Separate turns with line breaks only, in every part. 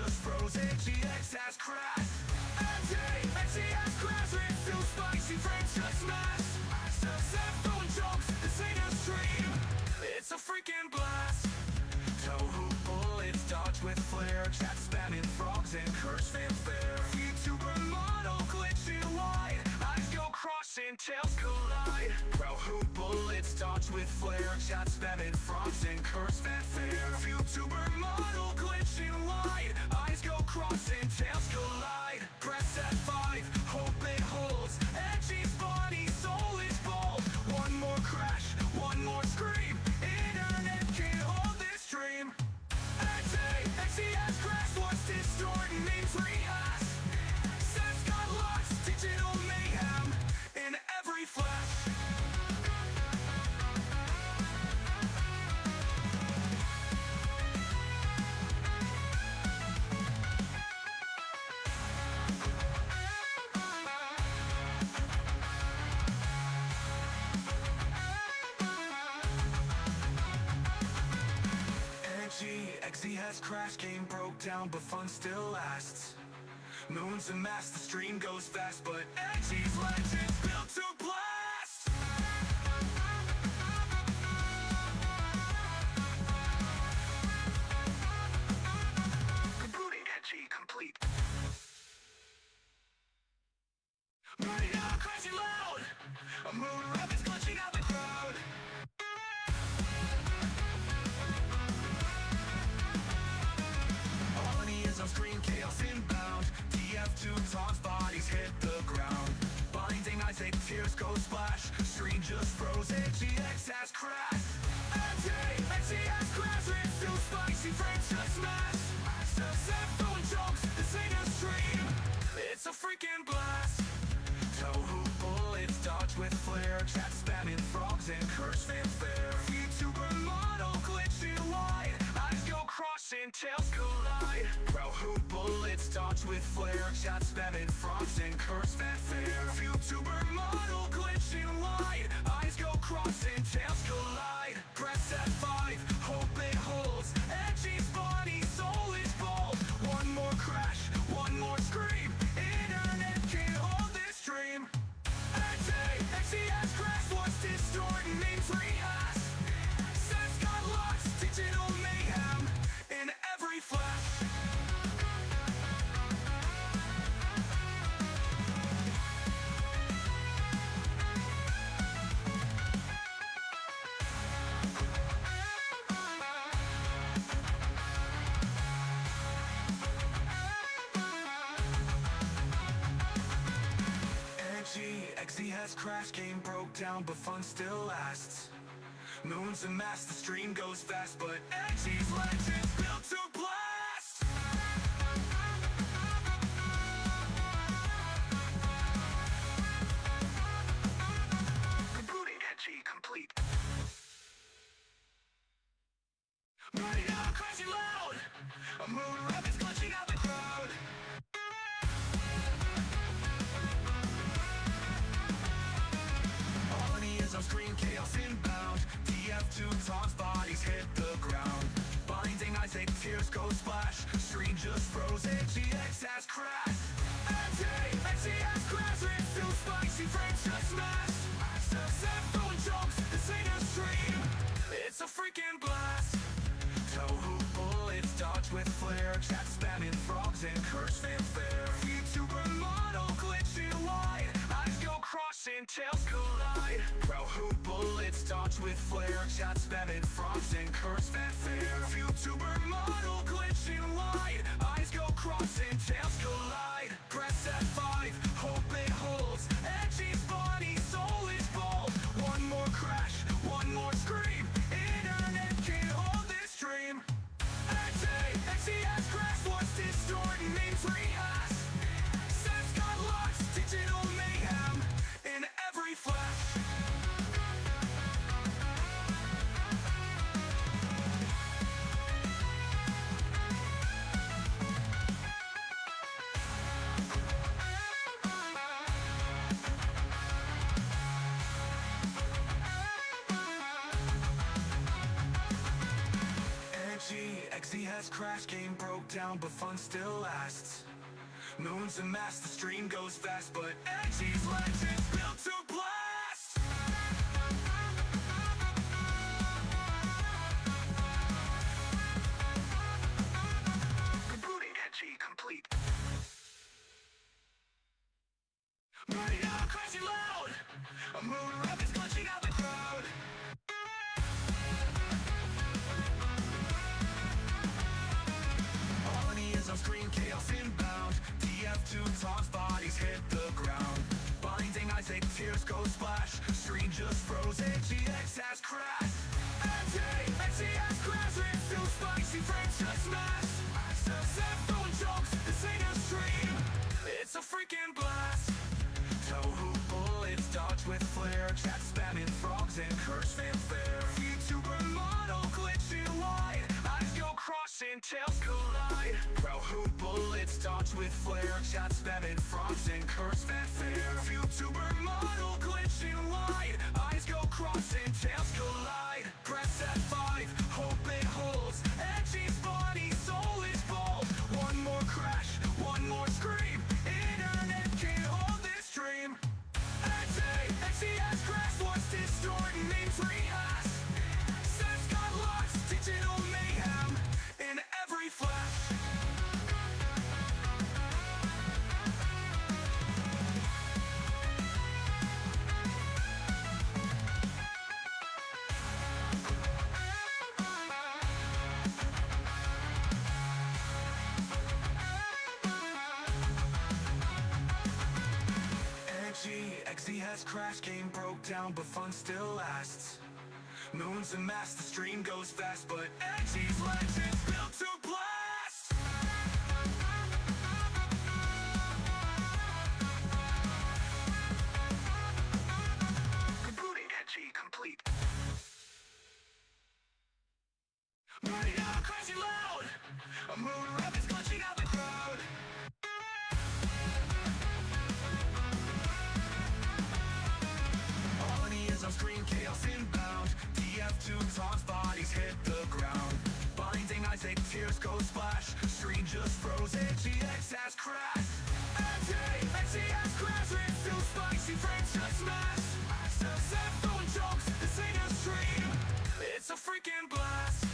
just froze. Edgey has crashed. Edgey has crashed. It's too spicy, friends just smashed. Set phone jokes, this ain't a stream, it's a freaking blast. Tohu bullets dodge with flair, chat spamming frogs and curse fanfare. YouTuber model glitching wide, eyes go crossing, tails collide. Tohu bullets dodge with flair, chat spamming frogs and curse fanfare. YouTuber model glitching wide, eyes go crossing, tails collide. Press F5, hope it holds. Edgey's body, soul is bold. One more crash, one more scream. Internet can't hold this dream. Edgey has crashed, what's distorting means rehash. Sets got lost, digital mayhem in every flash. Edgey has crashed, game broke down, but fun still lasts. Moons amassed, the stream goes fast, but Edgey's legend's built to blast. Rebooting Edgey complete. Burning out, crashing loud. A moon rabbit's glitching out the crowd. On screen, chaos inbound. TF2 taunts, bodies hit the ground. Blinding eyes, take tears go splash. Screen just froze, Edgey has crashed. Edgey has crashed, it's too spicy, friends just smashed. Set phone jokes, this ain't a stream, it's a freaking blast. Tohu bullets dodge with flair, chat spamming frogs and curse fanfare. YouTuber model glitching wide, eyes go crossing, tails collide. Tohu bullets dodge with flair, chat spamming frogs and curse fanfare. YouTuber model glitching wide, eyes go crossing, tails collide. Press F5, hope it holds. Edgey's body, soul is bold. One more crash, one more scream. Internet can't hold this dream. Edgey has crashed, what's distorting means rehash. Sets got lost, digital mayhem in every flash. Edgey has crashed, game broke down, but fun still lasts. Moons amassed, the stream goes fast, but Edgey's legend's built to blast. Rebooting Edgey complete. Burning out, crashing loud. A moon rabbit's glitching out the crowd. On screen, chaos inbound. TF2 taunts, bodies hit the ground. Blinding eyes, take tears go splash. Screen just froze, Edgey has crashed. Edgey has crashed, it's too spicy, friends just smashed. Set phone jokes, this ain't a stream, it's a freaking blast. Tohu bullets dodge with flair, chat spamming frogs and curse fanfare. YouTuber model glitching wide, eyes go crossing, tails collide. Tohu bullets dodge with flair, chat spamming frogs and curse fanfare. YouTuber model glitching wide, eyes go crossing, tails collide. Press F5, hope it holds. Edgey's body, soul is bold. One more crash, one more scream. Internet can't hold this dream. Edgey has crashed, what's distorting means rehash. Sets got lost, digital mayhem in every flash. has crashed, game broke down, but fun still lasts. Moons and mass, the stream goes fast, but Edgey's legends built to blast. Rebooting Edgey complete. Burning out, crashing loud. A moon rapids glitching out the crowd. On screen, chaos inbound. TF2 taunts, bodies hit the ground. Blinding eyes, take tears, go splash. Screen just froze, GX has crashed. Edgey has crashed, it's too spicy, frames just smash. Set throwing jokes, this ain't a stream, it's a freaking blast. Toe-hoop bullets, dodge with flare. Chat spamming frogs and curse fanfare. VTuber model glitching wide. Eyes go crossing, tails collide. Toe-hoop bullets, dodge with flare. Chat spamming frogs and curse fanfare. VTuber model glitching wide. Eyes go crossing, tails collide. Press F5, hope it holds. Edgey's body, soul is bald. One more crash, one more scream. Internet can't hold this dream. Edgey has crashed, what's distorting, names rehash. Sense got lost, digital mayhem in every flash. Edgey has crashed, game broke down, but fun still lasts. Moons and mass, the stream goes fast, but Edgey's legends built to blast. Rebooting Edgey complete. Burning out, crashing loud. A moon rapids glitching out the crowd. On screen, chaos inbound. TF2 taunts, bodies hit the ground. Blinding eyes, take tears, go splash. Screen just froze, GX has crashed. Edgey has crashed, it's too spicy, frames just smash. Set throwing jokes, this ain't a stream, it's a freaking blast.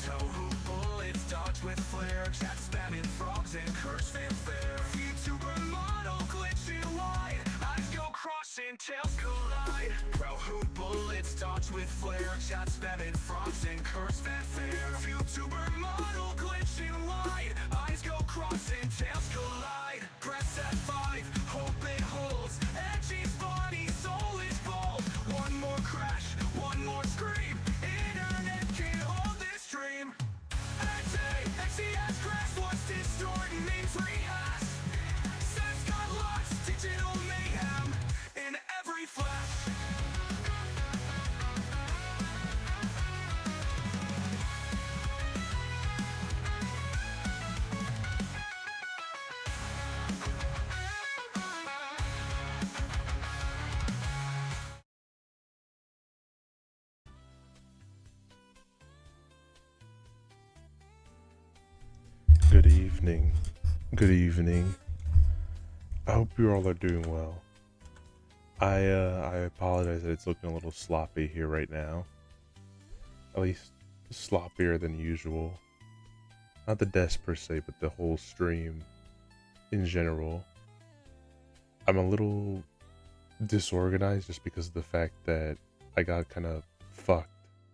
Toe-hoop bullets, dodge with flare. Chat spamming frogs and curse fanfare. VTuber model glitching wide. Eyes go crossing, tails collide. Toe-hoop bullets, dodge with flare. Chat spamming frogs and curse fanfare. VTuber model glitching wide. Eyes go crossing, tails collide. Press F5, hope it holds. Edgey's body, soul is bald. One more crash, one more scream. Internet can't hold this dream. Edgey has crashed, what's distorting, names rehash. Sense got lost, digital mayhem in every flash.
Good evening. Good evening. I hope you all are doing well. I apologize that it's looking a little sloppy here right now. At least sloppier than usual. Not the desk per se, but the whole stream in general. I'm a little disorganized just because of the fact that I got kind of fucked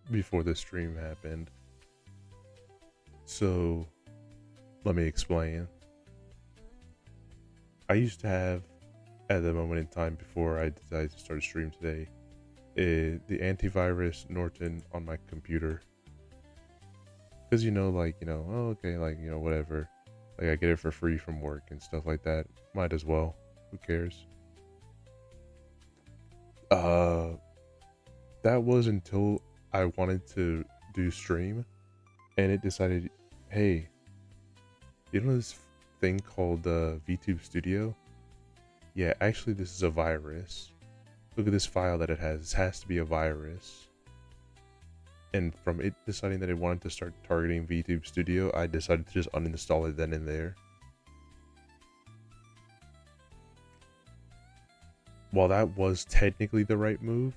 before the stream happened. So let me explain. I used to have, at the moment in time before I decided to start a stream today, the antivirus Norton on my computer. Because, whatever. Like, I get it for free from work and stuff like that. Might as well. Who cares? That was until I wanted to do stream, and it decided, hey, you know this thing called VTube Studio? Yeah, actually this is a virus. Look at this file that it has. This has to be a virus. And from it deciding that it wanted to start targeting VTube Studio, I decided to just uninstall it then and there. While that was technically the right move,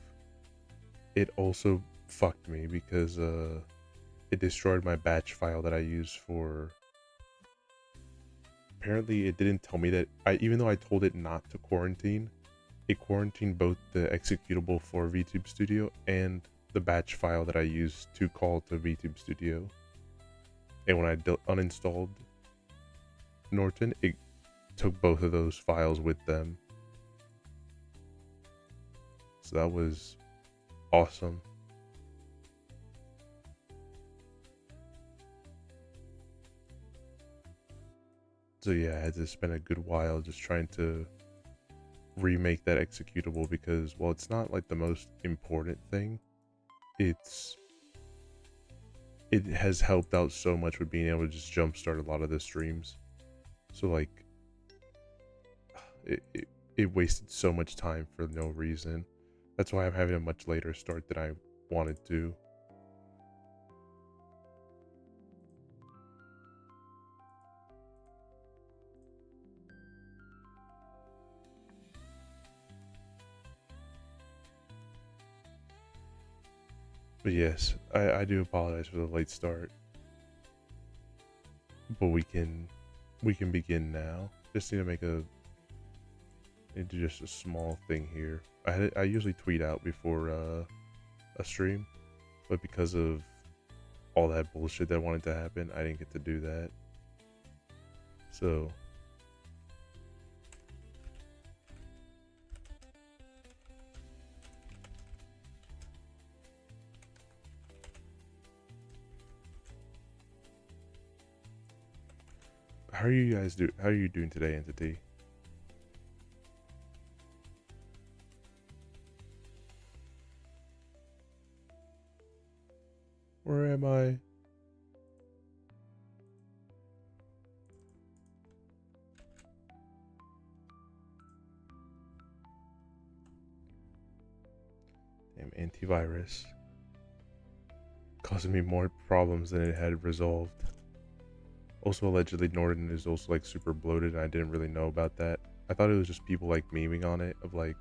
it also fucked me because it destroyed my batch file that I use for. Apparently, it didn't tell me that even though I told it not to quarantine, it quarantined both the executable for VTube Studio and the batch file that I use to call to VTube Studio. And when I uninstalled Norton, it took both of those files with them. So that was awesome. So yeah, I had to spend a good while just trying to remake that executable because while it's not like the most important thing, it has helped out so much with being able to just jumpstart a lot of the streams. So like it wasted so much time for no reason. That's why I'm having a much later start than I wanted to. But yes, I do apologize for the late start. But we can begin now. Just need to make into just a small thing here. I usually tweet out before a stream, but because of all that bullshit that wanted to happen, I didn't get to do that. So how are you doing today, Entity? Where am I? Damn antivirus. Causing me more problems than it had resolved. Also, allegedly, Norton is also like super bloated, and I didn't really know about that. I thought it was just people like memeing on it, of like,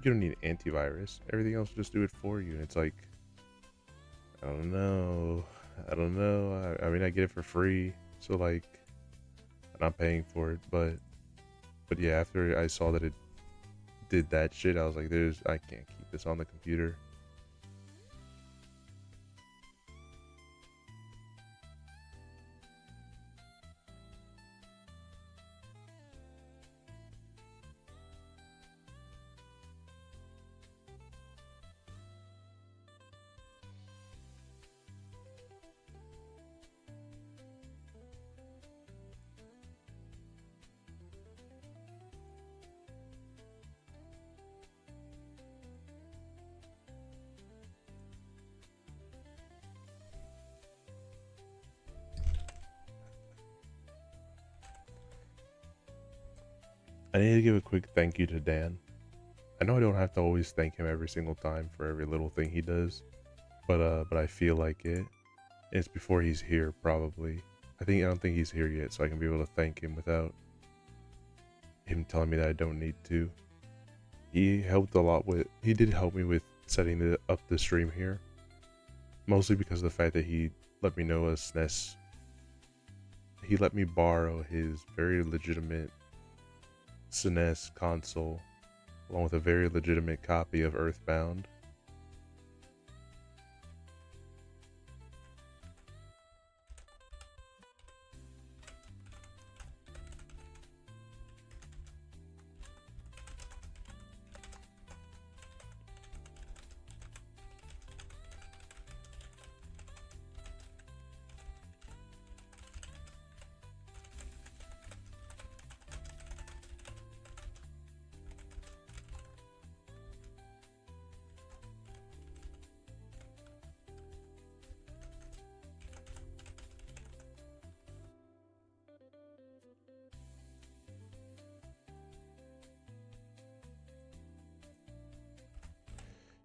you don't need antivirus. Everything else will just do it for you. And it's like, I don't know. I don't know. I mean, I get it for free, so like, I'm not paying for it. But yeah, after I saw that it did that shit, I was like, I can't keep this on the computer. I need to give a quick thank you to Dan. I know I don't have to always thank him every single time for every little thing he does, but I feel like it. And it's before he's here, probably. I don't think he's here yet, so I can be able to thank him without him telling me that I don't need to. He helped a lot with. He did help me with setting up the stream here, mostly because of the fact that he let me know a SNES. He let me borrow his very legitimate SNES console, along with a very legitimate copy of Earthbound.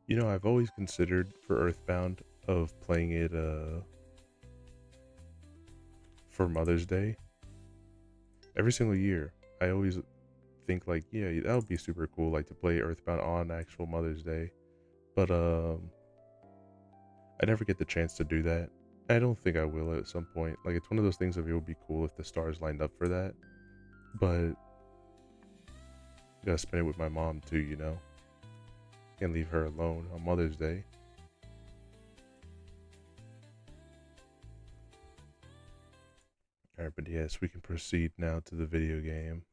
You know, I've always considered for Earthbound of playing it for Mother's Day. Every single year, I always think like, yeah, that would be super cool, like to play Earthbound on actual Mother's Day. But I never get the chance to do that. I don't think I will at some point. Like it's one of those things of it would be cool if the stars lined up for that. But gotta spend it with my mom too, you know. Can't leave her alone on Mother's Day. Alright, but yes, we can proceed now to the video game.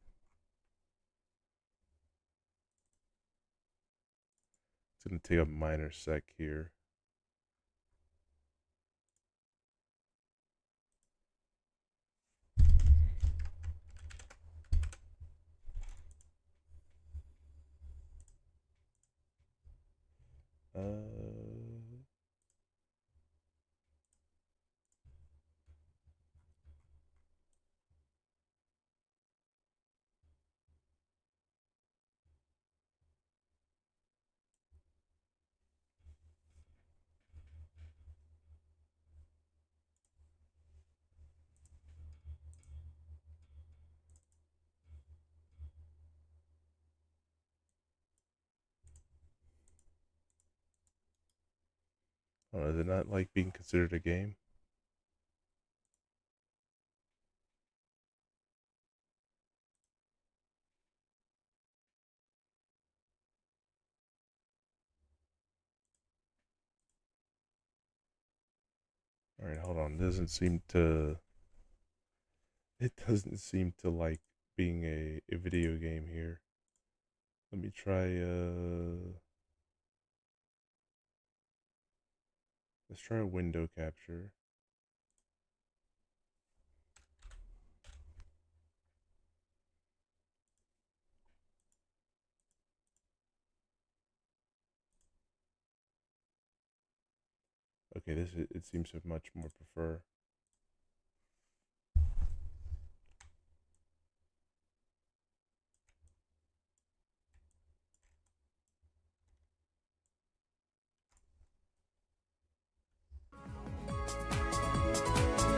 It's gonna take a minor sec here. Is it not like being considered a game? Alright, hold on. It doesn't seem to like being a video game here. Let me try let's try a window capture. Okay, it seems to much more prefer.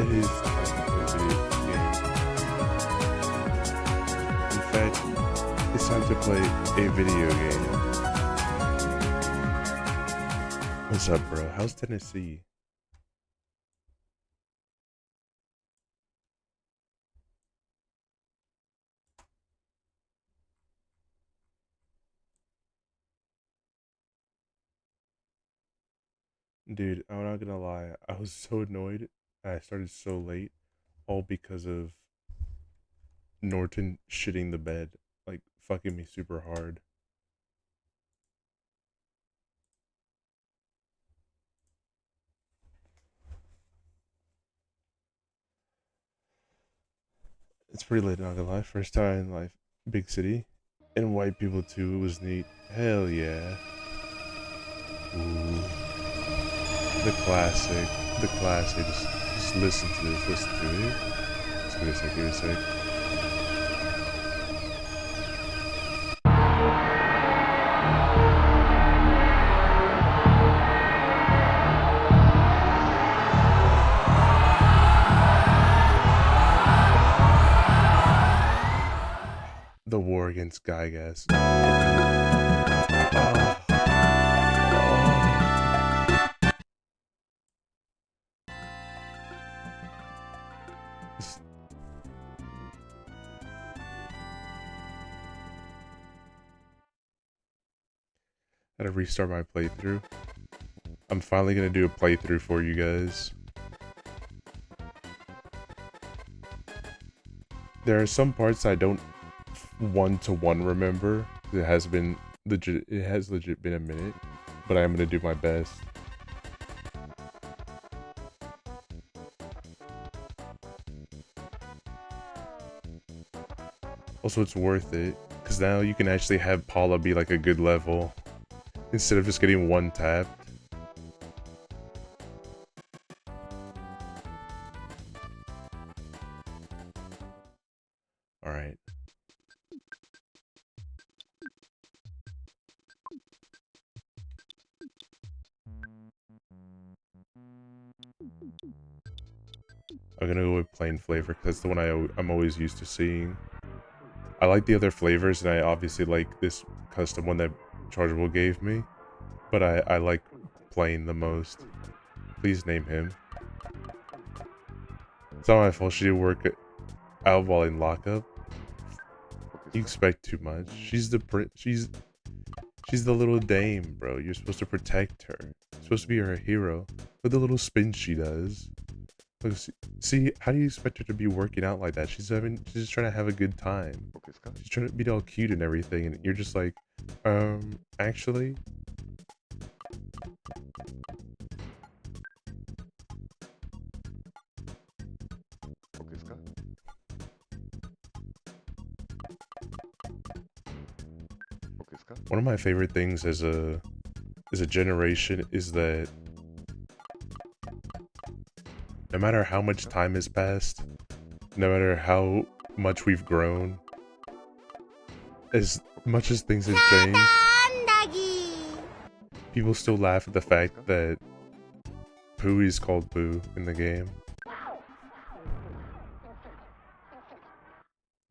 It is time to play a video game. In fact, it's time to play a video game. What's up, bro? How's Tennessee? Dude, I'm not gonna lie. I was so annoyed. I started so late, all because of Norton shitting the bed, like fucking me super hard. It's pretty late, not gonna lie. First time in life, big city, and white people too. It was neat. Hell yeah. Ooh, the classic, the classic. Just listen to this. Listen to it. Just give me a sec. Give me a sec. The war against Gygas. Oh, oh. I had to restart my playthrough. I'm finally gonna do a playthrough for you guys. There are some parts I don't one-to-one remember. It has legit been a minute, but I'm gonna do my best. Also, it's worth it because now you can actually have Paula be like a good level instead of just getting one tapped. All right. I'm gonna go with plain flavor because that's the one I'm always used to seeing. I like the other flavors, and I obviously like this custom one that Chargeable gave me, but I like plain the most. Please name him. It's not my fault she didn't work out while in lockup. You expect too much. She's the little dame, bro. You're supposed to protect her. You're supposed to be her hero. With the little spin she does. Look, see, how do you expect her to be working out like that? She's just trying to have a good time. She's trying to be all cute and everything, and you're just like, actually. One of my favorite things as a generation is that no matter how much time has passed, no matter how much we've grown, as much as things have changed, people still laugh at the fact that Pooh is called Pooh in the game.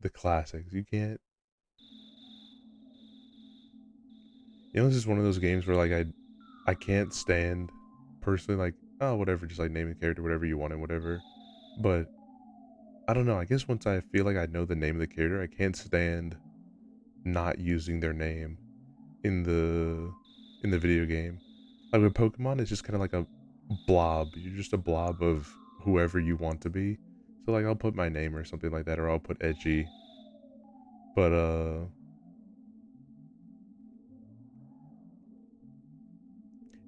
The classics. You can't. You know, this is one of those games where like I can't stand personally like, oh whatever, just like name the character whatever you want and whatever. But I don't know, I guess once I feel like I know the name of the character, I can't stand not using their name in the video game. Like with Pokemon, it's just kind of like a blob. You're just a blob of whoever you want to be. So like I'll put my name or something like that, or I'll put Edgey. But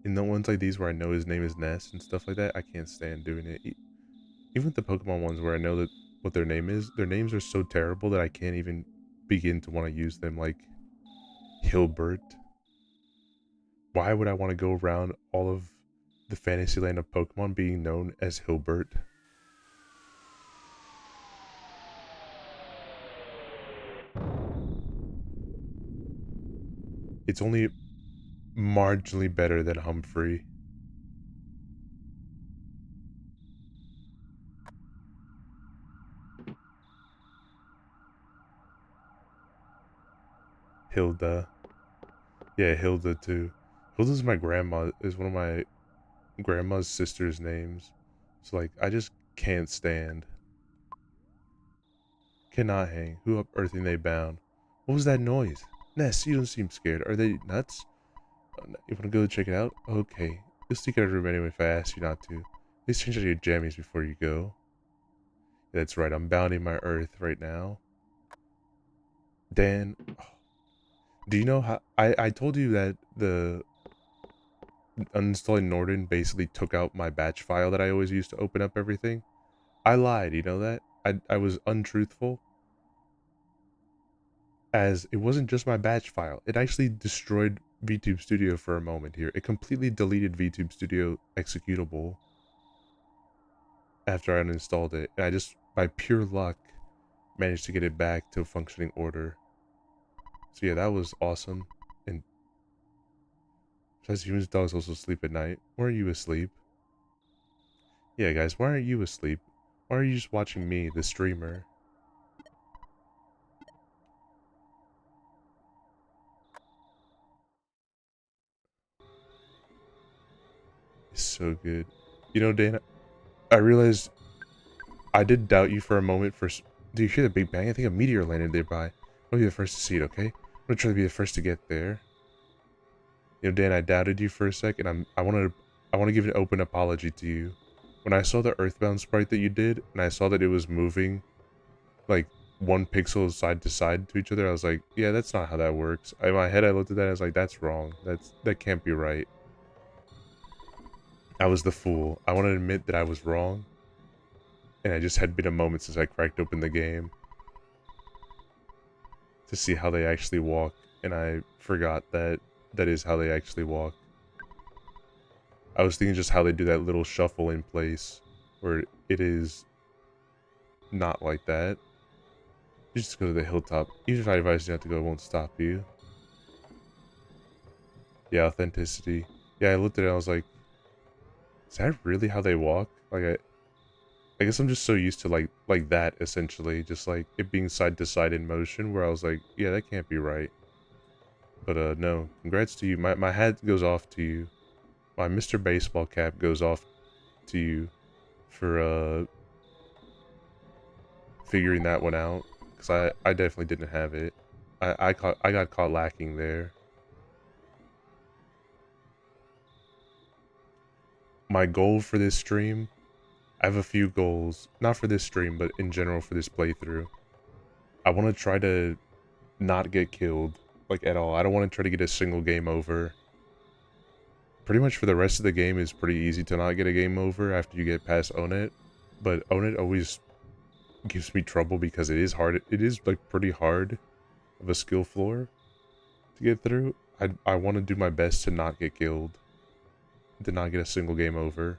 in the ones like these where I know his name is Ness and stuff like that, I can't stand doing it. Even with the Pokemon ones where I know that what their name is, their names are so terrible that I can't even begin to want to use them. Like Hilbert. Why would I want to go around all of the fantasy land of Pokemon being known as Hilbert? It's only marginally better than Humphrey. Hilda. Yeah, Hilda too. Hilda's my grandma, is one of my grandma's sister's names. So like I just can't stand. Cannot hang. Who up earthing they bound? What was that noise? Ness, you don't seem scared. Are they nuts? You wanna go check it out? Okay. You'll sneak out of the room anyway if I ask you not to. Please change out your jammies before you go. Yeah, that's right, I'm bounding my earth right now. Dan, do you know how I told you that the uninstalling Norton basically took out my batch file that I always used to open up everything? I lied, you know that? I was untruthful. As it wasn't just my batch file, it actually destroyed VTube Studio for a moment here. It completely deleted VTube Studio executable after I uninstalled it, and I just, by pure luck, managed to get it back to functioning order. So yeah, that was awesome. And besides, humans, dogs also sleep at night. Why are you asleep? Yeah, guys, why aren't you asleep? Why are you just watching me, the streamer? It's so good. You know, Dana, I realized I did doubt you for a moment. Do you hear the Big Bang? I think a meteor landed nearby. I'll be the first to see it, okay? I'm gonna try to be the first to get there. You know, Dan, I doubted you for a sec, and I want to give an open apology to you. When I saw the Earthbound sprite that you did, and I saw that it was moving, like, one pixel side to side to each other, I was like, yeah, that's not how that works. In my head, I looked at that, and I was like, that's wrong. That can't be right. I was the fool. I want to admit that I was wrong, and it just had been a moment since I cracked open the game to see how they actually walk, and I forgot that that is how they actually walk. I was thinking just how they do that little shuffle in place, where it is not like that. You just go to the hilltop. Even if I advise you not to go, it won't stop you. Yeah, authenticity. Yeah, I looked at it and I was like, is that really how they walk? Like I guess I'm just so used to like that essentially, just like it being side to side in motion where I was like, yeah, that can't be right. But no, congrats to you. My hat goes off to you. My Mr. Baseball cap goes off to you for figuring that one out, because I definitely didn't have it. I got caught lacking there. My goal for this stream, I have a few goals, not for this stream, but in general for this playthrough. I want to try to not get killed, like, at all. I don't want to try to get a single game over. Pretty much for the rest of the game is pretty easy to not get a game over after you get past Own It, but Own It always gives me trouble because it is hard. It is, like, pretty hard of a skill floor to get through. I want to do my best to not get killed, to not get a single game over.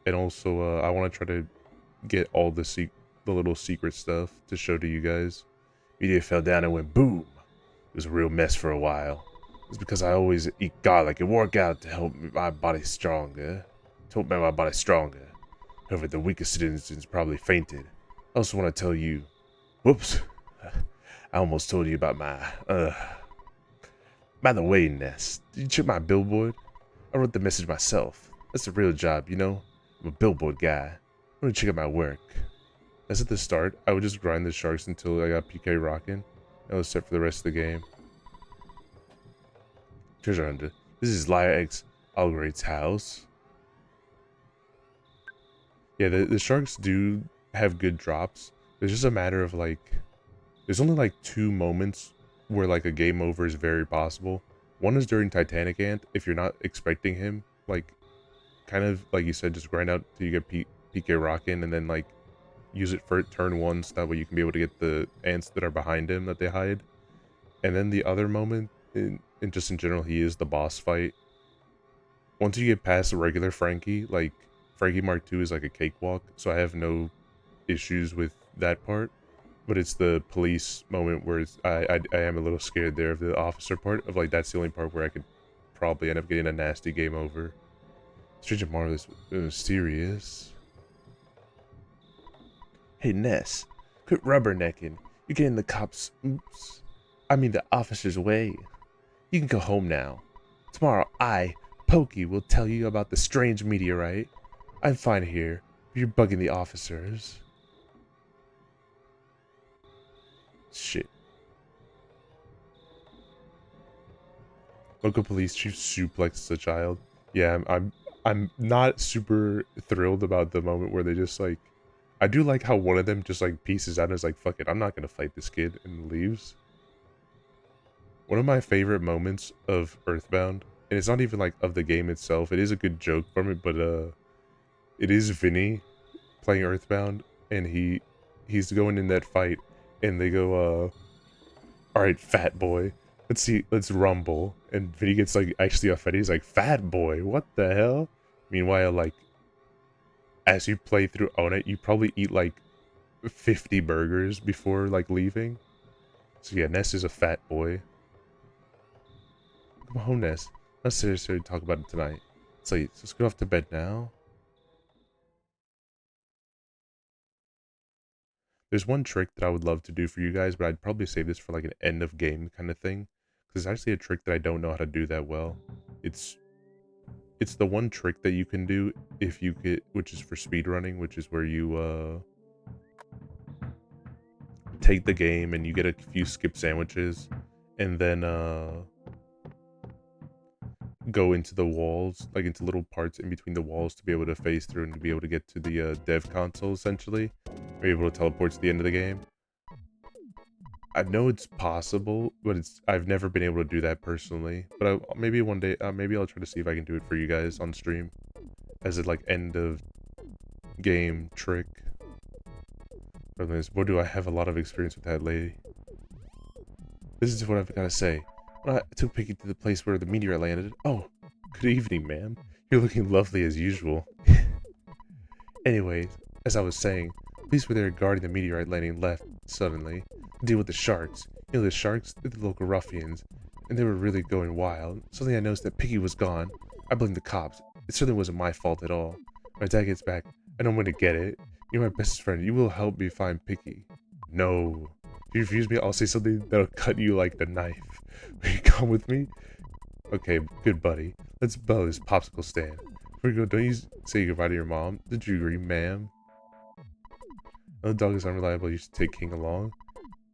And also, I want to try to get all the little secret stuff to show to you guys. Meteor fell down and went boom. It was a real mess for a while. It's because I always eat garlic and work out to help my body stronger. To help make my body stronger. However, the weakest citizens probably fainted. I also want to tell you... Whoops. I almost told you about my... By the way, Ness, did you check my billboard? I wrote the message myself. That's a real job, you know? I'm a billboard guy. I'm gonna check out my work. As at the start, I would just grind the sharks until I got PK rocking. And I was set for the rest of the game. Treasure hunter. This is Liar X Algorit's house. Yeah, the sharks do have good drops. It's just a matter of like... There's only like 2 moments where like a game over is very possible. One is during Titanic Ant, if you're not expecting him. Like, kind of like you said, just grind out till you get PK rocking and then like use it for turn 1 so that way you can be able to get the ants that are behind him that they hide. And then the other moment, in just in general, he is the boss fight. Once you get past the regular Frankie, like Frankie Mark II is like a cakewalk, so I have no issues with that part. But it's the police moment where I am a little scared there of the officer part, of like that's the only part where I could probably end up getting a nasty game over. Strange and marvelous, mysterious. Hey Ness, quit rubbernecking. You're getting the cops, the officer's way. You can go home now. Tomorrow Pokey, will tell you about the strange meteorite. I'm fine here, but you're bugging the officers. Shit. Local police chief suplexes a child. Yeah, I'm not super thrilled about the moment where they just like... I do like how one of them just like pieces out and is like, fuck it, I'm not gonna fight this kid, and leaves. One of my favorite moments of Earthbound, and it's not even like of the game itself, it is a good joke from it, but it is Vinny playing Earthbound, and he's going in that fight, and they go, alright, fat boy, let's rumble. And Vinny gets like actually offended, he's like, fat boy, what the hell? Meanwhile, like, as you play through Own It, you probably eat like 50 burgers before like leaving. So yeah, Ness is a fat boy. Come home, Ness. Not seriously talk about it tonight. So let's go off to bed now. There's one trick that I would love to do for you guys, but I'd probably save this for like an end of game kind of thing. Because it's actually a trick that I don't know how to do that well. It's the one trick that you can do if you get, which is for speedrunning, which is where you take the game and you get a few skip sandwiches and then go into the walls, like into little parts in between the walls to be able to phase through and to be able to get to the dev console essentially. Are able to teleport to the end of the game. I know it's possible, but I've never been able to do that personally. But maybe one day, maybe I'll try to see if I can do it for you guys on stream as a like end of game trick. Boy, do I have a lot of experience with that lady. This is what I've got to say. When I took Piggy to the place where the meteor landed. Oh, good evening, ma'am. You're looking lovely as usual. Anyways, as I was saying, police were there guarding the meteorite landing left suddenly to deal with the sharks. You know, the sharks, they're the local ruffians, and they were really going wild. Suddenly I noticed that Piggy was gone. I blamed the cops. It certainly wasn't my fault at all. My dad gets back, and I'm gonna get it. You're my best friend. You will help me find Picky. No. If you refuse me, I'll say something that'll cut you like the knife. Will you come with me? Okay, good buddy. Let's bell this popsicle stand. Before you go, don't you say goodbye to your mom? Did you agree, ma'am? No, the dog is unreliable. You should take King along.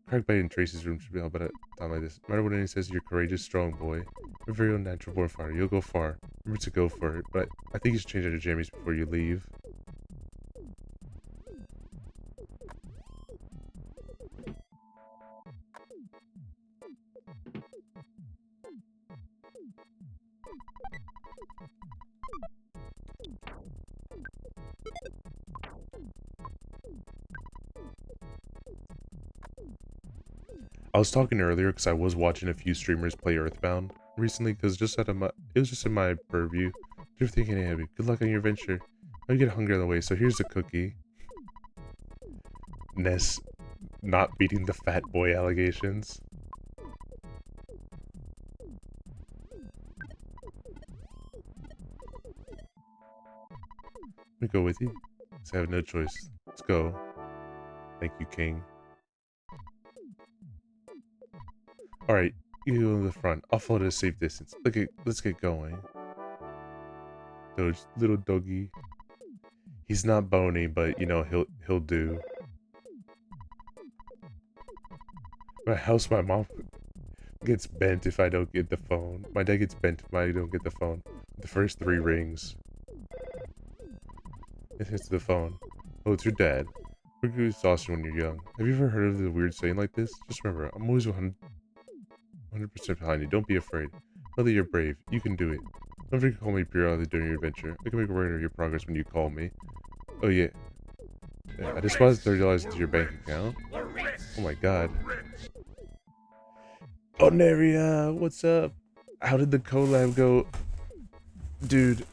Craig Bay in Tracy's room should be all but a time like this. No matter what anyone says, you're courageous, strong boy. You're a very own natural born fighter. You'll go far. Remember to go for it. But I think you should change it to Jamie's before you leave. I was talking earlier because I was watching a few streamers play Earthbound recently because it was just in my purview. You're thinking, Abby, good luck on your venture. I get hungry on the way, so here's a cookie. Ness not beating the fat boy allegations. Let me go with you. I have no choice. Let's go. Thank you, King. Alright, you go to the front. I'll follow to a safe distance. Let's get going. Doge, little doggy. He's not bony, but you know he'll do. My house, my mom gets bent if I don't get the phone. My dad gets bent if I don't get the phone. The first 3 rings. It hits the phone. Oh, it's your dad. We're good exhaustion when you're young. Have you ever heard of the weird saying like this? Just remember, I'm always 100% behind you. Don't be afraid. Know that you're brave. You can do it. Don't forget to call me periodically during your adventure. I can make a record of your progress when you call me. Oh yeah. I deposit $30 into your bank account. Oh my god. Oh Neria, what's up? How did the collab go? Dude,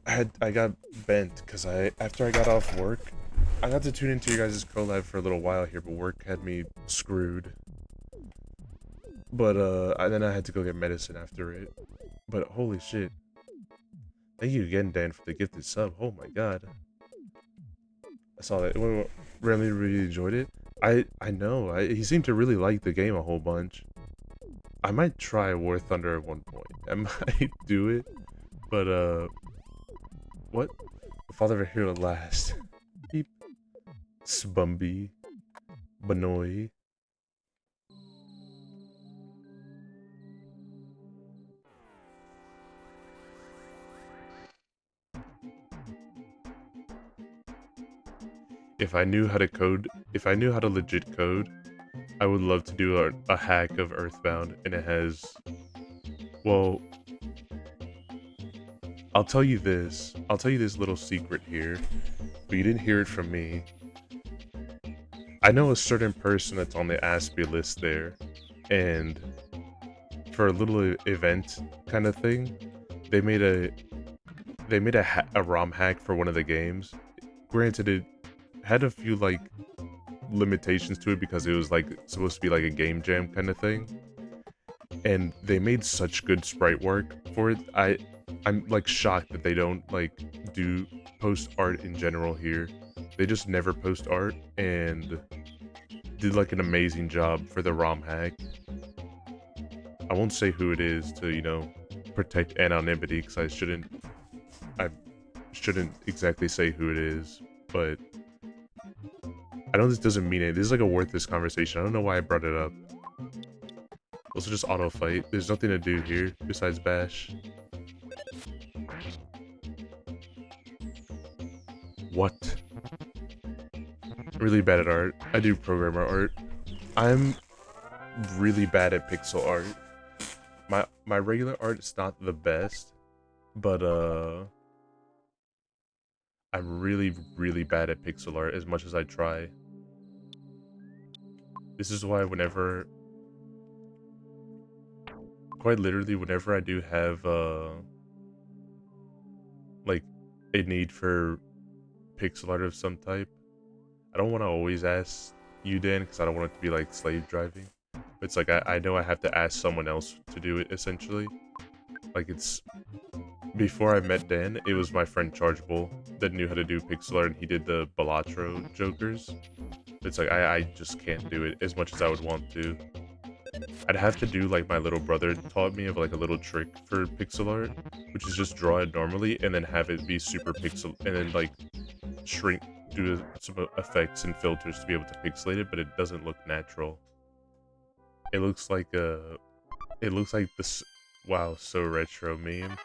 I got bent because after I got off work, I got to tune into your guys' collab for a little while here, but work had me screwed. But then I had to go get medicine after it. But holy shit. Thank you again, Dan, for the gifted sub. Oh my god. I saw that. Remy really enjoyed it. I know. He seemed to really like the game a whole bunch. I might try War Thunder at one point. I might do it. But what? The father of a hero at last. Beep. Spumby. Banoy. If I knew how to legit code, I would love to do a hack of Earthbound, and it has, well, I'll tell you this little secret here, but you didn't hear it from me. I know a certain person that's on the Aspie list there, and for a little event kind of thing, they made a ROM hack for one of the games. Granted, it had a few like limitations to it because it was like supposed to be like a game jam kind of thing, and they made such good sprite work for it. I'm like shocked that they don't like do post art in general here. They just never post art and did like an amazing job for the ROM hack. I won't say who it is to, you know, protect anonymity because I shouldn't exactly say who it is, but I know this doesn't mean it. This is like a worthless conversation. I don't know why I brought it up. Also just auto fight. There's nothing to do here besides bash. What? Really bad at art. I do programmer art. I'm really bad at pixel art. My regular art is not the best, but I'm really bad at pixel art as much as I try. This is why quite literally whenever I do have like a need for pixel art of some type, I don't want to always ask you, Dan, because I don't want it to be like slave driving. But it's like I know I have to ask someone else to do it essentially. Like it's before I met Dan, it was my friend Chargeable that knew how to do pixel art, and he did the Balatro Jokers. It's like I just can't do it as much as I would want to. I'd have to do like my little brother taught me of like a little trick for pixel art, which is just draw it normally and then have it be super pixel and then like shrink, do some effects and filters to be able to pixelate it, but it doesn't look natural. It looks like this. Wow, so retro meme.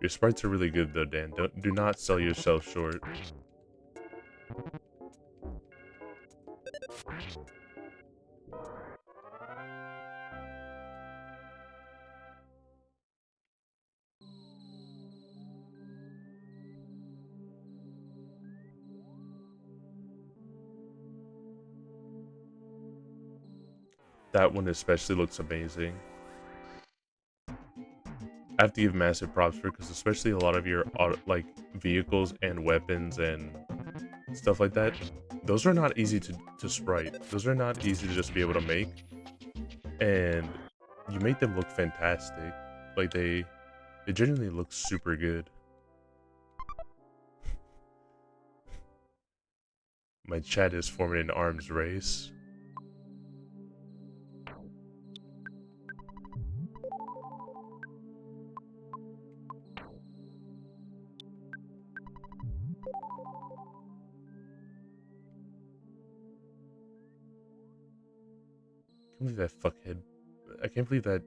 Your sprites are really good though, Dan. Do not sell yourself short. That one especially looks amazing. I have to give massive props for it because especially a lot of your like vehicles and weapons and stuff like that, those are not easy to sprite. Those are not easy to just be able to make, and you make them look fantastic. Like they genuinely look super good. My chat is forming an arms race. I can't believe that fuckhead. I can't believe that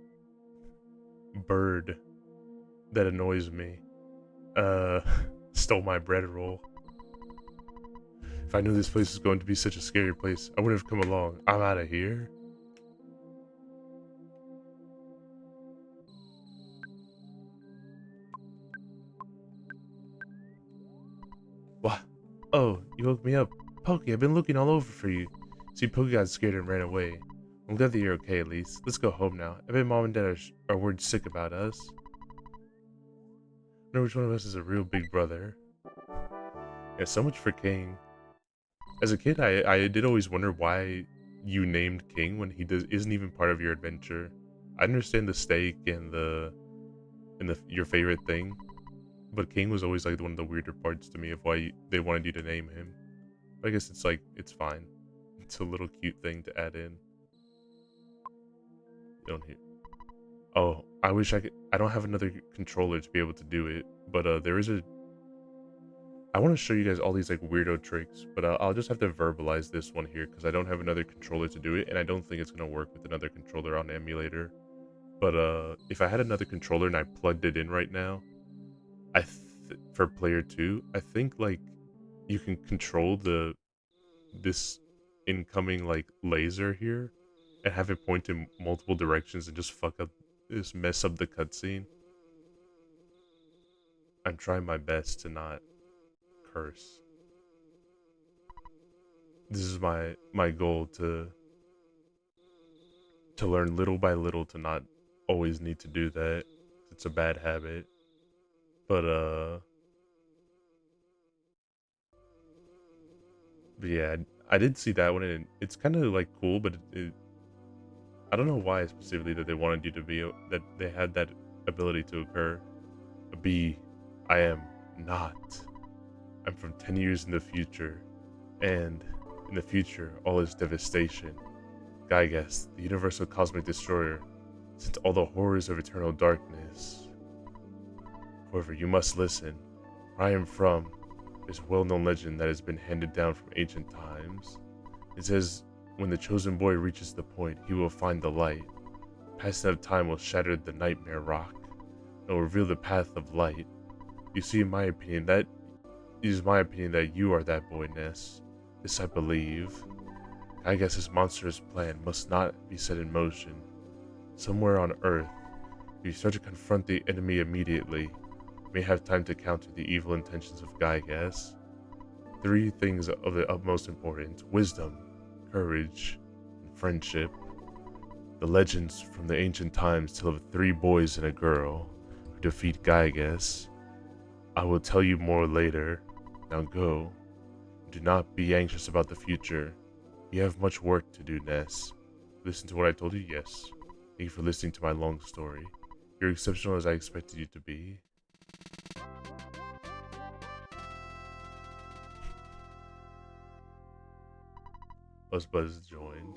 bird that annoys me. Stole my bread roll. If I knew this place was going to be such a scary place, I wouldn't have come along. I'm out of here. What? Oh, you woke me up. Pokey, I've been looking all over for you. See, Pokey got scared and ran away. I'm glad that you're okay at least. Let's go home now. I bet Mom and Dad are worried sick about us. I wonder which one of us is a real big brother. Yeah, so much for King. As a kid, I did always wonder why you named King when he isn't even part of your adventure. I understand the steak and your favorite thing, but King was always like one of the weirder parts to me of why they wanted you to name him. But I guess it's like it's fine. It's a little cute thing to add in. You don't hear. Oh, I wish I could. I don't have another controller to be able to do it, but there is a. I want to show you guys all these like weirdo tricks, but I'll just have to verbalize this one here because I don't have another controller to do it, and I don't think it's gonna work with another controller on emulator. But if I had another controller and I plugged it in right now, for player 2, I think like you can control this incoming like laser here and have it point in multiple directions and just mess up the cutscene. I'm trying my best to not curse. This is my goal to learn little by little to not always need to do that. It's a bad habit. But yeah, I did see that one and it's kind of like cool, but I don't know why specifically that they wanted you to be that they had that ability to occur. I am not. I'm from 10 years in the future, and in the future, all is devastation. Gygas, the universal cosmic destroyer, sent all the horrors of eternal darkness. However, you must listen. Where I am from, there's a well-known legend that has been handed down from ancient times. It says, when the chosen boy reaches the point, he will find the light. The passing of time will shatter the nightmare rock, and will reveal the path of light. You see, in my opinion, it is my opinion that you are that boy, Ness. This I believe. I guess this monstrous plan must not be set in motion. Somewhere on Earth, if you start to confront the enemy immediately, you may have time to counter the evil intentions of Gygas. 3 things of the utmost importance: wisdom, courage, and friendship. The legends from the ancient times tell of 3 boys and a girl who defeat Gygas. I will tell you more later. Now go. Do not be anxious about the future. You have much work to do, Ness. Listen to what I told you? Yes. Thank you for listening to my long story. You're exceptional as I expected you to be. Buzz joined.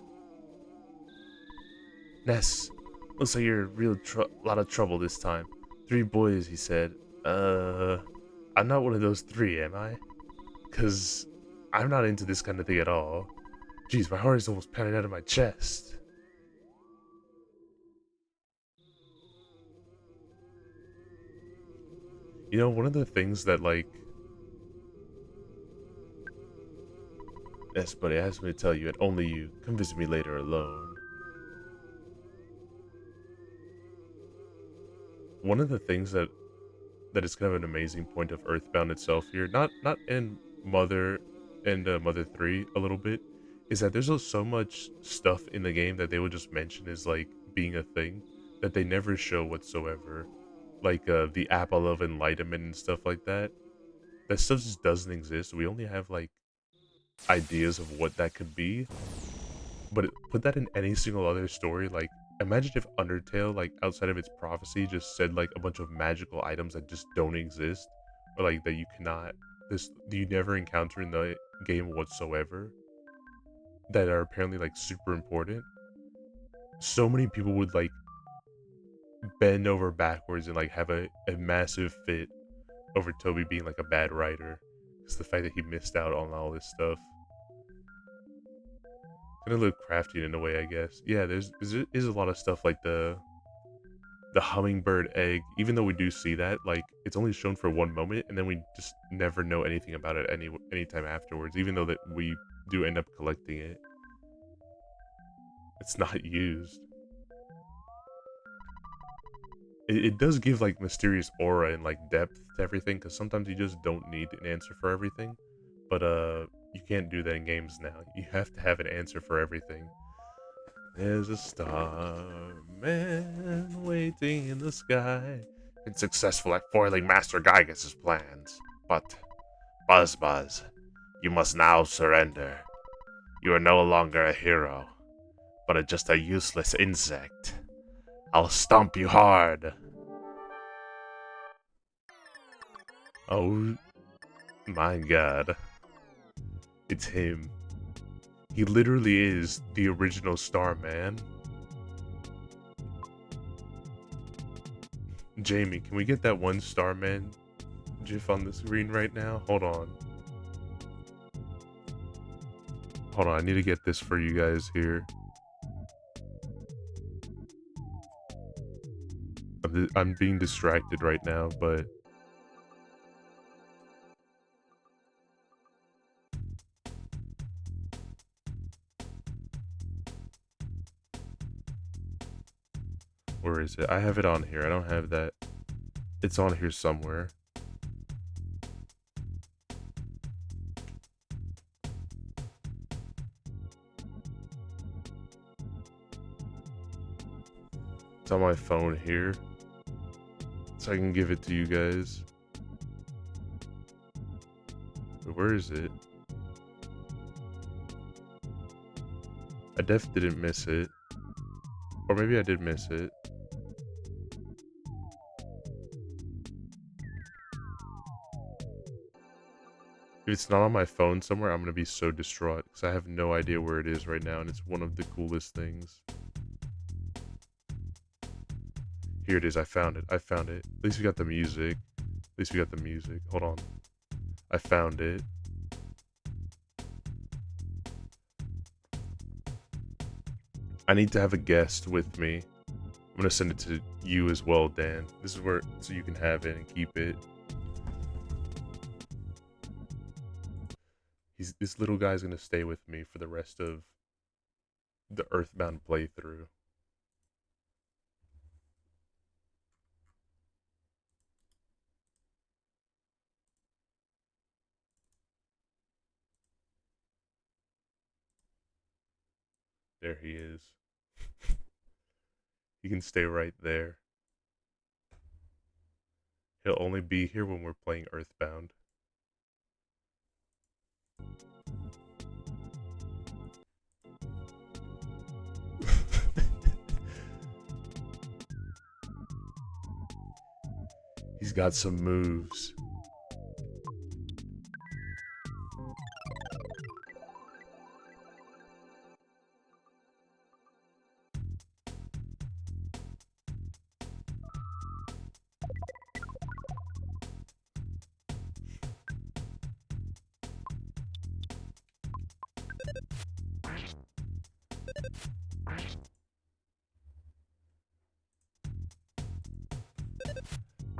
Ness, looks like you're in lot of trouble this time. 3 boys, he said. I'm not one of those 3, am I? Cause I'm not into this kind of thing at all. Jeez, my heart is almost pounding out of my chest. You know, one of the things that, like, yes, buddy, asked me to tell you, and only you, come visit me later alone. One of the things that is kind of an amazing point of Earthbound itself here, not in Mother and Mother 3 a little bit, is that there's so much stuff in the game that they would just mention as like being a thing that they never show whatsoever. Like the apple of enlightenment and stuff like that. That stuff just doesn't exist. We only have like ideas of what that could be, but put that in any single other story. Like, imagine if Undertale, like outside of its prophecy, just said like a bunch of magical items that just don't exist, or like that you cannot, this you never encounter in the game whatsoever, that are apparently like super important. So many people would like bend over backwards and like have a massive fit over Toby being like a bad writer. It's the fact that he missed out on all this stuff. Gonna look crafty in a way, I guess. Yeah, there is a lot of stuff like the hummingbird egg. Even though we do see that, like it's only shown for one moment, and then we just never know anything about it anytime afterwards. Even though that we do end up collecting it, it's not used. It does give like mysterious aura and like depth to everything, because sometimes you just don't need an answer for everything. But you can't do that in games now. You have to have an answer for everything. There's a star man waiting in the sky. Been successful at foiling Master Gygas's plans. But, Buzz, you must now surrender. You are no longer a hero, but just a useless insect. I'll stomp you hard. Oh my god. It's him. He literally is the original Starman. Jamie, can we get that one Starman GIF on the screen right now? Hold on. Hold on, I need to get this for you guys here. I'm being distracted right now, but where is it? I have it on here. I don't have that. It's on here somewhere. It's on my phone here, so I can give it to you guys. But where is it? I didn't miss it. Or maybe I did miss it. If it's not on my phone somewhere, I'm gonna be so distraught because I have no idea where it is right now, and it's one of the coolest things. Here it is. I found it. I found it. At least we got the music. At least we got the music. Hold on. I found it. I need to have a guest with me. I'm gonna send it to you as well, Dan. This is where, so you can have it and keep it. This little guy's gonna stay with me for the rest of the Earthbound playthrough. There he is. He can stay right there. He'll only be here when we're playing Earthbound. He's got some moves.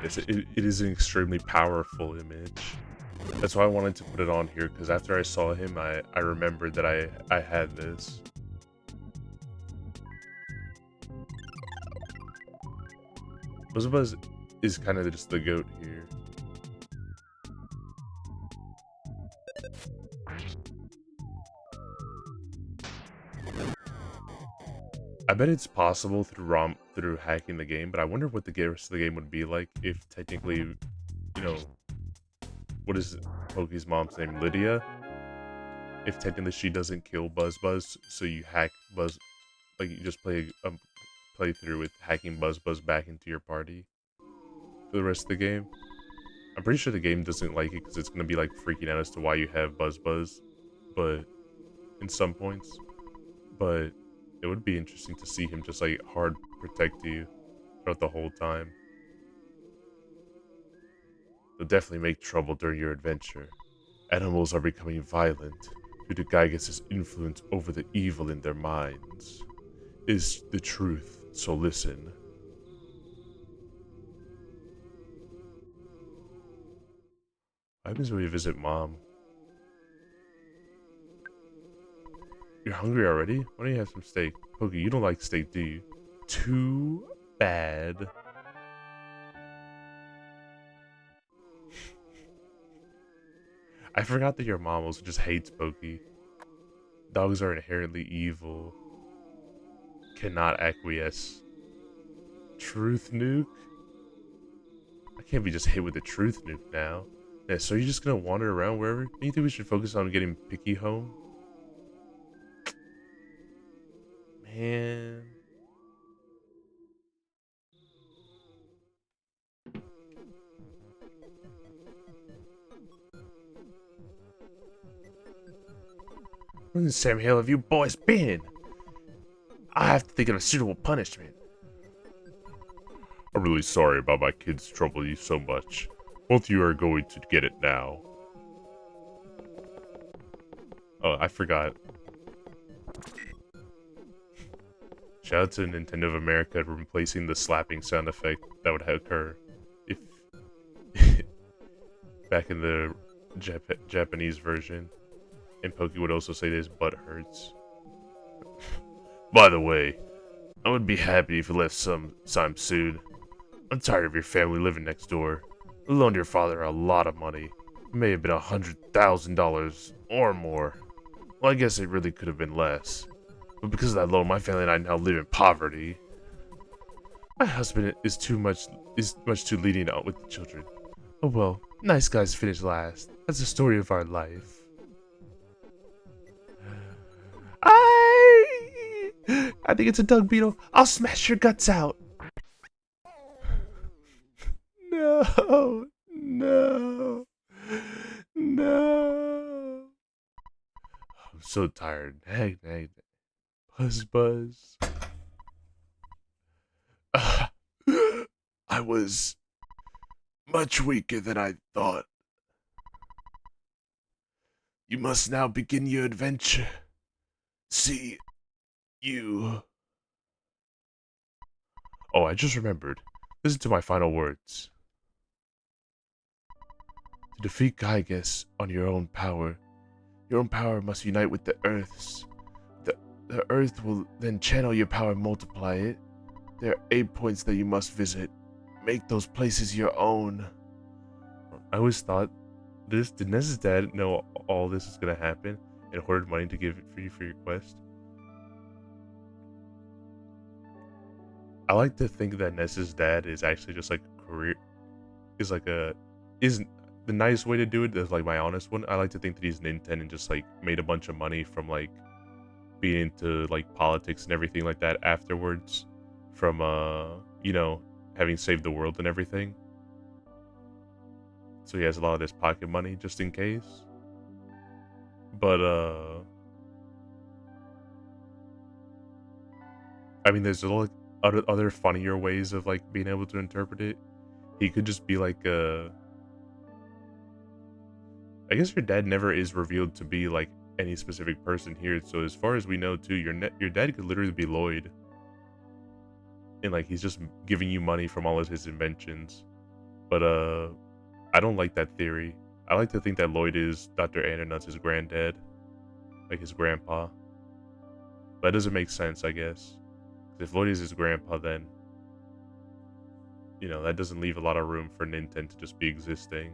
Yes, it is an extremely powerful image. That's why I wanted to put it on here, because after I saw him, I remembered that I had this. Buzz is kind of just the goat here. I bet it's possible through hacking the game, but I wonder what the rest of the game would be like if technically, you know, what is Pokey's mom's name? Lydia? If technically she doesn't kill Buzz, so you hack Buzz, like you just play a playthrough with hacking Buzz back into your party for the rest of the game. I'm pretty sure the game doesn't like it because it's gonna be like freaking out as to why you have Buzz, but in some points, but it would be interesting to see him just like hard protect you throughout the whole time. They'll definitely make trouble during your adventure. Animals are becoming violent due to Gygas's influence over the evil in their minds. Is the truth, so listen. What happens when we visit Mom? You're hungry already? Why don't you have some steak? Pokey, you don't like steak, do you? Too bad. I forgot that your mom also just hates Pokey. Dogs are inherently evil. Cannot acquiesce. Truth nuke? I can't be just hit with a truth nuke now. Yeah, so you're just gonna wander around wherever? Do you think we should focus on getting Picky home? Man. Where in Sam Hill have you boys been? I have to think of a suitable punishment. I'm really sorry about my kids troubling you so much. Both of you are going to get it now. Oh, I forgot. Shout out to Nintendo of America for replacing the slapping sound effect that would occur if back in the Japanese version. And Pokey would also say that his butt hurts. By the way, I would be happy if you left sometime soon. I'm tired of your family living next door. I loaned your father a lot of money. It may have been $100,000 or more. Well, I guess it really could have been less. But because of that loan, my family and I now live in poverty. My husband is much too lenient out with the children. Oh well, nice guys finish last. That's the story of our life. I think it's a dung beetle. I'll smash your guts out. No, no, no. I'm so tired. Hey, Buzz. I was much weaker than I thought. You must now begin your adventure. See you. Oh, I just remembered. Listen to my final words. To defeat Gygas on your own power must unite with the Earth's. The Earth will then channel your power and multiply it. There are 8 points that you must visit. Make those places your own. I always thought this. Did Ness's dad know all this is gonna happen and hoarded money to give it for you for your quest? I like to think that Ness's dad is actually just like a career. Is the nice way to do it. Is like my honest one. I like to think that he's Nintendo and just like made a bunch of money from like being into like politics and everything like that afterwards, from you know, having saved the world and everything. so he has a lot of this pocket money just in case. But I mean, there's like other funnier ways of like being able to interpret it. He could just be like I guess your dad never is revealed to be like any specific person here. So as far as we know, too, your dad could literally be Lloyd, and like he's just giving you money from all of his inventions. But I don't like that theory. I like to think that Lloyd is Dr. Ananut's granddad, like his grandpa. But that doesn't make sense, I guess. 'Cause if Lloyd is his grandpa, then that doesn't leave a lot of room for Nintendo to just be existing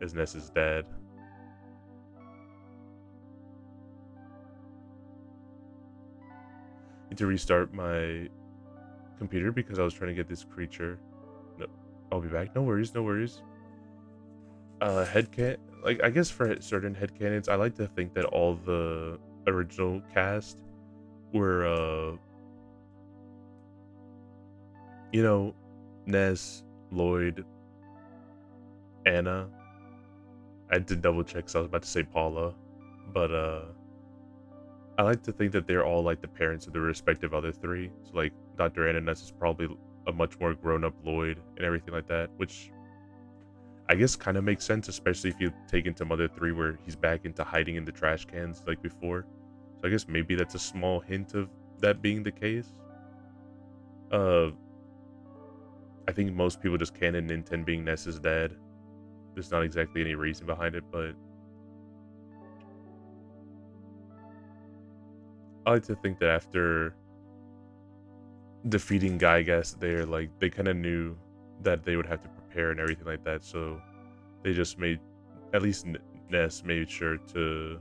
as Ness's dad. Need to restart my computer because I was trying to get this creature. No, I'll be back. No worries, no worries. Like I guess for certain headcanons, I like to think that all the original cast were Ness, Lloyd, Anna. I did double check, so I was about to say Paula, but I like to think that they're all like the parents of the respective other three. So like Dr. Anna Ness is probably a much more grown-up Lloyd and everything like that, which I guess kind of makes sense, especially if you take into Mother 3 where he's back into hiding in the trash cans like before. So I guess maybe that's a small hint of that being the case. I think most people just canon Nintendo being Ness's dad. There's not exactly any reason behind it, but I like to think that after defeating Gygas there, like they kind of knew that they would have to prepare and everything like that, so they just made, at least Ness made sure to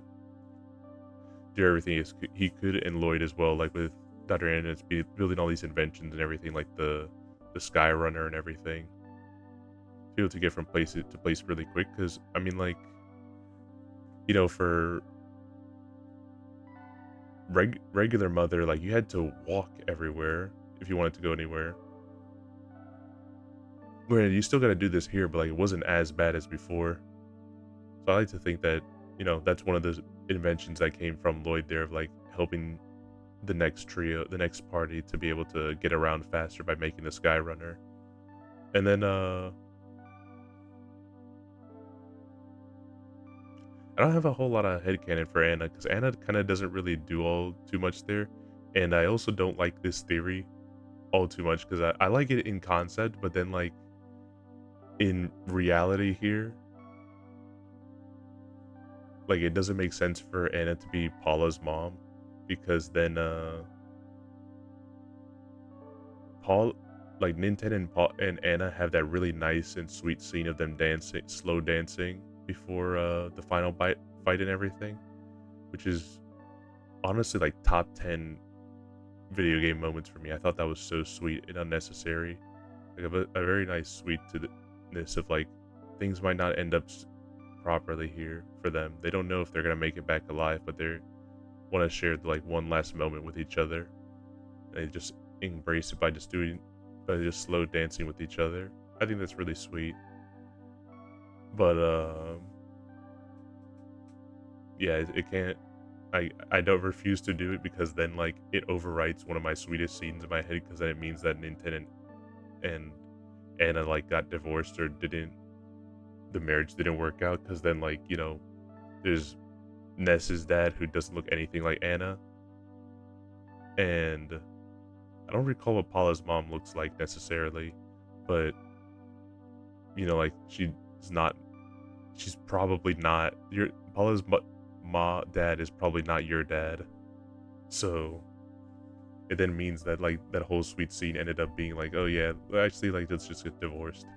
do everything he could, and Lloyd as well, like with Dr. Anan's building all these inventions and everything, like the Sky Runner and everything, to be able to get from place to place really quick. Because I mean, like, for regular Mother, like you had to walk everywhere if you wanted to go anywhere. Where you still got to do this here, but like it wasn't as bad as before. So I like to think that that's one of the inventions that came from Lloyd there, of like helping the next trio, the next party, to be able to get around faster by making the Sky Runner. And then I don't have a whole lot of headcanon for Anna, because Anna kind of doesn't really do all too much there. And I also don't like this theory all too much, because I like it in concept, but then like in reality here, like it doesn't make sense for Anna to be Paula's mom, because then Nintendo and Anna have that really nice and sweet scene of them dancing, slow dancing before the final fight and everything, which is honestly like top 10 video game moments for me. I thought that was so sweet and unnecessary. Like a very nice sweetness of like things might not end up properly here for them. They don't know if they're gonna make it back alive, but they want to share like one last moment with each other. And they just embrace it by just slow dancing with each other. I think that's really sweet. But yeah, it can't. I don't refuse to do it, because then like it overwrites one of my sweetest scenes in my head, because then it means that Nintendo and Anna like got divorced, or the marriage didn't work out, because then like there's Ness's dad, who doesn't look anything like Anna, and I don't recall what Paula's mom looks like necessarily, but like she's probably not Paula's dad is probably not your dad, so it then means that like that whole sweet scene ended up being like, oh yeah, actually like let's just get divorced.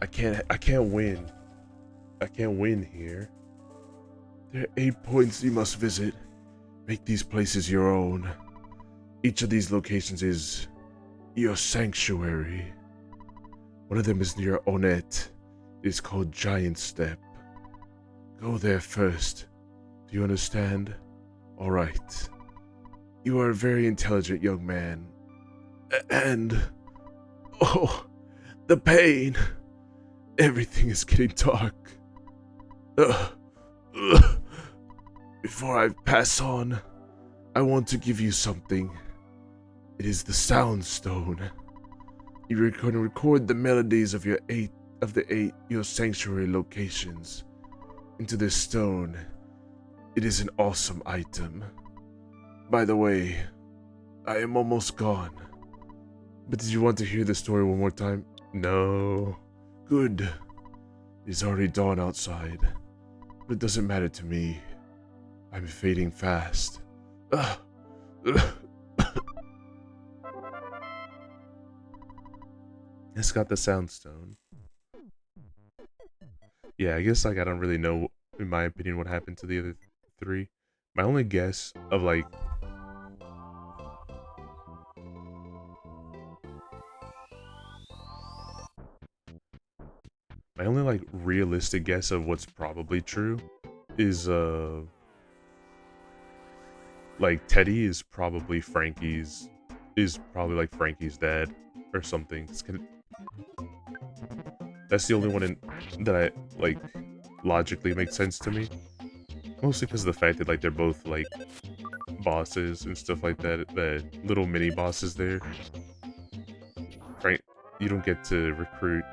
I can't win. I can't win here. There are 8 points you must visit. Make these places your own. Each of these locations is your sanctuary. One of them is near Onet. It is called Giant Step. Go there first. Do you understand? Alright. You are a very intelligent young man. And oh, the pain. Everything is getting dark. Ugh. Ugh. Before I pass on, I want to give you something. It is the Sound Stone. You're going to record the melodies of your sanctuary locations into this stone. It is an awesome item. By the way, I am almost gone. But did you want to hear the story one more time? No. Good. It is already dawn outside. But it doesn't matter to me. I'm fading fast. Ugh. Ugh. It's got the Sound Stone. Yeah, I guess like I don't really know, in my opinion, what happened to the other three. My only guess of like my only like realistic guess of what's probably true is like Teddy is probably like Frankie's dad or something. That's the only one that I like logically makes sense to me. Mostly because of the fact that like they're both like bosses and stuff like that. The little mini bosses there. You don't get to recruit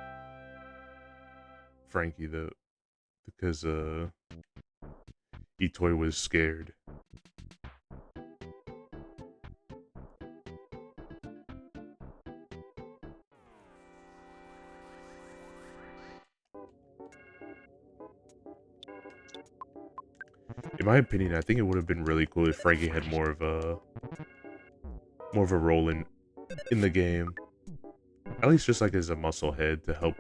Frankie though, because Itoy was scared. In my opinion, I think it would have been really cool if Frankie had more of a role in the game. At least just like as a muscle head to help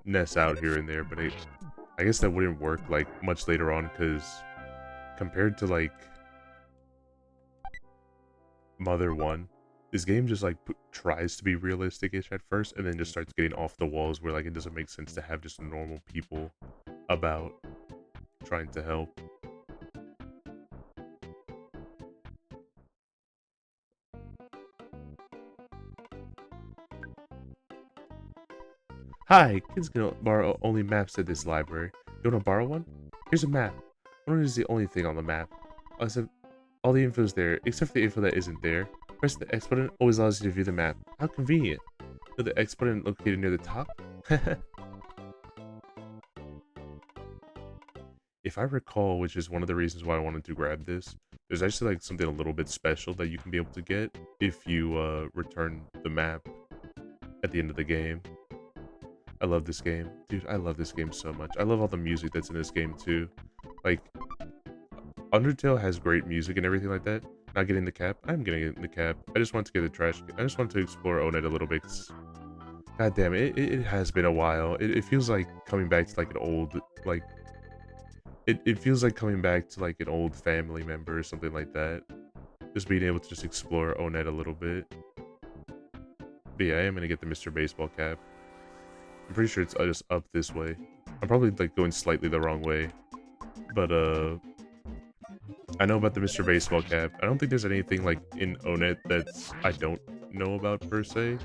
Ness out here and there, but I guess that wouldn't work like much later on because compared to like Mother 1, this game just like tries to be realistic-ish at first and then just starts getting off the walls where like it doesn't make sense to have just normal people about trying to help. Hi, kids can borrow only maps at this library. You wanna borrow one? Here's a map. One is the only thing on the map. Except all the info is there, except for the info that isn't there. Press the X button always allows you to view the map. How convenient. Is the X button located near the top? If I recall, which is one of the reasons why I wanted to grab this, there's actually like something a little bit special that you can be able to get if you return the map at the end of the game. I love this game. Dude, I love this game so much. I love all the music that's in this game too. Like, Undertale has great music and everything like that. Not getting the cap? I'm getting the cap. I just want to get the trash. I just want to explore Onet a little bit. God damn it, it has been a while. It feels like coming back to like an old, like, it feels like coming back to like an old family member or something like that. Just being able to just explore Onet a little bit. But yeah, I am going to get the Mr. Baseball cap. I'm pretty sure it's just up this way. I'm probably like going slightly the wrong way. But I know about the Mr. Baseball cap. I don't think there's anything like in Onet that's I don't know about per se.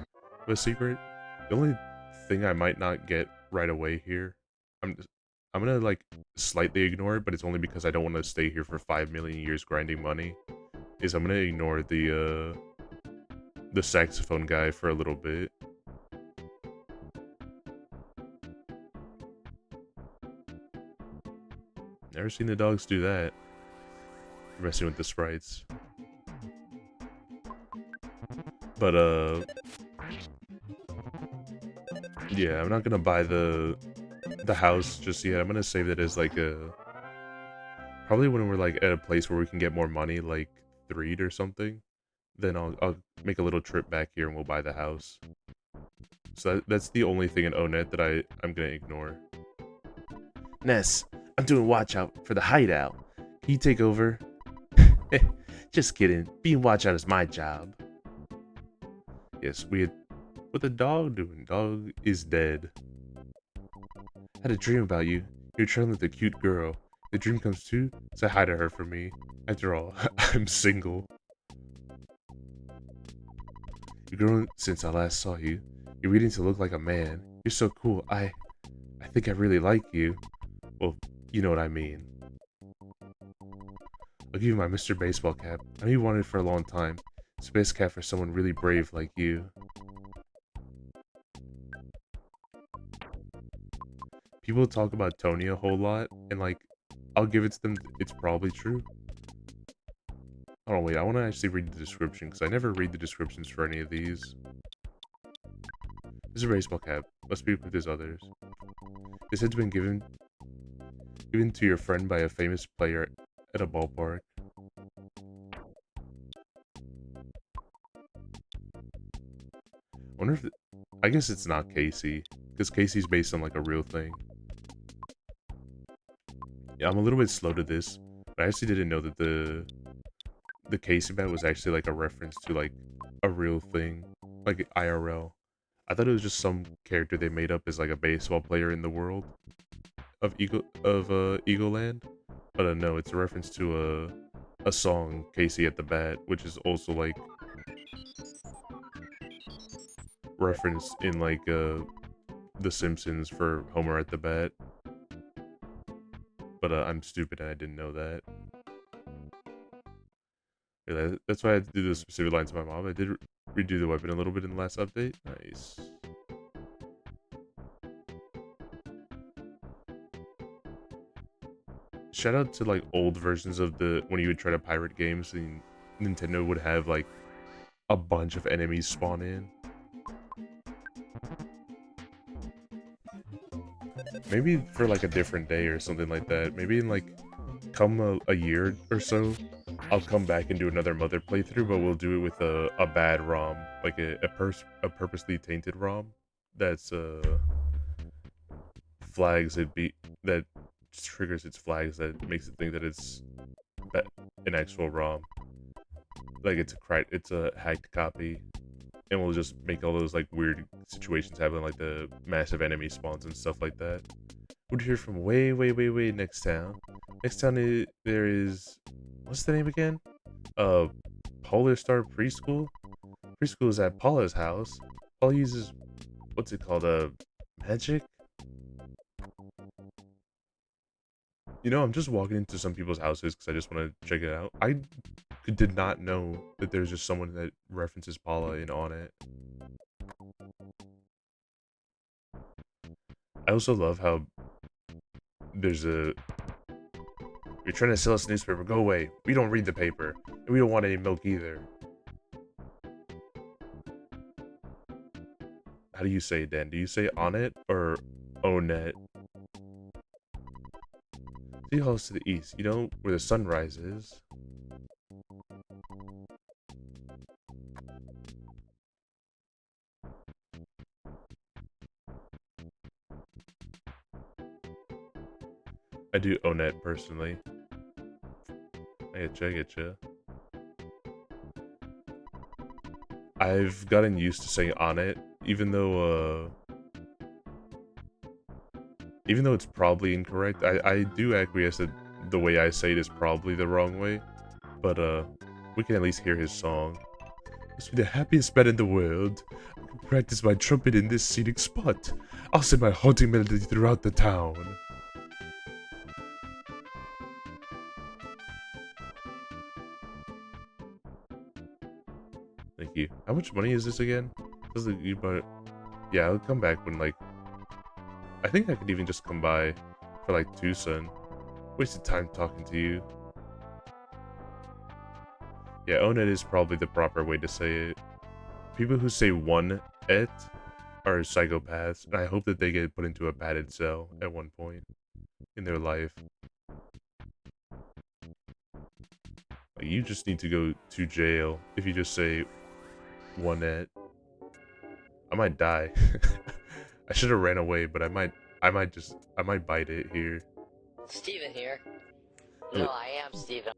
A secret. The only thing I might not get right away here, I'm gonna like slightly ignore it, but it's only because I don't want to stay here for 5 million years grinding money. Is I'm gonna ignore the saxophone guy for a little bit. Never seen the dogs do that. Messing with the sprites. But yeah, I'm not gonna buy the house just yet. I'm gonna save that as like a probably when we're like at a place where we can get more money, like Threed or something. Then I'll make a little trip back here and we'll buy the house. So that's the only thing in Onet that I'm gonna ignore. Ness, I'm doing watch out for the hideout. Can you take over? Just kidding. Being watch out is my job. Yes, what the dog doing? Dog is dead. Had a dream about you. You're traveling with a cute girl. The dream comes true. Say hi to her for me. After all, I'm single. You've grown since I last saw you. You're beginning to look like a man. You're so cool. I think I really like you. Well, you know what I mean. I'll give you my Mr. Baseball cap. I know you wanted it for a long time. It's a best cap for someone really brave like you. People talk about Tony a whole lot, and like, I'll give it to them. It's probably true. Oh wait, I want to actually read the description because I never read the descriptions for any of these. This is a baseball cap. Let's speak with his others. This has been given to your friend by a famous player at a ballpark. I wonder if I guess it's not Casey because Casey's based on like a real thing. Yeah, I'm a little bit slow to this, but I actually didn't know that the Casey bat was actually like a reference to like a real thing, like IRL. I thought it was just some character they made up as like a baseball player in the world of Eagle Land, but no, it's a reference to a song, Casey at the Bat, which is also like referenced in like The Simpsons for Homer at the Bat. But I'm stupid and I didn't know that. Yeah, that's why I had to do those specific lines to my mom. I did redo the weapon a little bit in the last update. Nice. Shout out to like old versions of the when you would try to pirate games and Nintendo would have like a bunch of enemies spawn in. Maybe for like a different day or something like that. Maybe in like come a year or so, I'll come back and do another Mother playthrough, but we'll do it with a bad ROM, like a purposely tainted ROM that's flags it be that triggers its flags that makes it think that it's an actual ROM, like it's a hacked copy, and we'll just make all those like weird situations happen, like the massive enemy spawns and stuff like that. Would you hear from way next town? Next town there is what's the name again? Polar Star Preschool. Preschool is at Paula's house. Paula uses what's it called? Magic. You know, I'm just walking into some people's houses because I just want to check it out. I did not know that there's just someone that references Paula in on it. I also love how there's a you're trying to sell us a newspaper, go away. We don't read the paper. And we don't want any milk either. How do you say it, Dan? Do you say on it or own it? City Hall's to the east. You know where the sun rises. I do own it personally. I getcha. I've gotten used to saying on it, even though it's probably incorrect. I do acquiesce that the way I say it is probably the wrong way, but we can at least hear his song. Must be the happiest man in the world. I can practice my trumpet in this scenic spot. I'll sing my haunting melody throughout the town. Thank you. How much money is this again? Doesn't you but yeah, I'll come back when like I think I could even just come by for like Tucson. Wasted time talking to you. Yeah, own it is probably the proper way to say it. People who say one et are psychopaths, and I hope that they get put into a padded cell at one point in their life. Like, you just need to go to jail if you just say one et. I might die. I should have ran away, but I might bite it here.
Steven here. No, I am Steven.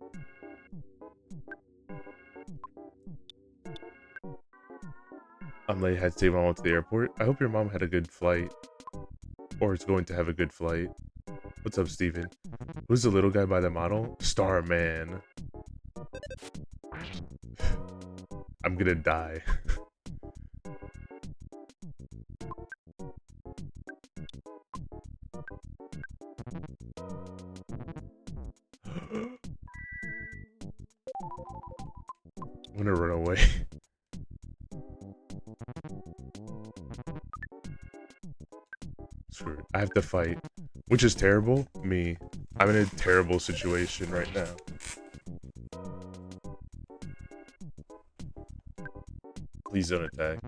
I'm late. Had to take my mom to the airport. I hope your mom had a good flight, or is going to have a good flight. What's up, Steven? Who's the little guy by the model? Starman. I'm gonna die. I'm gonna run away. Screw it. I have to fight. Which is terrible? Me. I'm in a terrible situation right now. Please don't attack.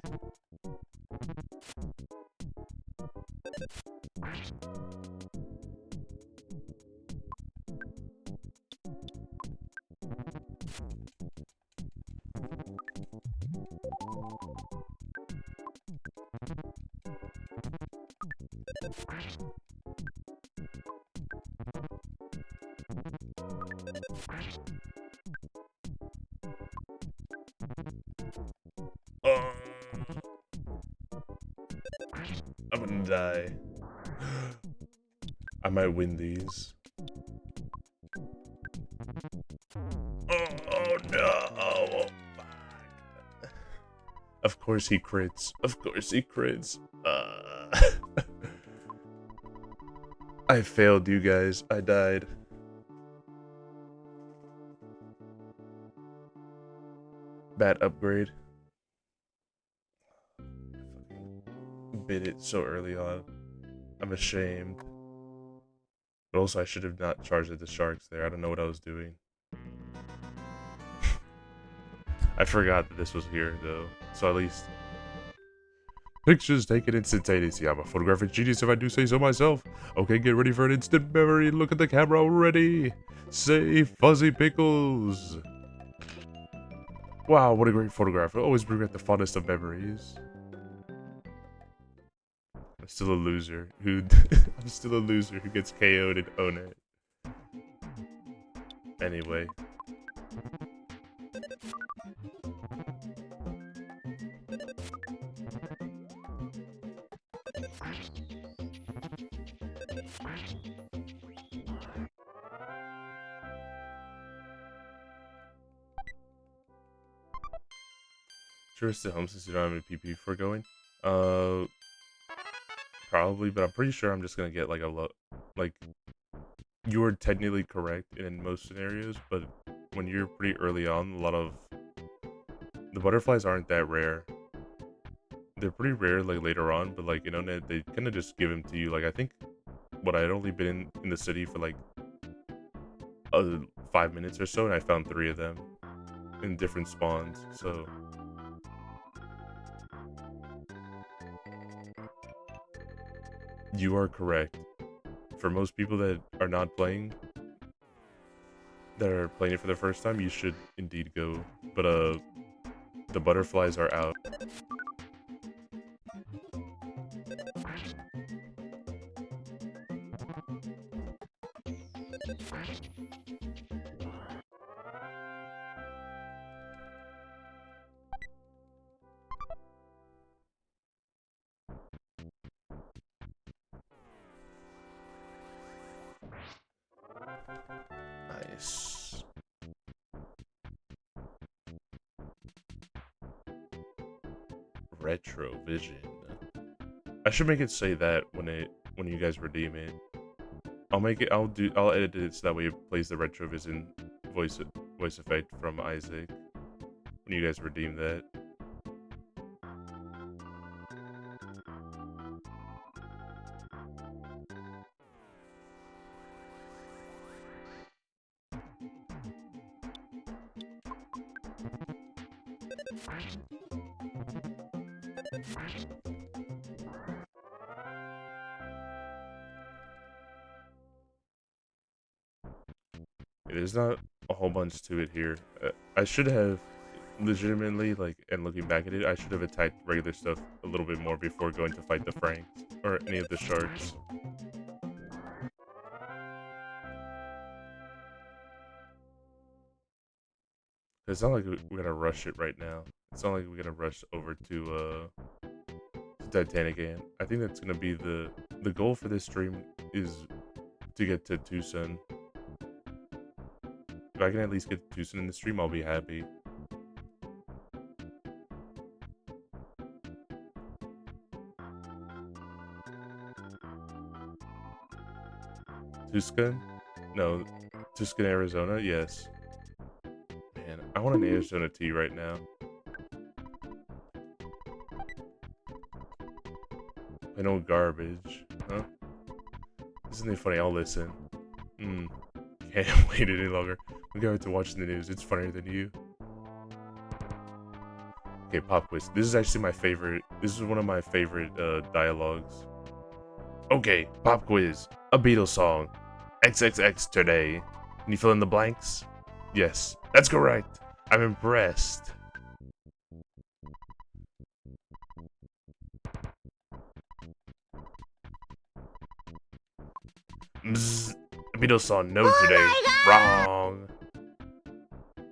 I'm gonna die. I might win these. Oh no! Oh, fuck. Of course he crits. Of course he crits. I failed you guys. I died. Bad upgrade. Bit it so early on. I'm ashamed. But also I should have not charged at the sharks there. I don't know what I was doing. I forgot that this was here though. So at least pictures taken instantaneously. I'm a photographic genius if I do say so myself. Okay, get ready for an instant memory. Look at the camera already. Say fuzzy pickles. Wow, what a great photograph. It'll always bring back the fondest of memories. I'm still a loser who I'm still a loser who gets KO'd and own it. Anyway. Sure, it's the home since you don't have any PP for going. Probably, but I'm pretty sure I'm just gonna get like a low. Like, you are technically correct in most scenarios, but when you're pretty early on, a lot of the butterflies aren't that rare. They're pretty rare like later on, but like they kind of just give them to you. Like I think what I'd only been in the city for like 5 minutes or so, and I found 3 of them in different spawns. So. You are correct. For most people that are not playing, that are playing it for the first time, you should indeed go. But the butterflies are out. Nice. Retro Vision. I should make it say that when you guys redeem it. I'll edit it so that way it plays the Retro Vision voice effect from Isaac when you guys redeem that. There's not a whole bunch to it here. I should have legitimately, like, and looking back at it, I should have attacked regular stuff a little bit more before going to fight the Franks or any of the sharks. It's not like we're gonna rush it right now. It's not like we're gonna rush over to Titanic again. I think that's gonna be the goal for this stream is to get to Tucson. If I can at least get to Tucson in the stream, I'll be happy. Tucson? No, Tucson, Arizona. Yes. Man, I want an Arizona tea right now. Plain old garbage, huh? Isn't it funny? I'll listen. Can't wait any longer. We got to watching the news. It's funnier than you. Okay, pop quiz. This is actually my favorite. This is one of my favorite dialogues. Okay, pop quiz. A Beatles song. XXX today. Can you fill in the blanks? Yes, that's correct. I'm impressed. Bzz. A Beatles song. No today. Wrong.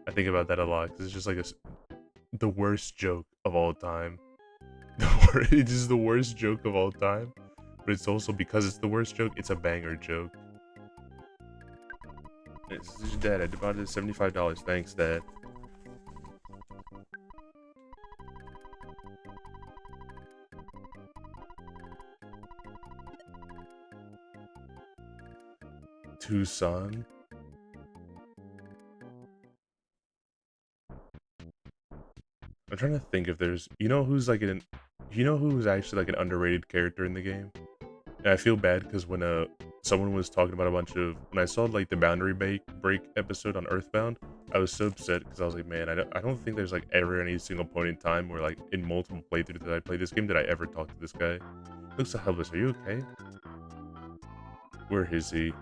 I think about that a lot because it's just like the worst joke of all time. It is the worst joke of all time, but it's also because it's the worst joke. It's a banger joke. This is your dad. I deposited $75. Thanks, Dad. Tucson. I'm trying to think if there's, you know who's actually like an underrated character in the game. And I feel bad because when someone was talking about when I saw like the boundary break episode on Earthbound, I was so upset because I was like, man, I don't think there's like ever any single point in time where like in multiple playthroughs that I play this game did I ever talk to this guy. Looks so helpless. Are you okay? Where is he?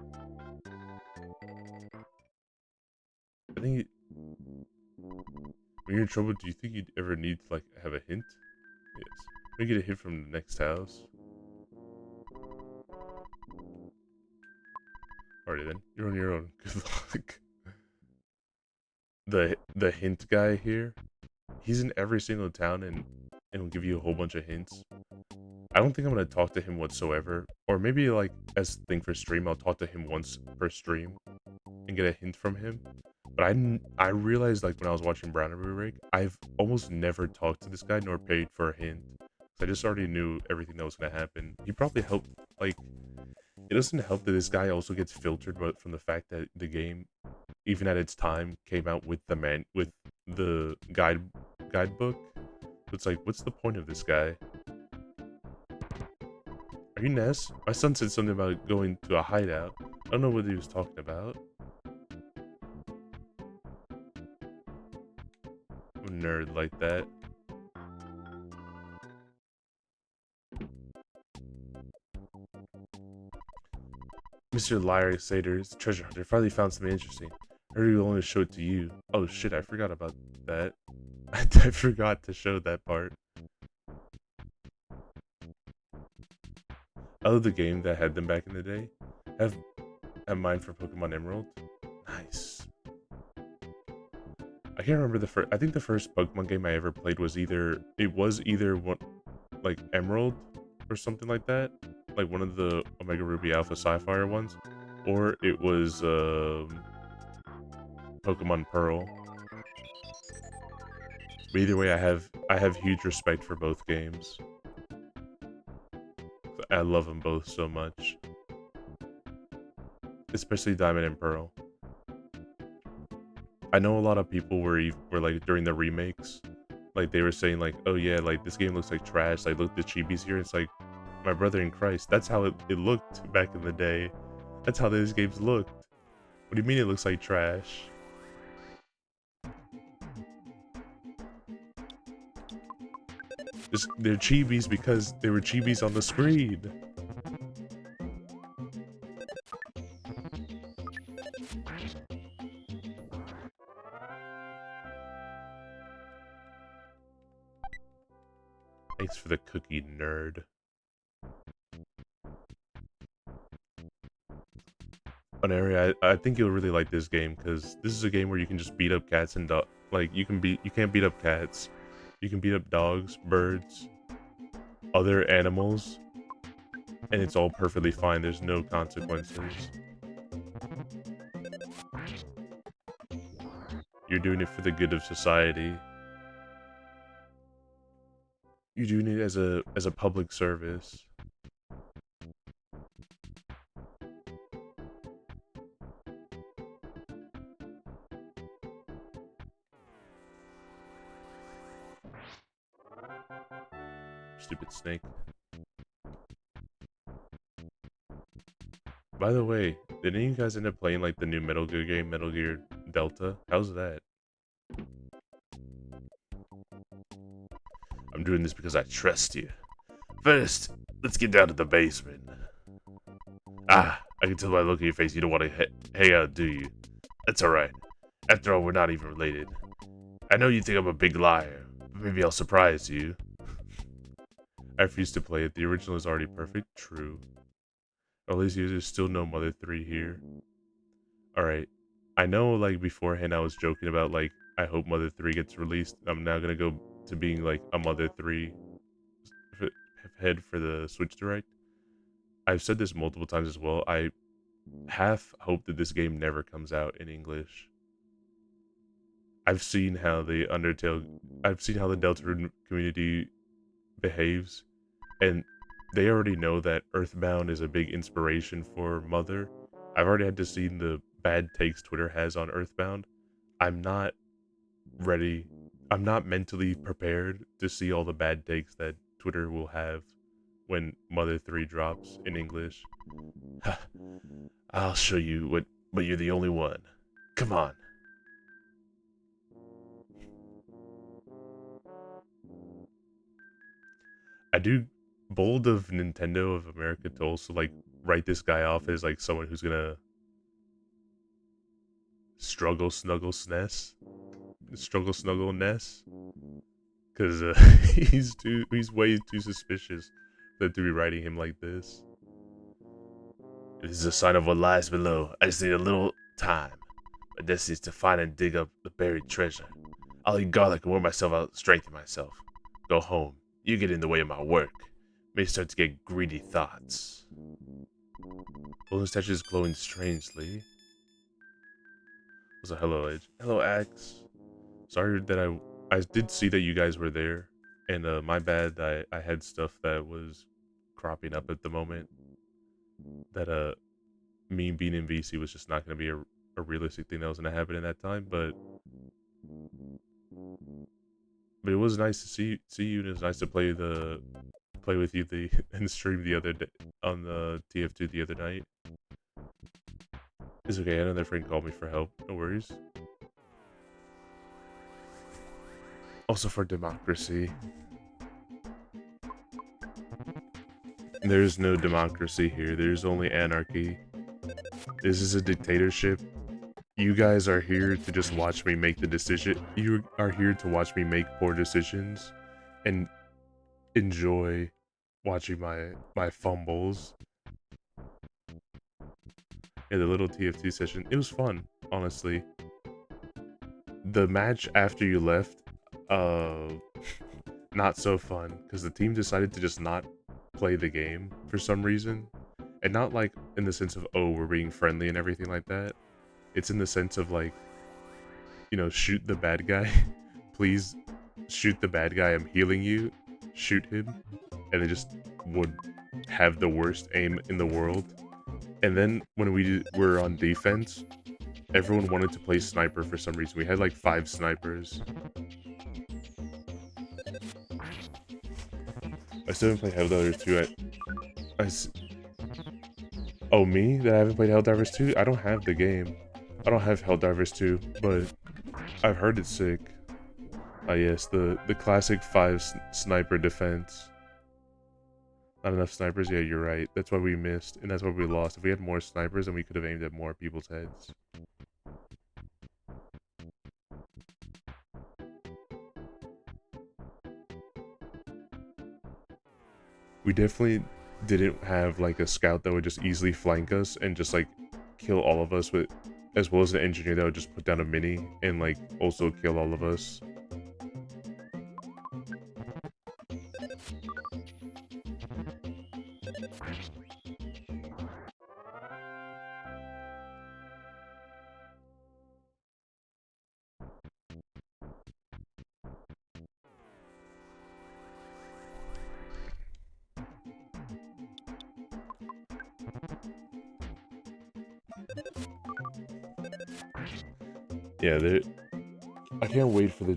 I think when you're in trouble, do you think you'd ever need to like have a hint? Yes. We get a hint from the next house. Alrighty then, you're on your own. Good luck. The hint guy here, he's in every single town and will give you a whole bunch of hints. I don't think I'm gonna talk to him whatsoever, or maybe like as a thing for stream, I'll talk to him once per stream and get a hint from him. But I realized like when I was watching Boundary Break, I've almost never talked to this guy nor paid for a hint. I just already knew everything that was gonna happen. He probably helped. Like, it doesn't help that this guy also gets filtered, but from the fact that the game, even at its time, came out with the guidebook. So it's like, what's the point of this guy? Are you Ness? My son said something about going to a hideout. I don't know what he was talking about. I'm a nerd like that. Mr. Lyra Sater's treasure hunter finally found something interesting. I heard he will only show it to you. Oh shit, I forgot about that. I forgot to show that part. I love the game that had them back in the day. Have mine for Pokemon Emerald. Nice. I can't remember the first. I think the first Pokemon game I ever played was either one like Emerald or something like that, like one of the Omega Ruby Alpha Sapphire ones, or it was Pokemon Pearl. But either way, I have huge respect for both games. I love them both so much, especially Diamond and Pearl. I know a lot of people were like during the remakes, like they were saying like, oh yeah, like this game looks like trash. Like look, the chibis here. It's like, my brother in Christ, that's how it looked back in the day. That's how these games looked. What do you mean it looks like trash? They're chibis because they were chibis on the screen. Thanks for the cookie, nerd. An area I think you'll really like this game because this is a game where you can just beat up cats and like you can't beat up cats. You can beat up dogs, birds, other animals, and it's all perfectly fine. There's no consequences. You're doing it for the good of society. You're doing it as a public service. stupid snake. By the way, did any of you guys end up playing like the new Metal Gear game, Metal Gear Delta? How's that? I'm doing this because I trust you. First, let's get down to the basement. Ah, I can tell by the look on your face you don't want to hang out, do you? That's alright. After all, we're not even related. I know you think I'm a big liar, but maybe I'll surprise you. I refuse to play it. The original is already perfect. True. At least there's still no Mother 3 here. Alright. I know, like, beforehand I was joking about, like, I hope Mother 3 gets released. I'm now gonna go to being, like, a Mother 3 head for the Switch Direct. I've said this multiple times as well. I half hope that this game never comes out in English. I've seen how the Deltarune community behaves, and they already know that Earthbound is a big inspiration for Mother. I've already had to see the bad takes Twitter has on Earthbound. I'm not ready. I'm not mentally prepared to see all the bad takes that Twitter will have when Mother 3 drops in English. I'll show you but you're the only one. Come on. I do bold of Nintendo of America to also like write this guy off as like someone who's gonna struggle snuggle Ness, because he's way too suspicious for them to be writing him like this. This is a sign of what lies below. I just need a little time. My destiny is to find and dig up the buried treasure. I'll eat garlic and wear myself out, strengthen myself. Go home. You get in the way of my work. May start to get greedy thoughts. Golden statue is glowing strangely. So hello, Edge. Hello, Axe. Sorry that I did see that you guys were there, and my bad. I had stuff that was cropping up at the moment. That me being in VC was just not going to be a realistic thing that was going to happen in that time. But it was nice to see you, and it was nice to play with you and stream the other day on the TF2 the other night. It's okay. Another friend called me for help. No worries. Also for democracy. There's no democracy here. There's only anarchy. This is a dictatorship. You guys are here to just watch me make the decision. You are here to watch me make poor decisions and enjoy watching my fumbles. Yeah, the little TF2 session. It was fun, honestly. The match after you left, not so fun, because the team decided to just not play the game for some reason. And not like in the sense of, oh, we're being friendly and everything like that. It's in the sense of like, you know, shoot the bad guy. Please shoot the bad guy. I'm healing you. Shoot him. And they just would have the worst aim in the world. And then when we were on defense, everyone wanted to play sniper for some reason. We had like 5 snipers. I still haven't played Helldivers 2. Oh, me? That I haven't played Helldivers 2? I don't have the game. I don't have Helldivers 2, but I've heard it's sick. Ah, yes, the classic 5 sniper defense. Not enough snipers? Yeah, you're right. That's why we missed, and that's why we lost. If we had more snipers, then we could have aimed at more people's heads. We definitely didn't have like a scout that would just easily flank us and just like kill all of us, with as well as an engineer that would just put down a mini and like also kill all of us. Yeah, I can't wait for the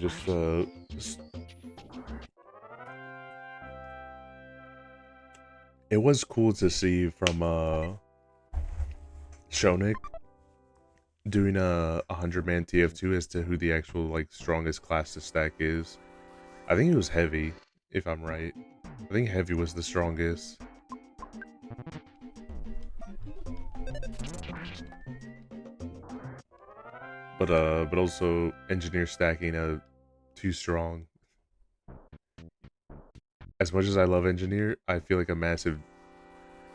it was cool to see from Shonik doing a 100-man TF2 as to who the actual like strongest class to stack is. I think it was heavy, if I'm right. I think heavy was the strongest. But also engineer stacking too strong. As much as I love engineer, I feel like a massive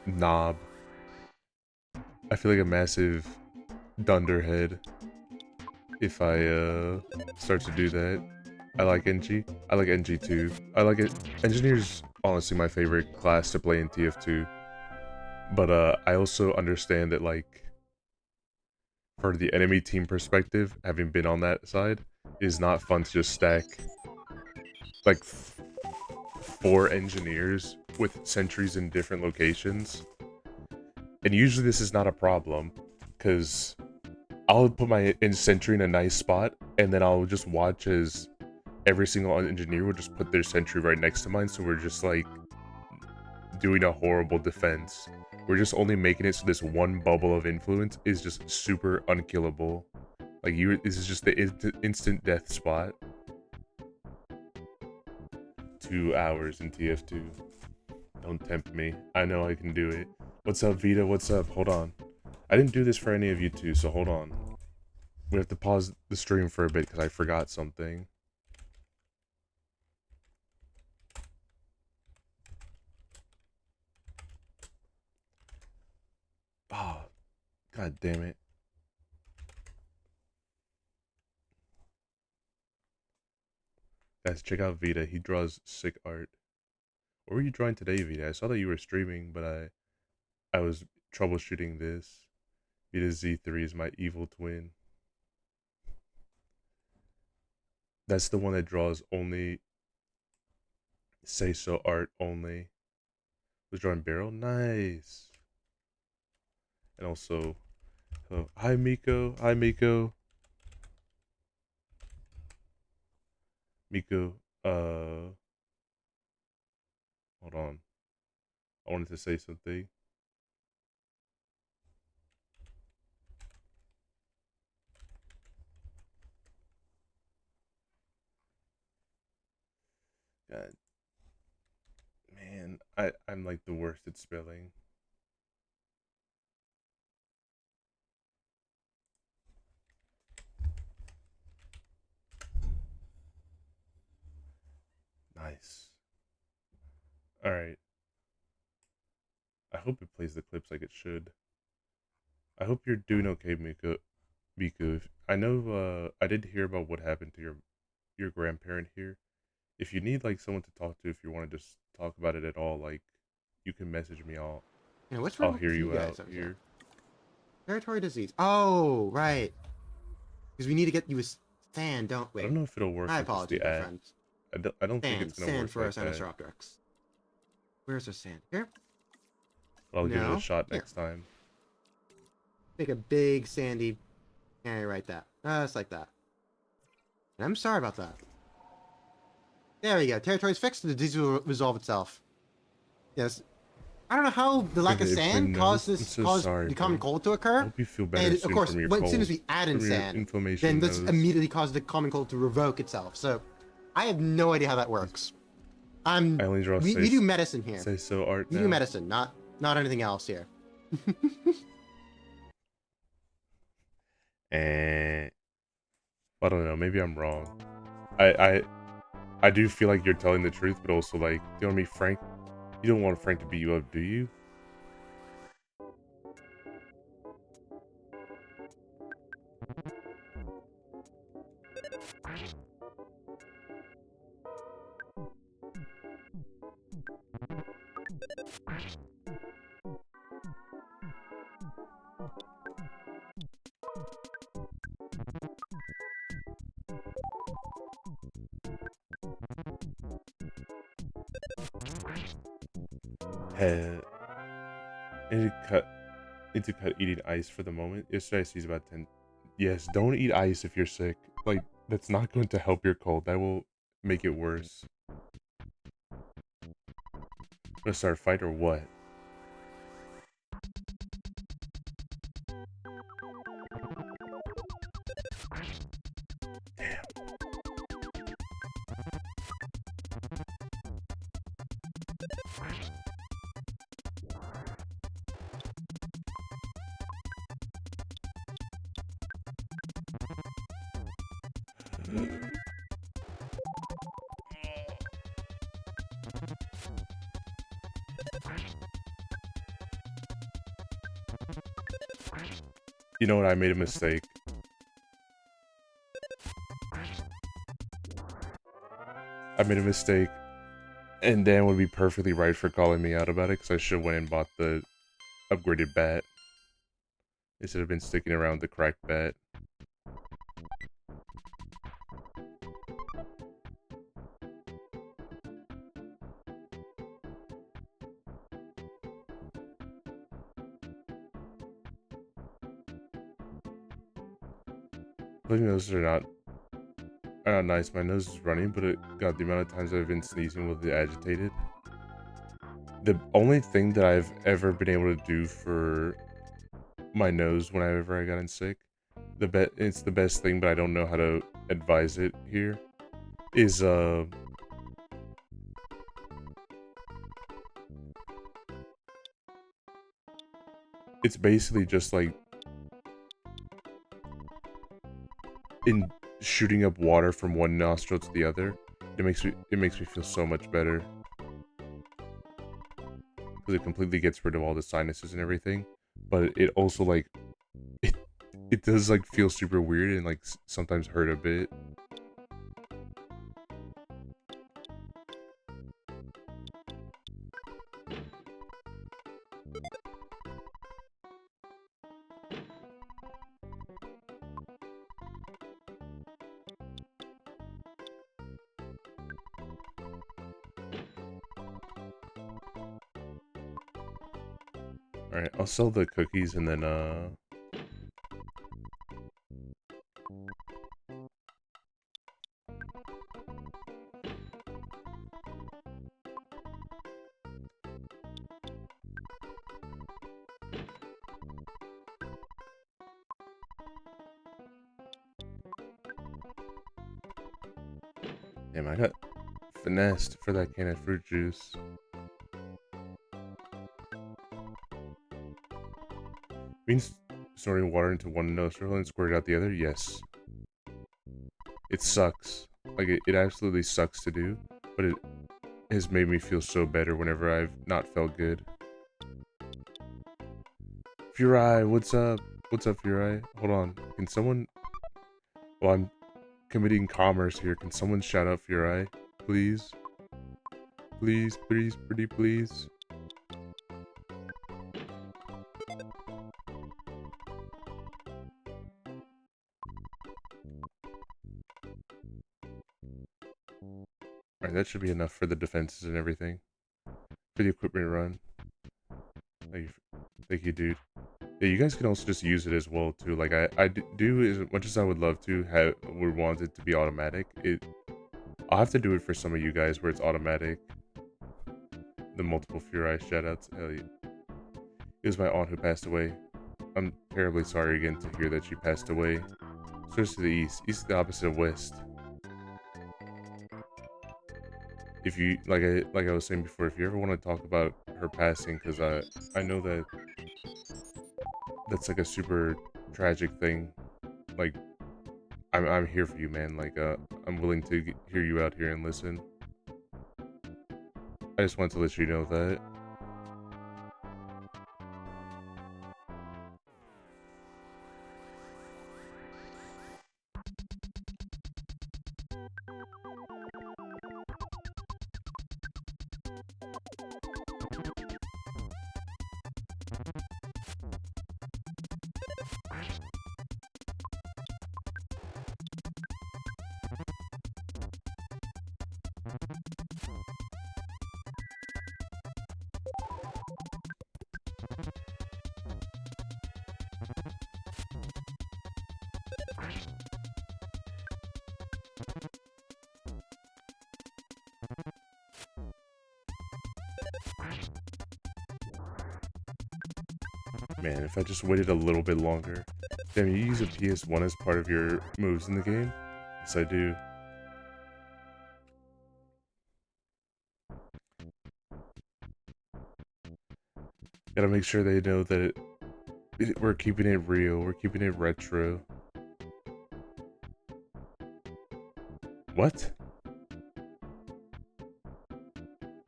knob. I feel like a massive dunderhead if I start to do that. I like Edgey. I like Edgey too. I like it. Engineer's honestly my favorite class to play in TF2. But I also understand that like for the enemy team perspective, having been on that side, it is not fun to just stack like 4 engineers with sentries in different locations. And usually this is not a problem, because I'll put my sentry in a nice spot, and then I'll just watch as every single engineer will just put their sentry right next to mine, so we're just like doing a horrible defense. We're just only making it so this one bubble of influence is just super unkillable. Like this is just the instant death spot. 2 hours in TF2. Don't tempt me. I know I can do it. What's up, Vita? What's up? Hold on. I didn't do this for any of you two, so hold on. We have to pause the stream for a bit because I forgot something. Oh, god damn it. Guys, check out Vita. He draws sick art. What were you drawing today, Vita? I saw that you were streaming, but I was troubleshooting this. Vita Z3 is my evil twin. That's the one that draws only say so art only. Was drawing barrel? Nice. And also, hello. Hi Miko. Hi Miko. Miko, hold on. I wanted to say something. God, man, I'm like the worst at spelling. Nice. All right. I hope it plays the clips like it should. I hope you're doing okay, Miko. Miku, I know I did hear about what happened to your grandparent here. If you need like someone to talk to, if you want to just talk about it at all, like you can message me.
What's
I'll
wrong
hear
with
you
guys
out
over
here.
Territory disease. Oh, right. Because we need to get you a stand, don't
I
we?
don't know if it'll work
My
with just
apologies,
the
my
ad.
friends.
I don't think it's gonna work
Sand for
like
us,
that.
Anisopteryx. Where's our sand? Here?
But I'll give it a
No?
shot
Here.
next time.
Make a big sandy area right that. Just like that. And I'm sorry about that. There we go. Territory's fixed. The disease will resolve itself. Yes. I don't know how the lack of
If
sand
Finn
caused
knows, I'm so
caused
sorry,
the common
bro.
cold to
I
occur.
hope you feel better
And of
soon
course,
from your
as
cold.
soon as we add in
From your
sand,
inflammation
then this
nose.
immediately caused the common cold to revoke itself. So I have no idea how that works.
I only draw
We do medicine here.
Say so art
We
now.
do medicine, not anything else here.
And I don't know, maybe I'm wrong. I do feel like you're telling the truth, but also like, you know what I mean, Frank? You don't want Frank to beat you up, do you? Head. Need to cut eating ice for the moment. Yesterday I seized about 10. Yes, don't eat ice if you're sick. Like, that's not going to help your cold. That will make it worse. Gonna start a fight or what? You know what? I made a mistake. I made a mistake. And Dan would be perfectly right for calling me out about it, because I should have went and bought the upgraded bat. Instead of been sticking around the cracked bat. I think those are not nice. My nose is running, but God, the amount of times I've been sneezing with the agitated. The only thing that I've ever been able to do for my nose whenever I gotten sick, it's the best thing, but I don't know how to advise it here, is it's basically just like in shooting up water from one nostril to the other. It makes me feel so much better. Because it completely gets rid of all the sinuses and everything. But it also like it does like feel super weird and like sometimes hurt a bit. Alright, I'll sell the cookies and then damn, I got finessed for that can of fruit juice. Means snorting water into one nostril and squirt out the other? Yes. It sucks. Like, it absolutely sucks to do, but it has made me feel so better whenever I've not felt good. Furai, what's up? What's up, Furai? Hold on. Can someone... Well, I'm committing commerce here. Can someone shout out Furai? Please? Please, please, pretty please? Alright, that should be enough for the defenses and everything. For the equipment run. Thank you, dude. Yeah, you guys can also just use it as well, too. Like, I do, as much as I would love to, would want it to be automatic. I'll have to do it for some of you guys where it's automatic. The multiple Furai shoutouts. Hell yeah. It was my aunt who passed away. I'm terribly sorry again to hear that she passed away. Switch to the east. East is the opposite of west. If you like I was saying before, if you ever want to talk about her passing, because I know that that's like a super tragic thing. Like, I'm here for you, man. Like, I'm willing to hear you out here and listen. I just wanted to let you know that. Man, if I just waited a little bit longer. Damn, you use a PS1 as part of your moves in the game? Yes, I do. Gotta make sure they know that we're keeping it real, we're keeping it retro. What?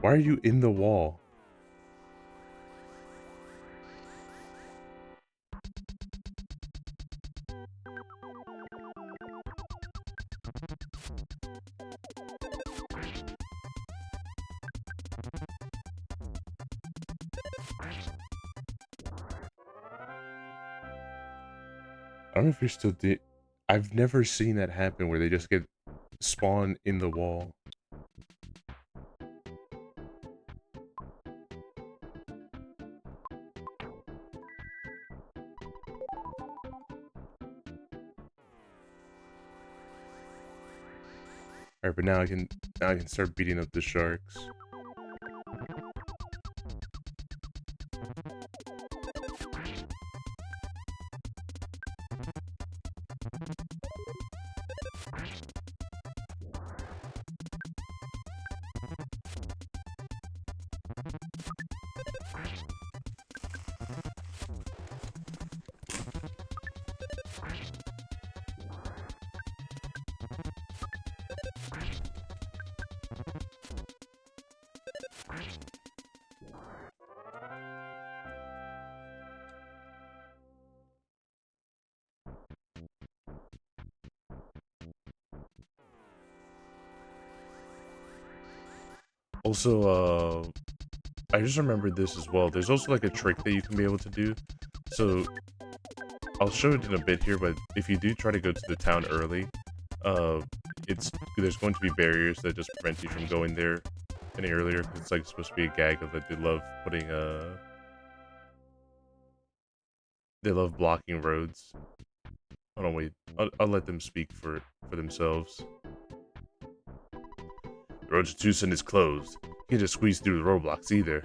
Why are you in the wall? I don't know if you're still I've never seen that happen where they just get spawn in the wall. Alright, but now I can start beating up the sharks. Also, I just remembered this as well. There's also like a trick that you can be able to do. So I'll show it in a bit here, but if you do try to go to the town early, uh, there's going to be barriers that just prevent you from going there any earlier. 'Cause it's like supposed to be a gag of that they love putting they love blocking roads. Hold on, wait. I'll let them speak for themselves. The road to Tucson is closed. You can't just squeeze through the roadblocks either.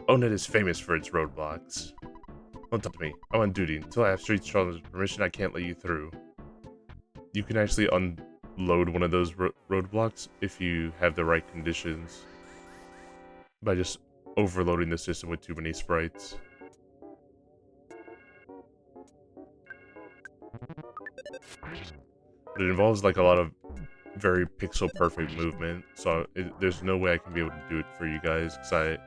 Onet is famous for its roadblocks. Don't talk to me. I'm on duty. Until I have Street Charlotte's permission, I can't let you through. You can actually unload one of those roadblocks if you have the right conditions. By just overloading the system with too many sprites. But it involves like a lot of very pixel perfect movement, so there's no way I can be able to do it for you guys, because I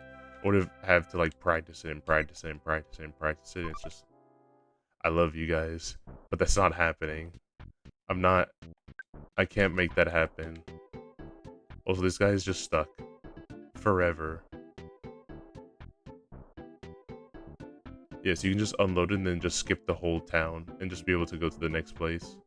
would have to like practice it and practice it and practice it and practice it. It's just, I love you guys, but that's not happening. I can't make that happen. Also, this guy is just stuck forever. Yeah, so you can just unload it and then just skip the whole town and just be able to go to the next place.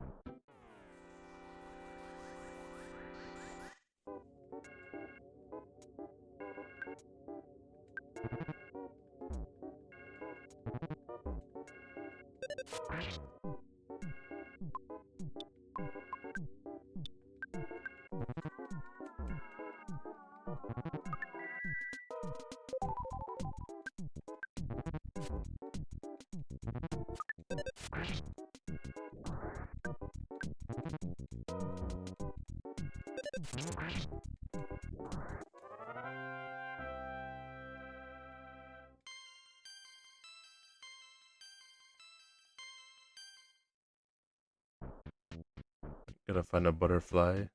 Gotta find a butterfly.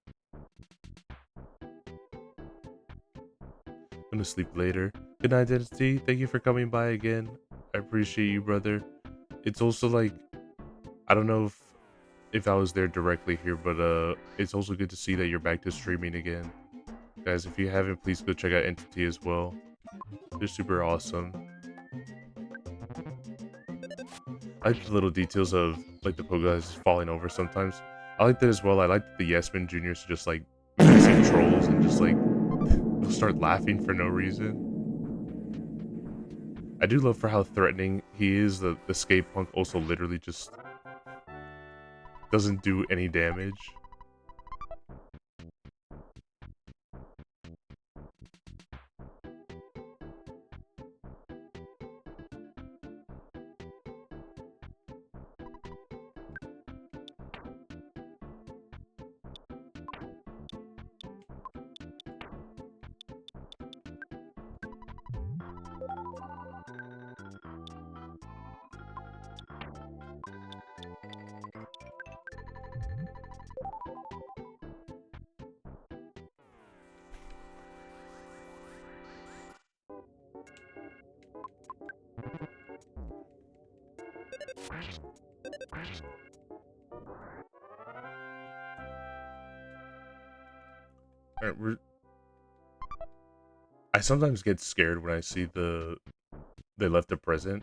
Gonna sleep later. Good night, Identity. Thank you for coming by again. I appreciate you, brother. It's also like, I don't know if I was there directly here, but it's also good to see that you're back to streaming again. Guys, if you haven't, please go check out Entity as well. They're super awesome. I like the little details of like the Pogo guys falling over sometimes. I like that as well. I like that the Yesman Juniors just like messing trolls and just like they'll start laughing for no reason. I do love for how threatening he is. The skate punk also literally just doesn't do any damage. Alright, I sometimes get scared when I see they left a present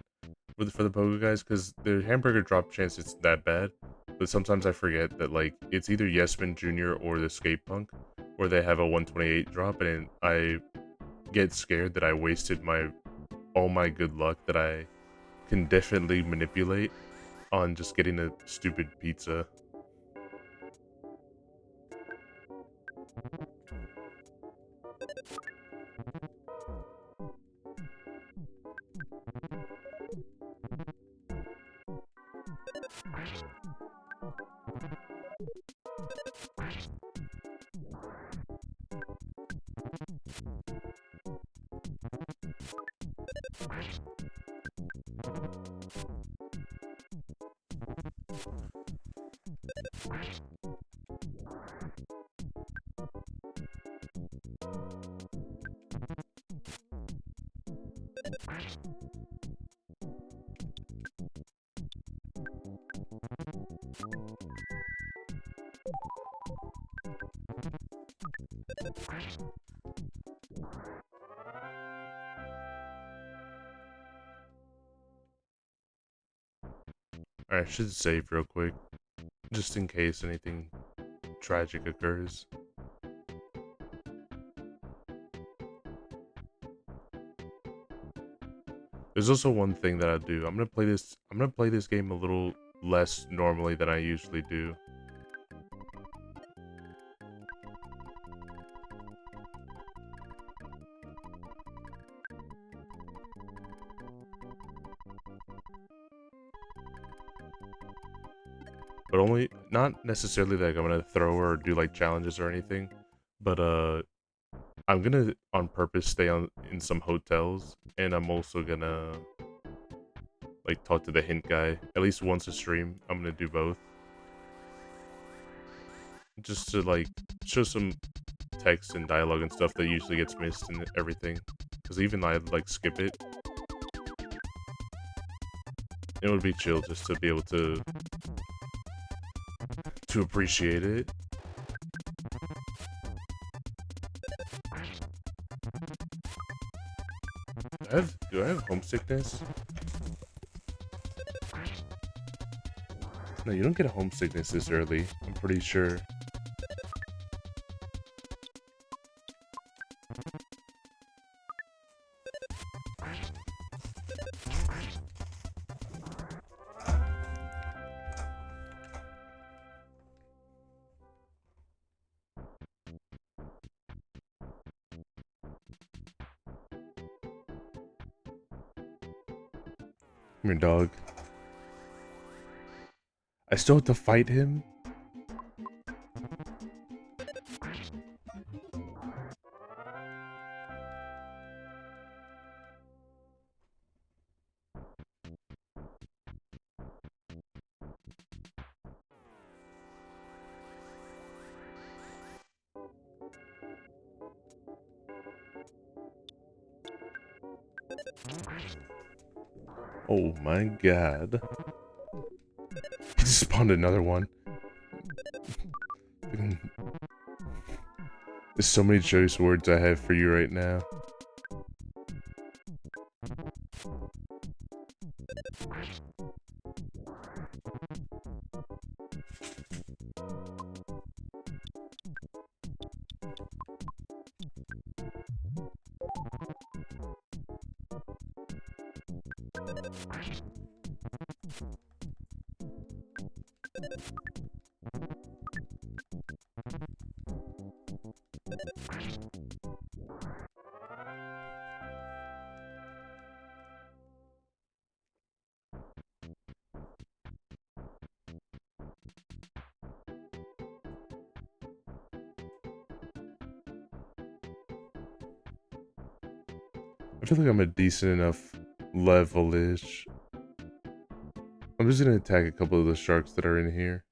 for the Pogo guys because their hamburger drop chance isn't that bad. But sometimes I forget that like it's either Yesman Jr. or the Skate Punk where they have a 128 drop, and I get scared that I wasted all my good luck that I can definitely manipulate on just getting a stupid pizza. Alright, I should save real quick, just in case anything tragic occurs. There's also one thing that I do. I'm gonna play this game a little less normally than I usually do. But only, not necessarily like I'm gonna throw or do like challenges or anything, but I'm gonna on purpose stay in some hotels, and I'm also gonna like talk to the hint guy at least once a stream. I'm gonna do both, just to like show some text and dialogue and stuff that usually gets missed and everything. Because even I like skip it, it would be chill just to be able to appreciate it. Do I have homesickness? No, you don't get a homesickness this early, I'm pretty sure. Come here, dog. I still have to fight him? Oh my god. He just spawned another one. There's so many choice words I have for you right now. I feel like I'm a decent enough level-ish. I'm just gonna attack a couple of the sharks that are in here.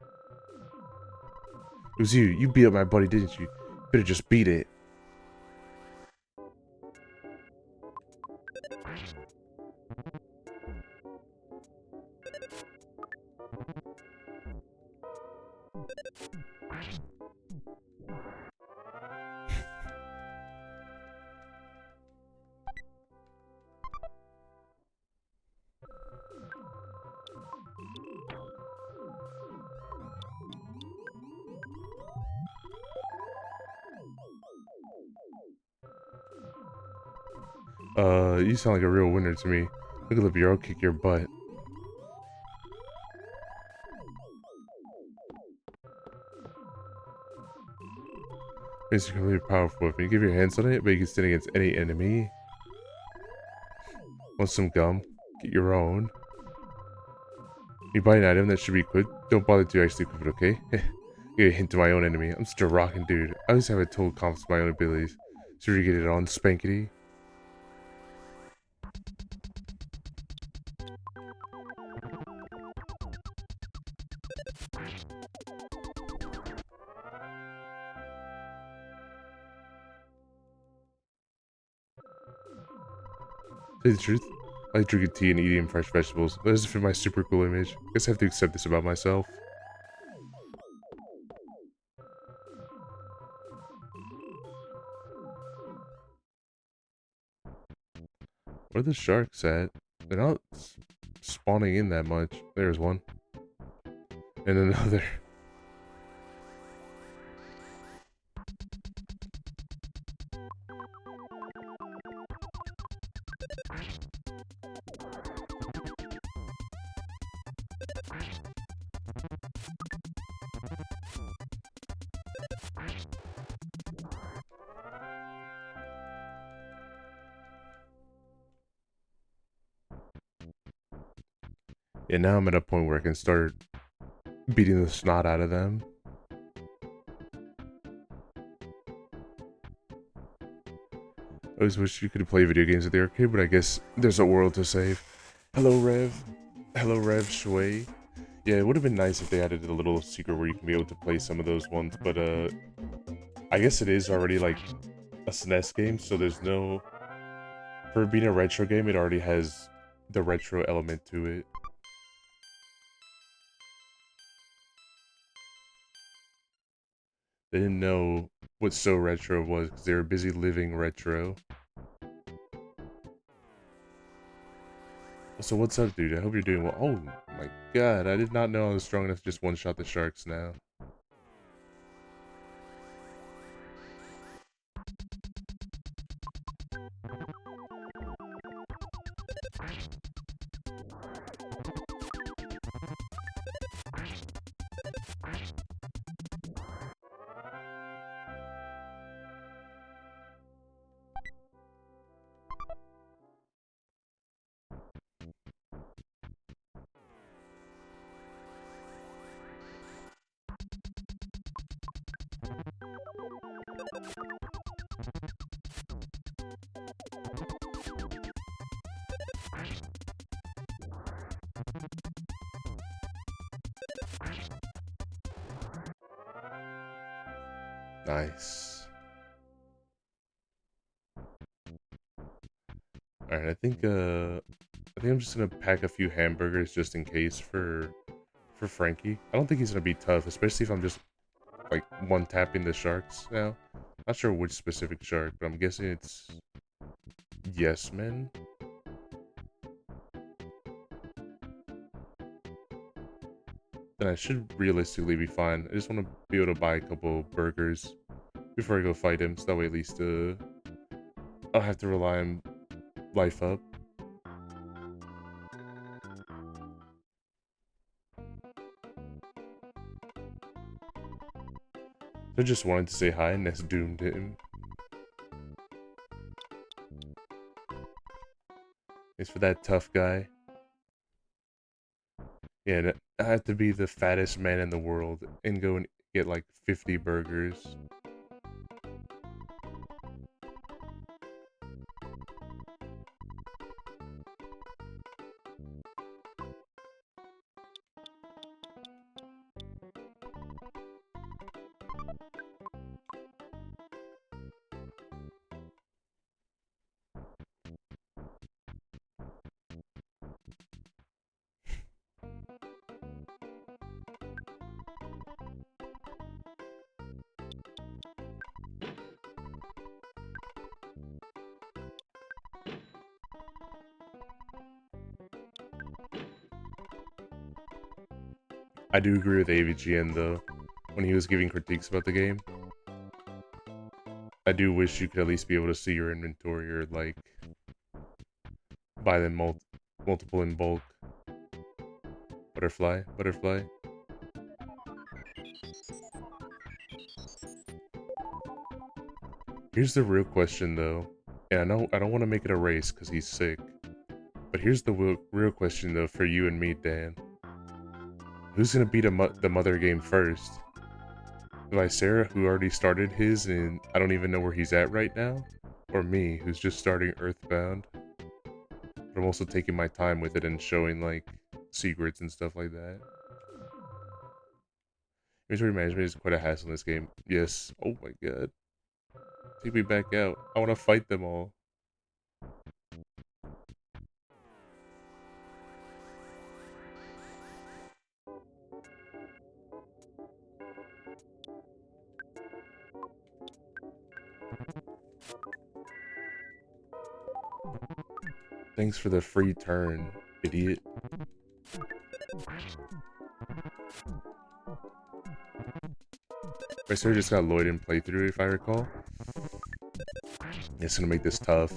It was you. You beat up my buddy, didn't you? Better just beat it. You sound like a real winner to me. Look at the bureau, kick your butt. It's completely powerful. If you give your hands on it, but you can stand against any enemy. Want some gum? Get your own. You buy an item that should be equipped, don't bother to actually equip it, okay? Give a hint to my own enemy. I'm such a rockin' dude. I always have a total confidence in my own abilities. Sure you get it on, spankety. To tell you the truth, I like drinking tea and eating fresh vegetables. That doesn't fit my super cool image. Guess I have to accept this about myself. Where are the sharks at? They're not spawning in that much. There's one. And another. Yeah, now I'm at a point where I can start beating the snot out of them. I always wish you could play video games at the arcade, but I guess there's a world to save. Hello, Rev. Hello, Rev Shui. Yeah, it would have been nice if they added a little secret where you can be able to play some of those ones, but I guess it is already like a SNES game, so there's no... For being a retro game, it already has the retro element to it. They didn't know what So Retro was because they were busy living retro. So what's up, dude? I hope you're doing well. Oh my god, I did not know I was strong enough to just one-shot the sharks now. Nice. Alright, I think I'm just gonna pack a few hamburgers just in case for Frankie. I don't think he's gonna be tough, especially if I'm just like one-tapping the sharks now. Not sure which specific shark, but I'm guessing it's Yes Men. Then I should realistically be fine. I just want to be able to buy a couple burgers before I go fight him, so that way at least I'll have to rely on life up. I just wanted to say hi and that's doomed him. Thanks for that, tough guy. Yeah, I have to be the fattest man in the world and go and get like 50 burgers. I do agree with AVGN though, when he was giving critiques about the game. I do wish you could at least be able to see your inventory or like buy them multiple in bulk. Butterfly, butterfly. Here's the real question though, and I know I don't want to make it a race because he's sick, but here's the real question though for you and me, Dan. Who's gonna beat the mother game first? Visera, who already started his and I don't even know where he's at right now? Or me, who's just starting Earthbound? But I'm also taking my time with it and showing like secrets and stuff like that. Inventory management is quite a hassle in this game. Yes. Oh my god. Take me back out. I want to fight them all. Thanks for the free turn, idiot. I sort of just got Lloyd in playthrough, if I recall. It's gonna make this tough.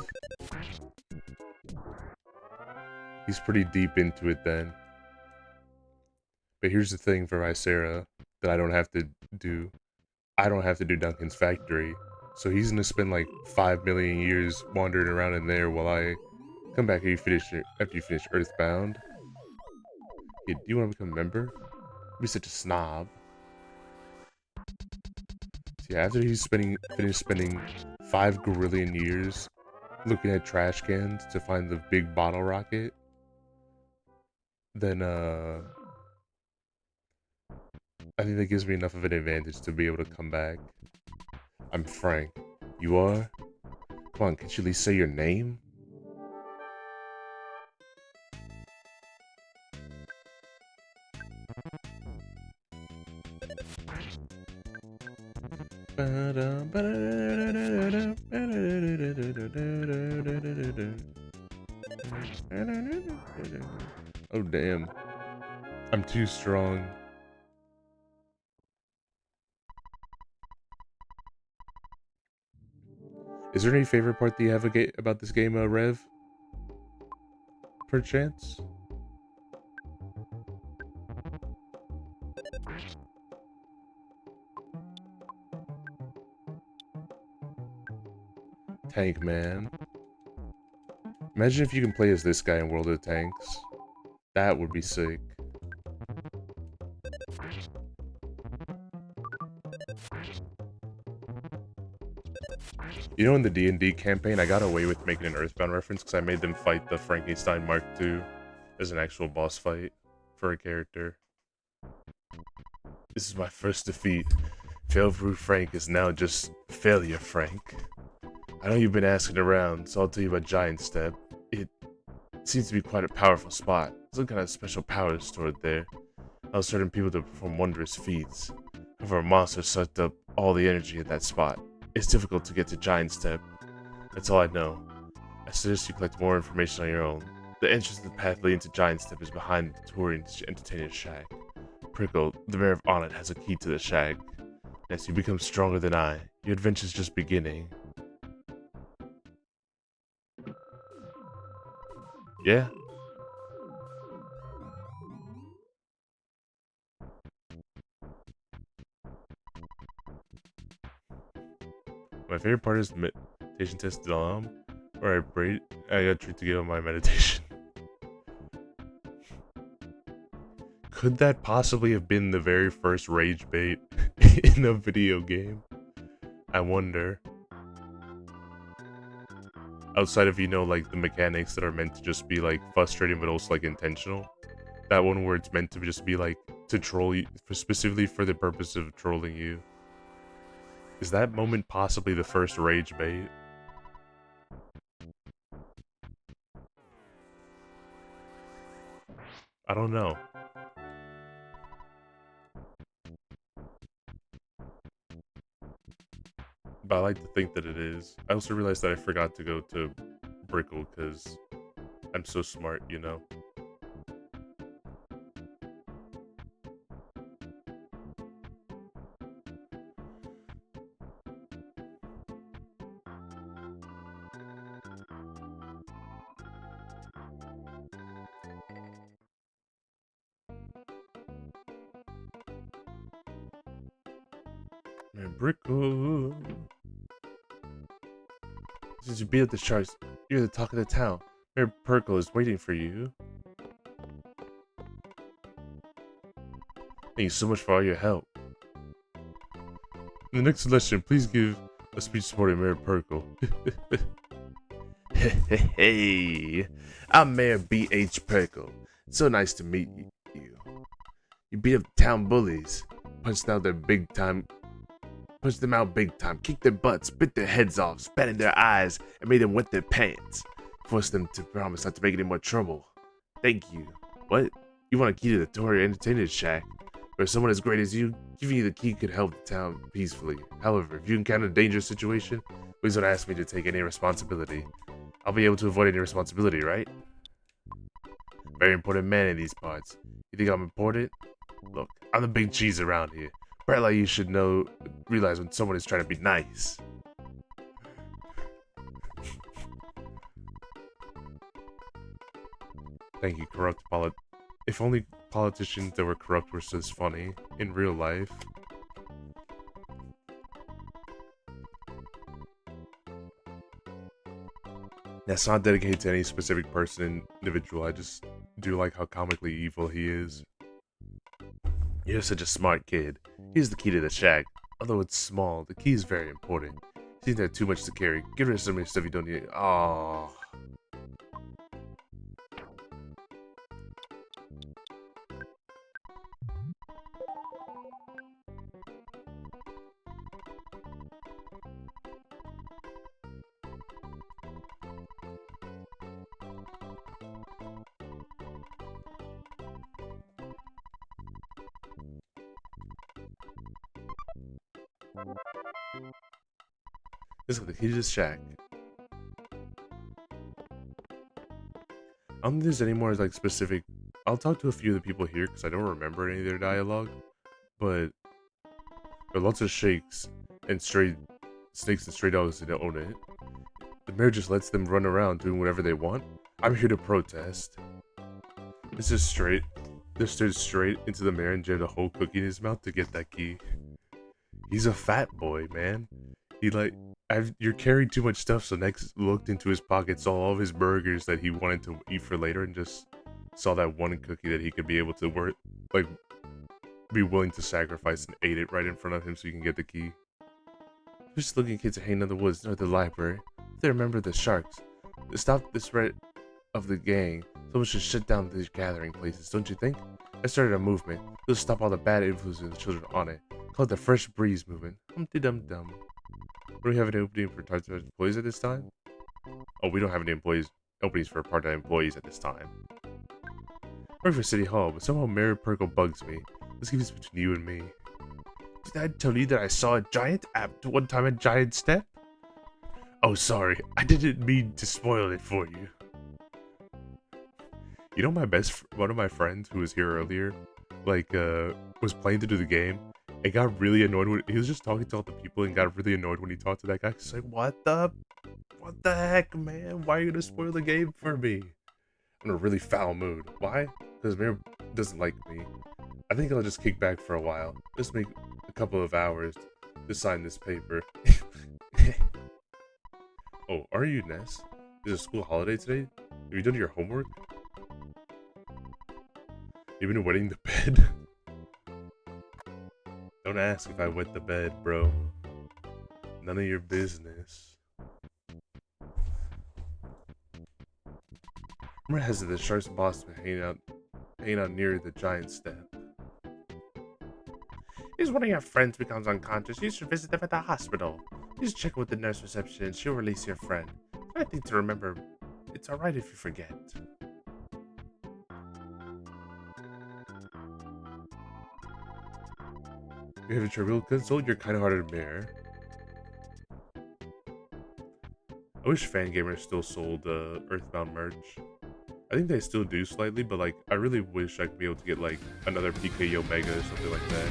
He's pretty deep into it then. But here's the thing for Visera that I don't have to do. I don't have to do Duncan's factory. So he's gonna spend like 5 million years wandering around in there while I come back after you finish Earthbound. Yeah, do you want to become a member? Be such a snob. So yeah, after he's finished spending 5 gorillion years looking at trash cans to find the big bottle rocket, then I think that gives me enough of an advantage to be able to come back. I'm Frank. You are? Come on, can't you at least say your name? Oh damn. I'm too strong. Is there any favorite part that you have about this game, Rev? Perchance? Tank Man. Imagine if you can play as this guy in World of Tanks. That would be sick. You know, in the D&D campaign, I got away with making an Earthbound reference because I made them fight the Frankenstein Mark II as an actual boss fight for a character. This is my first defeat. Failful Frank is now just Failure Frank. I know you've been asking around, so I'll tell you about Giant Step. It seems to be quite a powerful spot. Some kind of special power stored there. Allows certain people to perform wondrous feats. However, a monster sucked up all the energy in that spot. It's difficult to get to Giant Step. That's all I know. I suggest you collect more information on your own. The entrance to the path leading to Giant Step is behind the touring entertainer's shack. Prickle, the mayor of Onit, has a key to the shack. As you become stronger than I, your adventure's just beginning. Yeah? My favorite part is the meditation test where I got treated to give up my meditation. Could that possibly have been the very first rage bait in a video game? I wonder. Outside of, you know, like the mechanics that are meant to just be like frustrating but also like intentional. That one where it's meant to just be like to troll you, specifically for the purpose of trolling you. Is that moment possibly the first rage bait? I don't know. But I like to think that it is. I also realized that I forgot to go to Brickle because I'm so smart, you know? Man, Brickle. Since you beat up the sharks, you're the talk of the town. Mayor Perkle is waiting for you. Thank you so much for all your help. In the next election, please give a speech supporting Mayor Perkle. Hey, I'm Mayor B.H. Perkle. It's so nice to meet you. You beat up town bullies, punched them out big time, kicked their butts, bit their heads off, spat in their eyes, and made them wet their pants. Forced them to promise not to make any more trouble. Thank you. What? You want a key to the Tory Entertainment Shack? For someone as great as you, giving you the key could help the town peacefully. However, if you encounter a dangerous situation, please don't ask me to take any responsibility. I'll be able to avoid any responsibility, right? Very important man in these parts. You think I'm important? Look, I'm the big cheese around here. Brat like you should realize when someone is trying to be nice. Thank you, corrupt If only politicians that were corrupt were this funny in real life. That's not dedicated to any specific person, individual. I just do like how comically evil he is. You're such a smart kid. Here's the key to the shack. Although it's small, the key is very important. Seems to have too much to carry. Get rid of some of your stuff you don't need. Aww. This is the key to the shack. I don't think there's any more like specific. I'll talk to a few of the people here because I don't remember any of their dialogue. But there are lots of shakes and stray snakes and stray dogs that don't own it. The mayor just lets them run around doing whatever they want. I'm here to protest. This is straight. They stared straight into the mayor and jammed a whole cookie in his mouth to get that key. He's a fat boy, man. You're carrying too much stuff, so next looked into his pocket, saw all of his burgers that he wanted to eat for later, and just saw that one cookie that he could be able to be willing to sacrifice and ate it right in front of him so he can get the key. Just looking kids are hanging in the woods near the library. They remember the sharks. To stop the spread of the gang, someone should shut down these gathering places, don't you think? I started a movement. It'll stop all the bad influences of the children on it. Called the Fresh Breeze Movement. Humpty Dum Dum. Do we have any opening for part-time employees at this time? Oh, we don't have any openings for part-time employees at this time. Work for City Hall, but somehow Mayor Perkle bugs me. Let's keep this between you and me. Did I tell you that I saw a giant one time a giant step? Oh, sorry. I didn't mean to spoil it for you. You know, one of my friends who was here earlier, was playing through the game. And got really annoyed when he was just talking to all the people and got really annoyed when he talked to that guy. He's like, what the heck, man? Why are you gonna spoil the game for me? I'm in a really foul mood. Why? Because Mayor doesn't like me. I think I'll just kick back for a while. Just make a couple of hours to sign this paper. Oh, are you, Ness? Is it a school holiday today? Have you done your homework? You've been wetting the bed? Don't ask if I wet the bed, bro. None of your business. Rumor has it the shark's boss been hanging out near the giant step. If one of your friends becomes unconscious, you should visit them at the hospital. Just check with the nurse reception and she'll release your friend. I think to remember, it's alright if you forget. You have a trivial console, you're kind of harder to bear. I wish Fangamer still sold Earthbound merch. I think they still do slightly, but I really wish I could be able to get another PK Omega or something like that.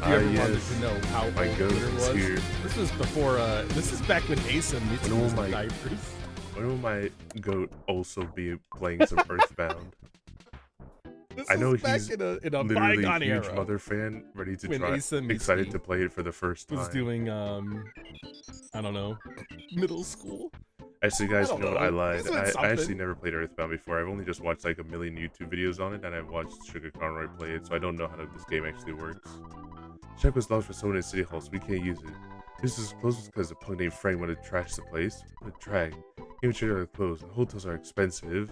You ever wanted to know how old
goat
Twitter was?
Here.
This was before. This is back when Asa and Mitsu was in diapers.
When will my goat also be playing some Earthbound?
This
I know
is back
he's
in a
literally a
bygone
huge
era
Mother fan, ready to
when
try,
Asa
excited
Mitsuki
to play it for the first
was
time.
doing I don't know, middle school.
Actually, guys,
I
you
don't
know what? I
know.
lied.
He's doing
I actually
something.
never played Earthbound before. I've only just watched like a million YouTube videos on it, and I've watched Sugar Conroy play it, so I don't know how this game actually works. Check was locked for someone in City Hall, so we can't use it. This is closed because a punk named Frank wanted to trash the place. What a drag. Even check out the clothes. The hotels are expensive.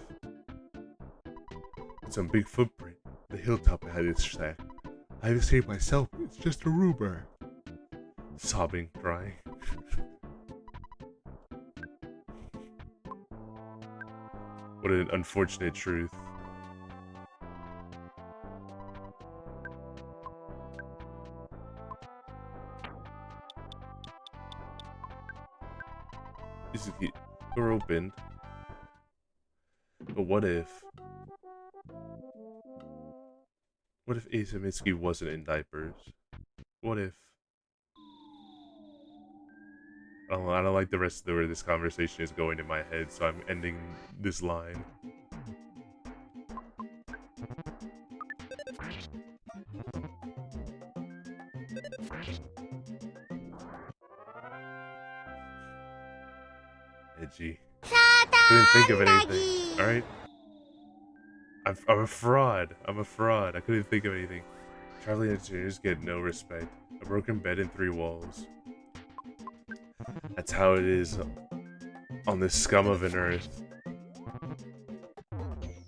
It's some big footprint. The hilltop behind this shack. I have saved myself. It's just a rumor. Sobbing, crying. What an unfortunate truth. Is the door opened? But what if? What if Asa Mitsuki wasn't in diapers? What if? I don't like the rest of the where this conversation is going in my head, so I'm ending this line. Edgy. Couldn't think of anything. Alright? I'm a fraud. I'm a fraud. I couldn't think of anything. Traveling engineers get no respect. A broken bed and 3 walls. That's how it is on this scum of an earth.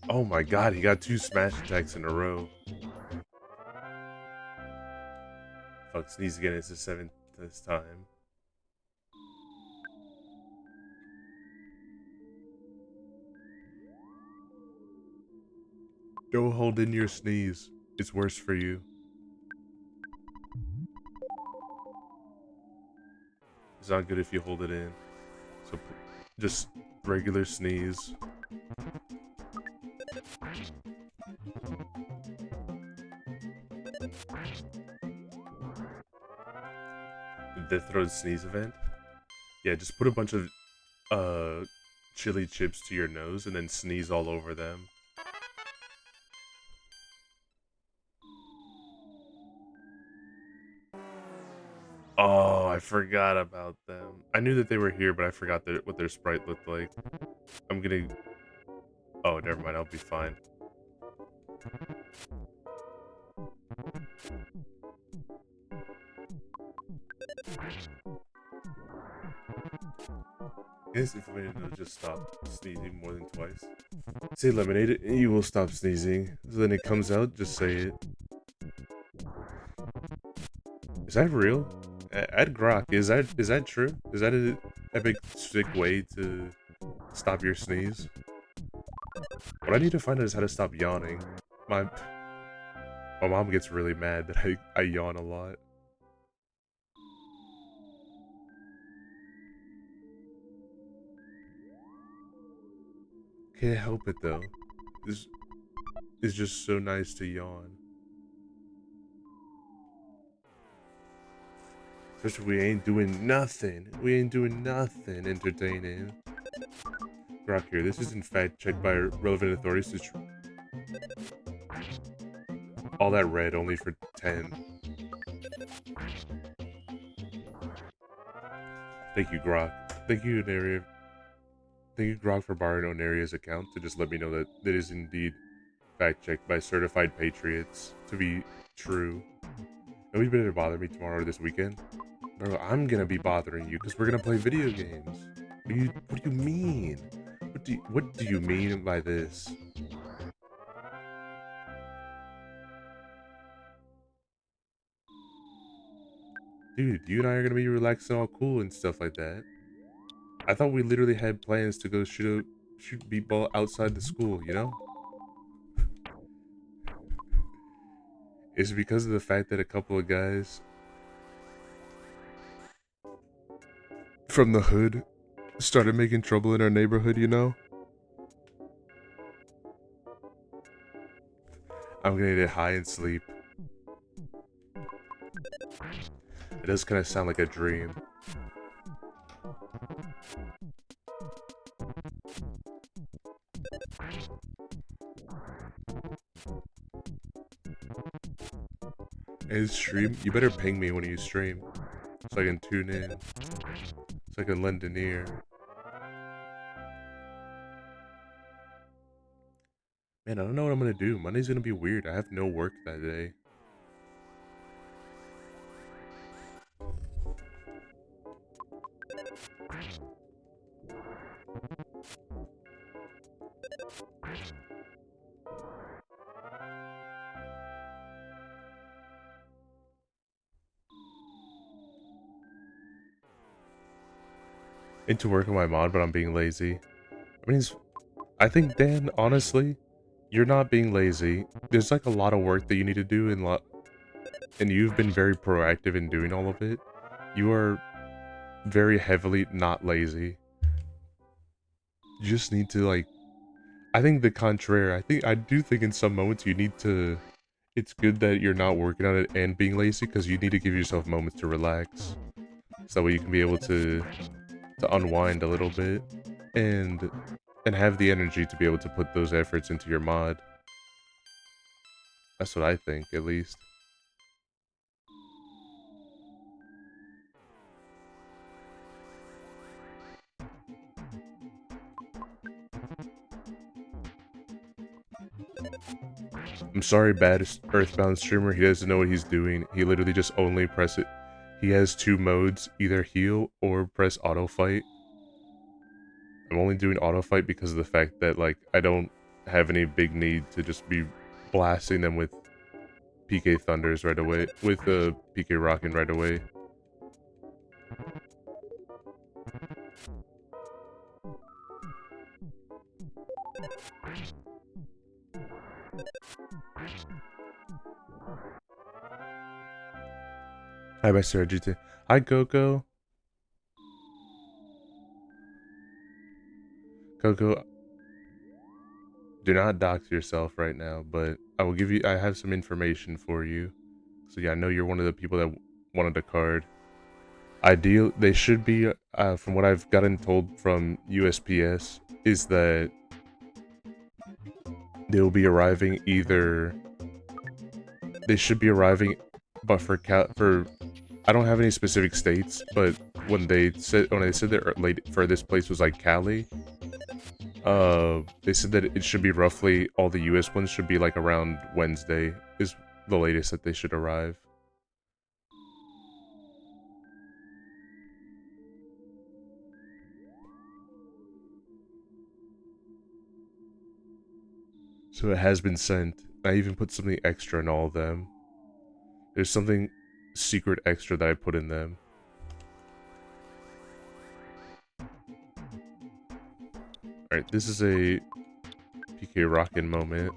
Oh my god, he got 2 smash attacks in a row. Fuck, sneeze again. It's the 7th this time. Don't hold in your sneeze. It's worse for you. It's not good if you hold it in. So just regular sneeze. The throat sneeze event? Yeah, just put a bunch of chili chips to your nose and then sneeze all over them. Oh, I forgot about them. I knew that they were here, but I forgot what their sprite looked like. I'm gonna... Oh, never mind. I'll be fine. Yes, if we know, just stop sneezing more than twice. Say lemonade, and you will stop sneezing. So then it comes out, just say it. Is that real? Add Grok. Is that true? Is that an epic sick way to stop your sneeze? What I need to find out is how to stop yawning. My mom gets really mad that I yawn a lot. Can't help it though. It's just so nice to yawn. Especially we ain't doing nothing. We ain't doing nothing entertaining. Grok here. This is in fact checked by relevant authorities to all that red only for 10. Thank you, Grok. Thank you, Onaria. Thank you, Grok, for borrowing Onaria's account to just let me know that it is indeed fact-checked by certified patriots to be true. Nobody better bother me tomorrow or this weekend. Bro, I'm gonna be bothering you because we're gonna play video games. What do you mean? What do you mean by this? Dude, you and I are gonna be relaxing all cool and stuff like that. I thought we literally had plans to go shoot b-ball outside the school, you know? It's because of the fact that a couple of guys from the hood started making trouble in our neighborhood, you know? I'm gonna get high and sleep. It does kind of sound like a dream. And stream, you better ping me when you stream, so I can tune in, so I can lend an ear. Man, I don't know what I'm gonna do. Monday's gonna be weird. I have no work that day. Into work on my mod, but I'm being lazy. I mean, I think, Dan, honestly, you're not being lazy. There's like a lot of work that you need to do, and you've been very proactive in doing all of it. You are very heavily not lazy. You just need to, like, I think the contrary. I do think in some moments you need to, it's good that you're not working on it and being lazy, because you need to give yourself moments to relax. So that way you can be able to unwind a little bit and have the energy to be able to put those efforts into your mod. That's what I think, at least. I'm sorry, bad Earthbound streamer. He doesn't know what he's doing. He literally just only press it. He has two modes, either heal or press auto fight. I'm only doing auto fight because of the fact that, like, I don't have any big need to just be blasting them with PK Thunders right away, with the PK Rockin' right away. Hi, my Sarah GT. Hi, Coco. Coco, do not dox yourself right now, but I will give you, I have some information for you. So yeah, I know you're one of the people that wanted a card. They should be, from what I've gotten told from USPS, is that they'll be arriving either, they should be arriving, but for I don't have any specific states, but when they said their furthest place was like Cali, they said that it should be roughly, all the US ones should be like around Wednesday is the latest that they should arrive. So it has been sent. I even put something extra in all of them. There's something secret extra that I put in them. Alright, this is a PK Rockin' moment.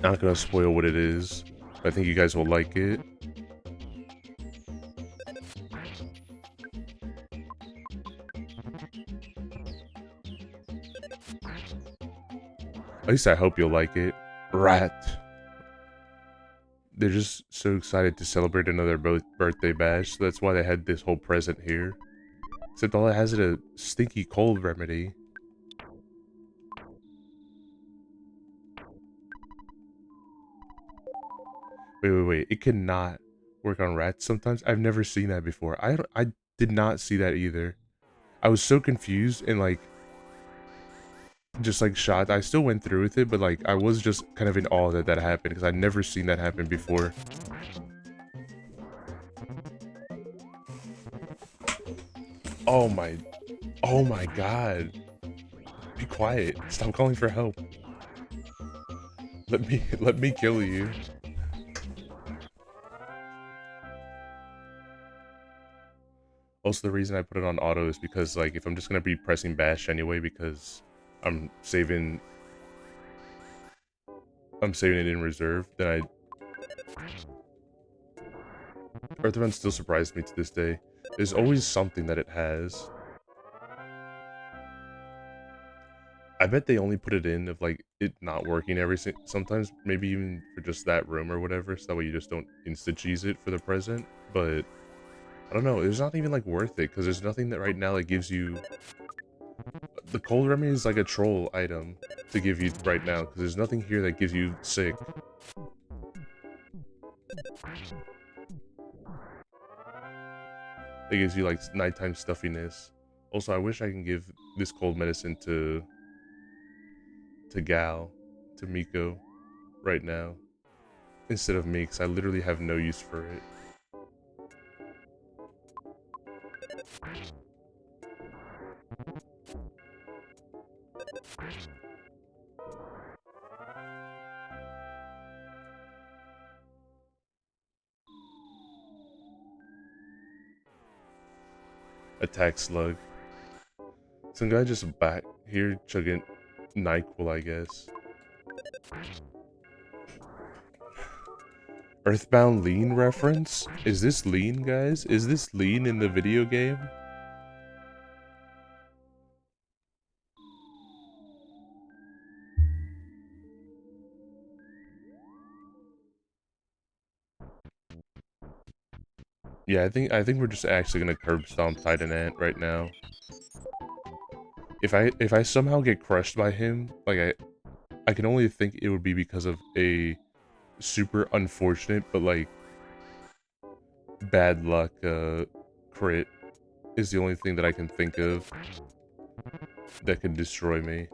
Not gonna spoil what it is, but I think you guys will like it. At least I hope you'll like it. Rat. They're just so excited to celebrate another birthday bash, so that's why they had this whole present here. Except all it has is a stinky cold remedy. Wait. It cannot work on rats sometimes? I've never seen that before. I did not see that either. I was so confused and like, just like shocked. I still went through with it, but like I was just kind of in awe that happened because I'd never seen that happen before. Oh my god. Be quiet. Stop calling for help. Let me kill you. Also, the reason I put it on auto is because, like, if I'm just gonna be pressing bash anyway, because I'm saving it in reserve, then Earthbound still surprised me to this day. There's always something that it has. I bet they only put it in of like it not working sometimes, maybe even for just that room or whatever, so that way you just don't insta cheese it for the present. But I don't know, it's not even like worth it because there's nothing that right now that gives you the cold remedy is like a troll item to give you right now, because there's nothing here that gives you sick. It gives you like nighttime stuffiness. Also, I wish I can give this cold medicine to Gal, to Miko, right now, instead of me, because I literally have no use for it. Attack slug. Some guy just back here chugging NyQuil, I guess. Earthbound lean reference? Is this lean, guys? Is this lean in the video game? Yeah, I think we're just actually gonna curb stomp Titan Ant right now. If I somehow get crushed by him, like I can only think it would be because of a super unfortunate but like bad luck crit is the only thing that I can think of that could destroy me.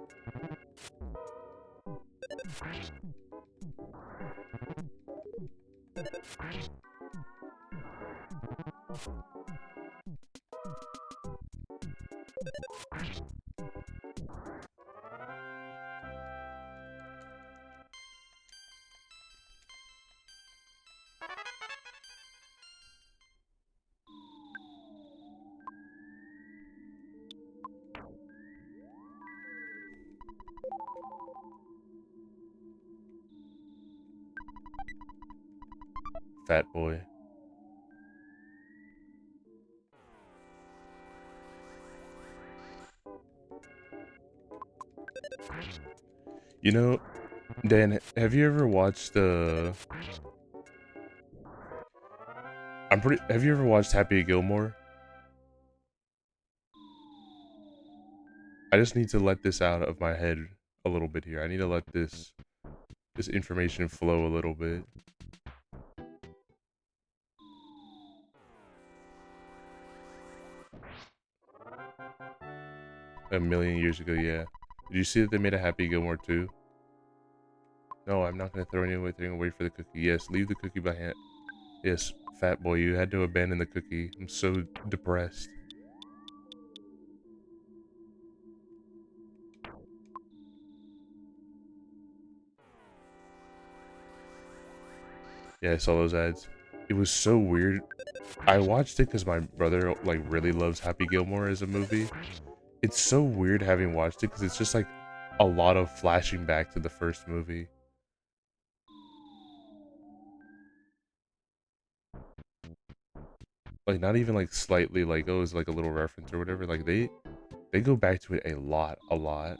Fat boy. You know, Dan, have you ever watched have you ever watched Happy Gilmore? I just need to let this out of my head a little bit here. I need to let this information flow a little bit. A million years ago, yeah. Did you see that they made a Happy Gilmore too? No, I'm not gonna throw anything away for the cookie. Yes, leave the cookie by hand. Yes, fat boy, you had to abandon the cookie. I'm so depressed. Yeah, I saw those ads. It was so weird. I watched it because my brother like really loves Happy Gilmore as a movie. It's so weird having watched it because it's just like a lot of flashing back to the first movie. Like not even like slightly like, oh, it's like a little reference or whatever. Like they go back to it a lot, a lot.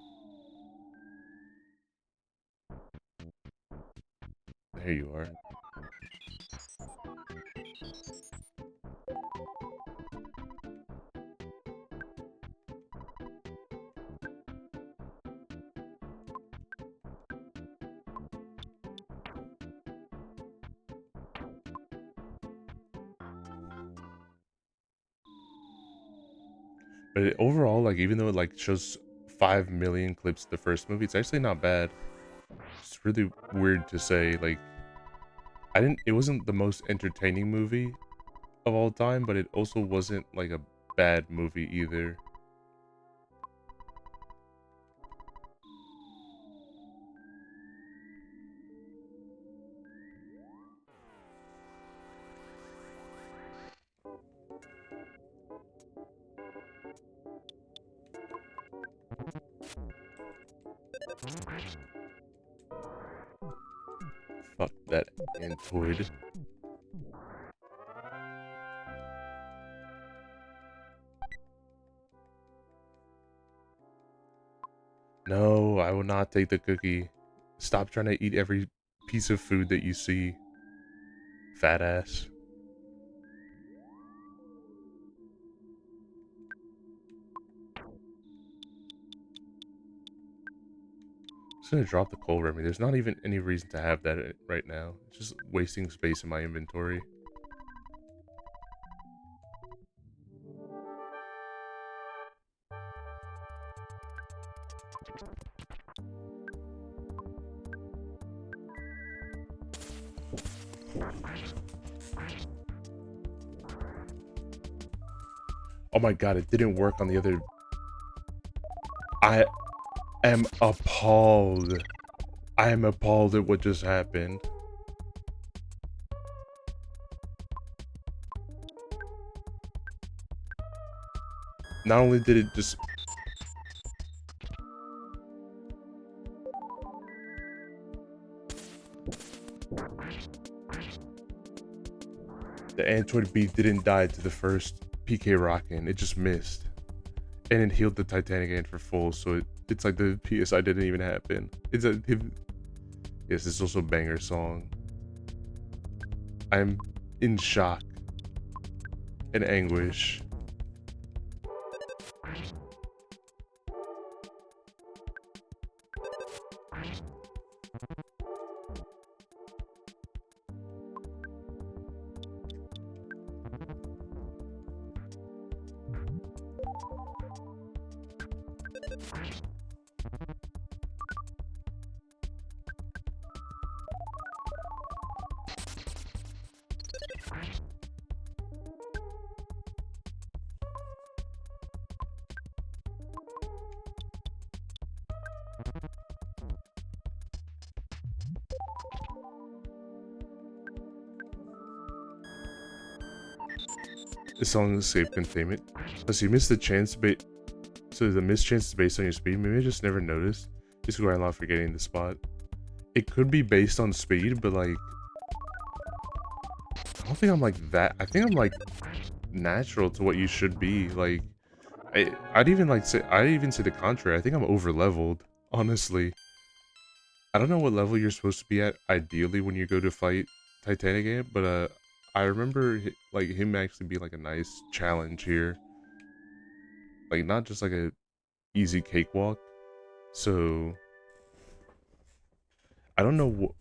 There you are. But overall, like even though it like shows 5 million clips of the first movie, it's actually not bad. It's really weird to say. Like it wasn't the most entertaining movie of all time, but it also wasn't like a bad movie either. Fuck that Antoid. No, I will not take the cookie. Stop trying to eat every piece of food that you see. Fat ass. just gonna drop the coal remedy. There's not even any reason to have that right now. It's just wasting space in my inventory. Oh my god, it didn't work on the other. I am appalled. I am appalled at what just happened. Not only did it just... The Android B didn't die to the first PK Rockin', it just missed. And it healed the Titanic Ant for full, so it's like the PSI didn't even happen. It's a... Yes, it's also a banger song. I'm in shock and anguish. This song is safe containment. Unless you missed the chance so the missed chance is based on your speed. Maybe I just never noticed. This is where I love forgetting the spot. It could be based on speed, but like I don't think I'm like that. I think I'm like natural to what you should be. Like I'd even say the contrary. I think I'm over leveled, honestly. I don't know what level you're supposed to be at ideally when you go to fight Titanic Ant, but I remember like him actually being like a nice challenge here. Like not just like a easy cakewalk. So I don't know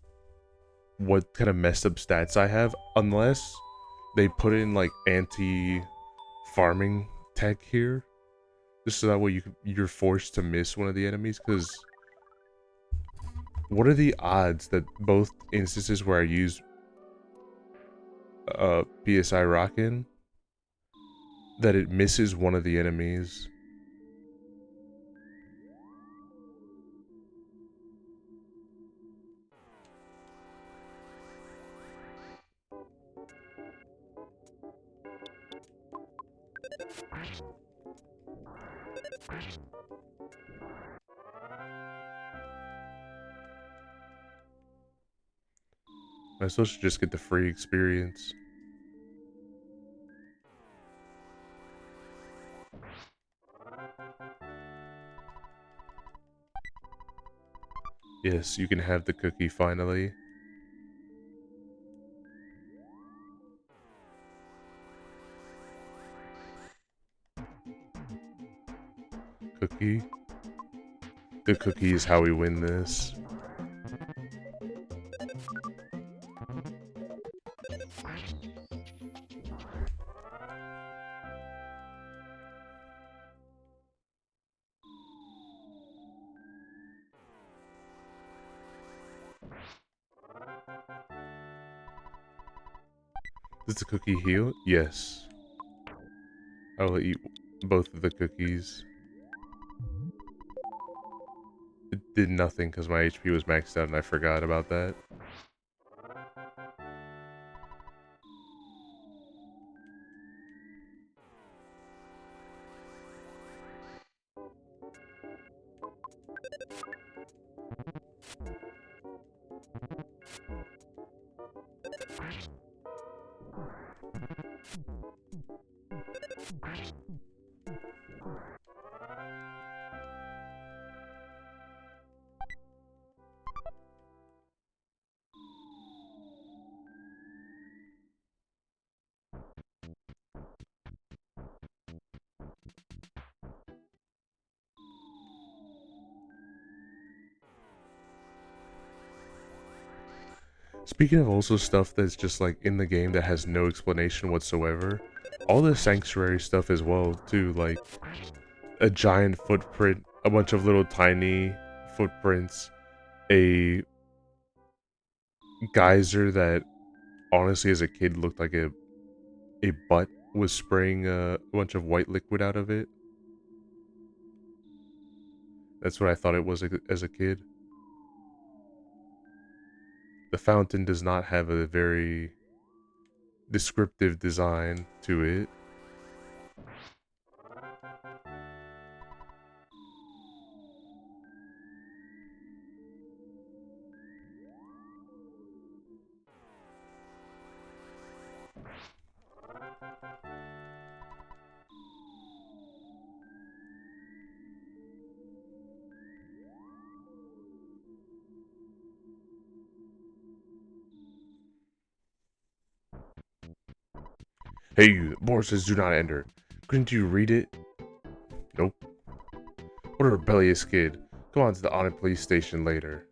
what kind of messed up stats I have unless they put in like anti-farming tech here, just so that way you're forced to miss one of the enemies. Because what are the odds that both instances where I use PSI Rockin' that it misses one of the enemies? I still should just get the free experience. Yes, you can have the cookie finally. Cookie. The cookie is how we win this. Does the cookie heal? Yes. I will eat both of the cookies. It did nothing because my HP was maxed out and I forgot about that. Speaking of also stuff that's just like in the game that has no explanation whatsoever, all the sanctuary stuff as well too, like a giant footprint, a bunch of little tiny footprints, a geyser that honestly as a kid looked like a butt was spraying a bunch of white liquid out of it. That's what I thought it was as a kid. The fountain does not have a very descriptive design to it. Hey, you, the board says do not enter. Couldn't you read it? Nope. What a rebellious kid. Come on to the Honor Police Station later.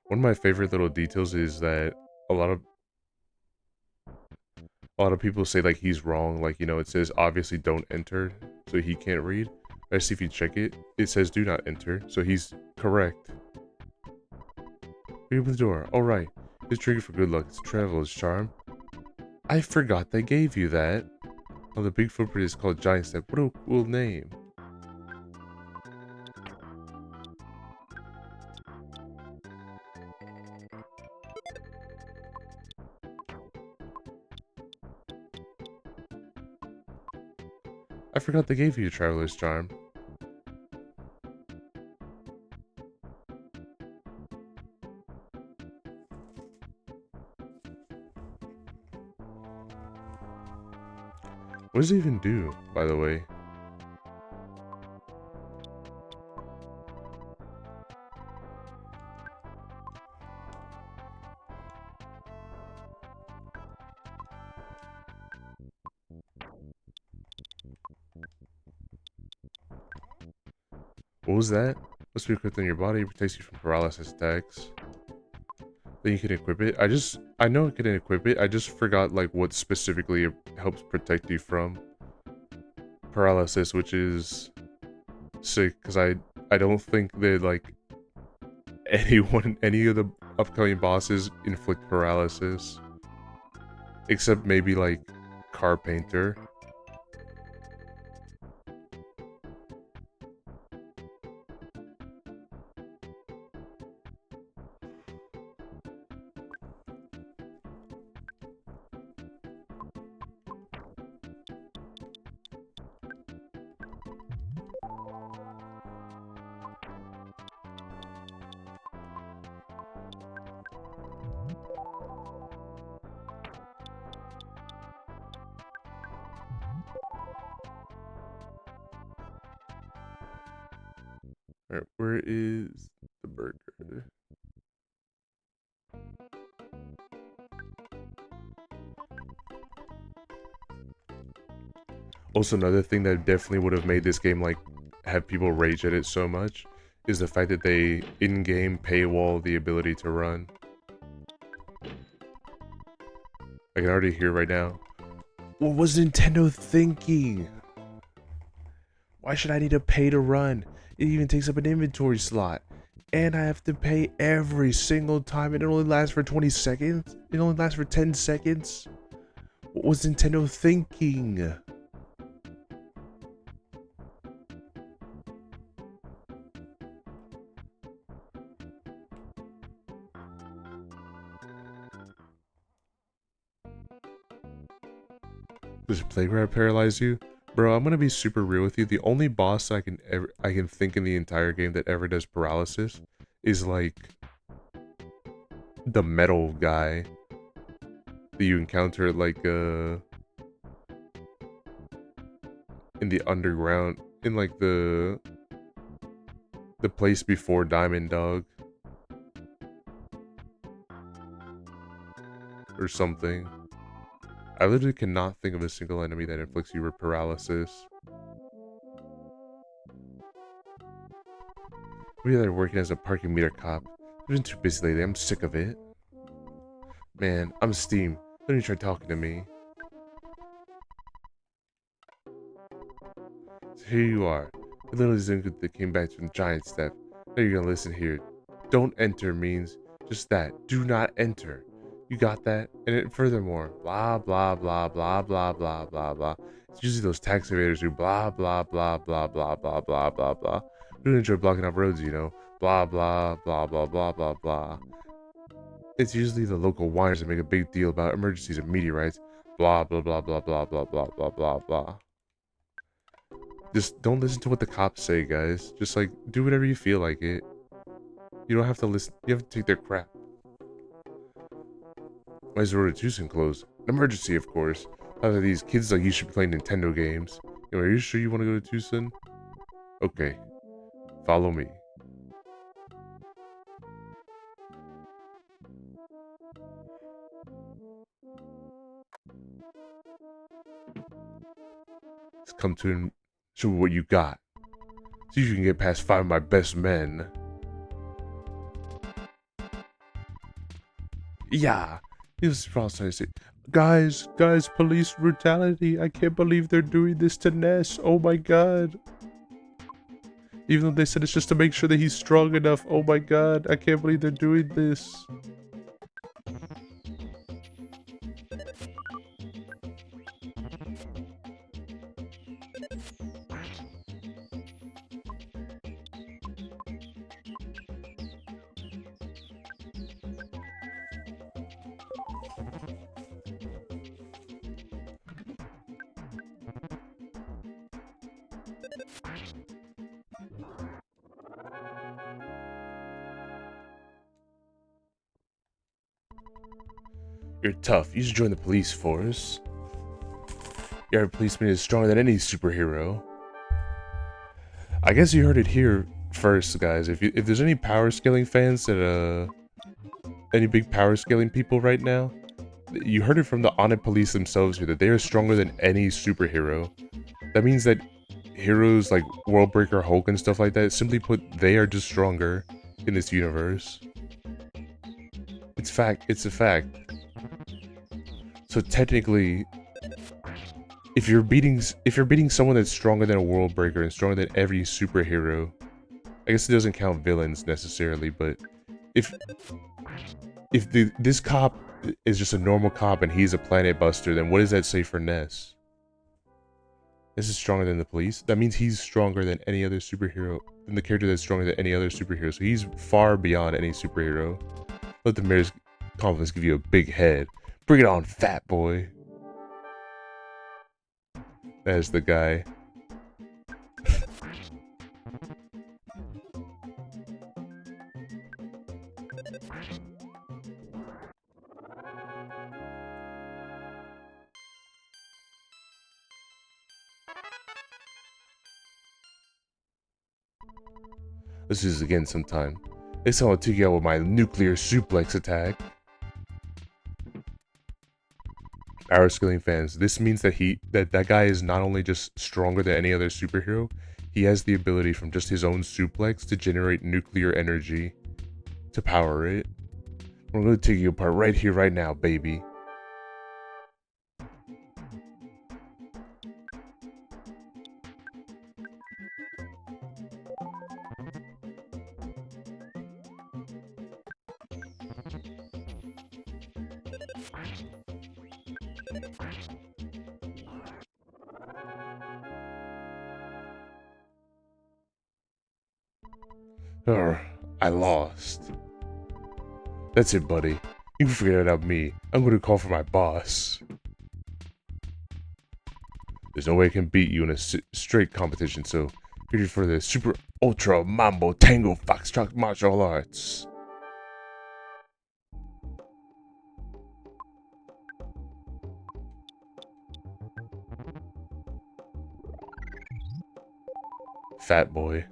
One of my favorite little details is that a lot of people say like he's wrong, like it says obviously don't enter, so he can't read. I see if you check it, it says do not enter, so he's correct. Open the door. All right. This trigger for good luck. It's a traveler's charm. I forgot they gave you that. Oh, the big footprint is called Giant Step. What a cool name. I forgot they gave you a traveler's charm. What does it even do, by the way? What was that? Must be equipped on your body. It protects you from paralysis attacks. Then you can equip it. I know it can equip it. I just forgot like what specifically it helps protect you from paralysis, which is sick because I don't think that like any of the upcoming bosses inflict paralysis, except maybe like Carpenter. Alright, where is the burger? Also, another thing that definitely would have made this game like have people rage at it so much is the fact that they in-game paywall the ability to run. I can already hear right now. What was Nintendo thinking? Why should I need to pay to run? It even takes up an inventory slot. And I have to pay every single time. It only lasts for 20 seconds? It only lasts for 10 seconds? What was Nintendo thinking? Does Playground paralyze you? Bro, I'm gonna be super real with you. The only boss I can think in the entire game that ever does paralysis is like the metal guy that you encounter like in the underground, in like the place before Diamond Dog or something. I literally cannot think of a single enemy that inflicts you with paralysis. Maybe they're working as a parking meter cop. I've been too busy lately. I'm sick of it. Man, I'm Steam. Don't even try talking to me. So here you are. The little Zunga that came back from Giant Step. Now you're gonna listen here. Don't enter means just that. Do not enter. You got that? And furthermore, blah blah blah blah blah blah blah blah. It's usually those tax evaders who blah blah blah blah blah blah blah blah blah. Don't enjoy blocking off roads, you know. Blah blah blah blah blah blah blah. It's usually the local whiners that make a big deal about emergencies and meteorites. Blah blah blah blah blah blah blah blah blah blah. Just don't listen to what the cops say, guys. Just like do whatever you feel like it. You don't have to listen. You have to take their crap. Why is the road to Tucson closed? An emergency, of course. How are these kids like you should be playing Nintendo games? Yo, are you sure you want to go to Tucson? Okay, follow me. Let's come to and show me what you got. See if you can get past 5 of my best men. Yeah. He was trying to say, guys, police brutality. I can't believe they're doing this to Ness. Oh my god. Even though they said it's just to make sure that he's strong enough. Oh my god, I can't believe they're doing this. You're tough. You should join the police force. Your policeman is stronger than any superhero. I guess you heard it here first, guys. If there's any power scaling fans that any big power scaling people right now, you heard it from the Honest Police themselves here that they are stronger than any superhero. That means that heroes like Worldbreaker, Hulk, and stuff like that, simply put, they are just stronger in this universe. It's a fact. So technically, if you're beating someone that's stronger than a Worldbreaker and stronger than every superhero, I guess it doesn't count villains necessarily, but if this cop is just a normal cop and he's a planet buster, then what does that say for Ness? Ness is stronger than the police? That means he's stronger than any other superhero, than the character that's stronger than any other superhero, so he's far beyond any superhero. Let the mayor's confidence give you a big head. Bring it on, fat boy. There's the guy. Let's do this again sometime. This time I'll take you out with my nuclear suplex attack. Power scaling fans, this means that that guy is not only just stronger than any other superhero, he has the ability from just his own suplex to generate nuclear energy to power it. I'm gonna take you apart right here, right now, baby. I lost. That's it, buddy. You can forget about me. I'm gonna call for my boss. There's no way I can beat you in a straight competition, so get ready for the Super Ultra Mambo Tango Foxtrot Martial Arts. Fat boy.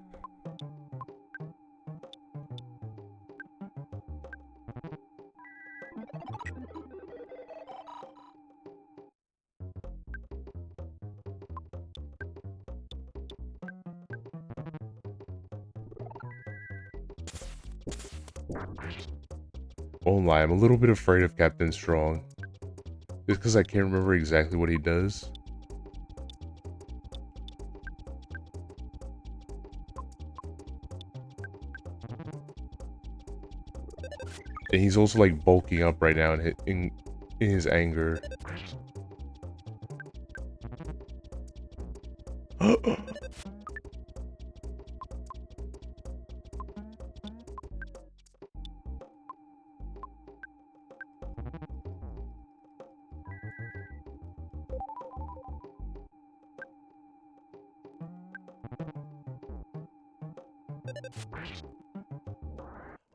Won't lie, I'm a little bit afraid of Captain Strong. Just because I can't remember exactly what he does. And he's also like bulking up right now in his anger.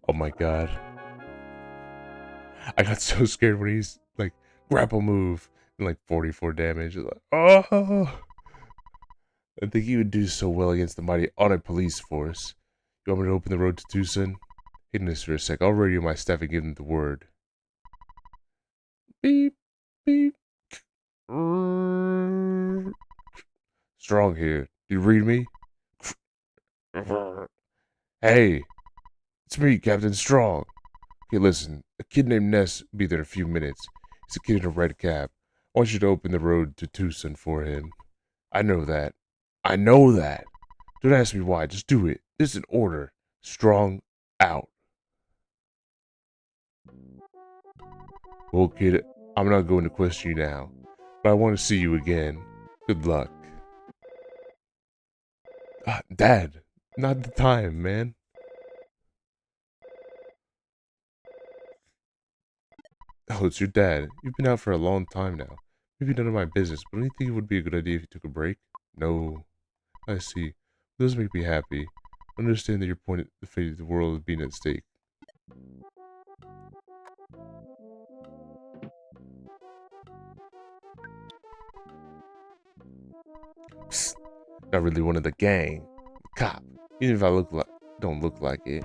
Oh my god. I got so scared when he's like, grapple move, and like 44 damage. Like, oh! I think he would do so well against the mighty Audit Police Force. You want me to open the road to Tucson? Hidden this for a sec. I'll radio my staff and give them the word. Beep, beep. Strong here. Do you read me? Hey, it's me, Captain Strong. Okay, listen. A kid named Ness will be there in a few minutes. He's a kid in a red cap. I want you to open the road to Tucson for him. I know that. I know that. Don't ask me why. Just do it. This is an order. Strong out. Well, kid, I'm not going to question you now, but I want to see you again. Good luck. Dad, not the time, man. Oh, it's your dad. You've been out for a long time now. Maybe none of my business, but don't you think it would be a good idea if you took a break? No. I see. It does make me happy. I understand that your point at the fate of the world is being at stake. Psst. Not really one of the gang. Cop. Even if I don't look like it.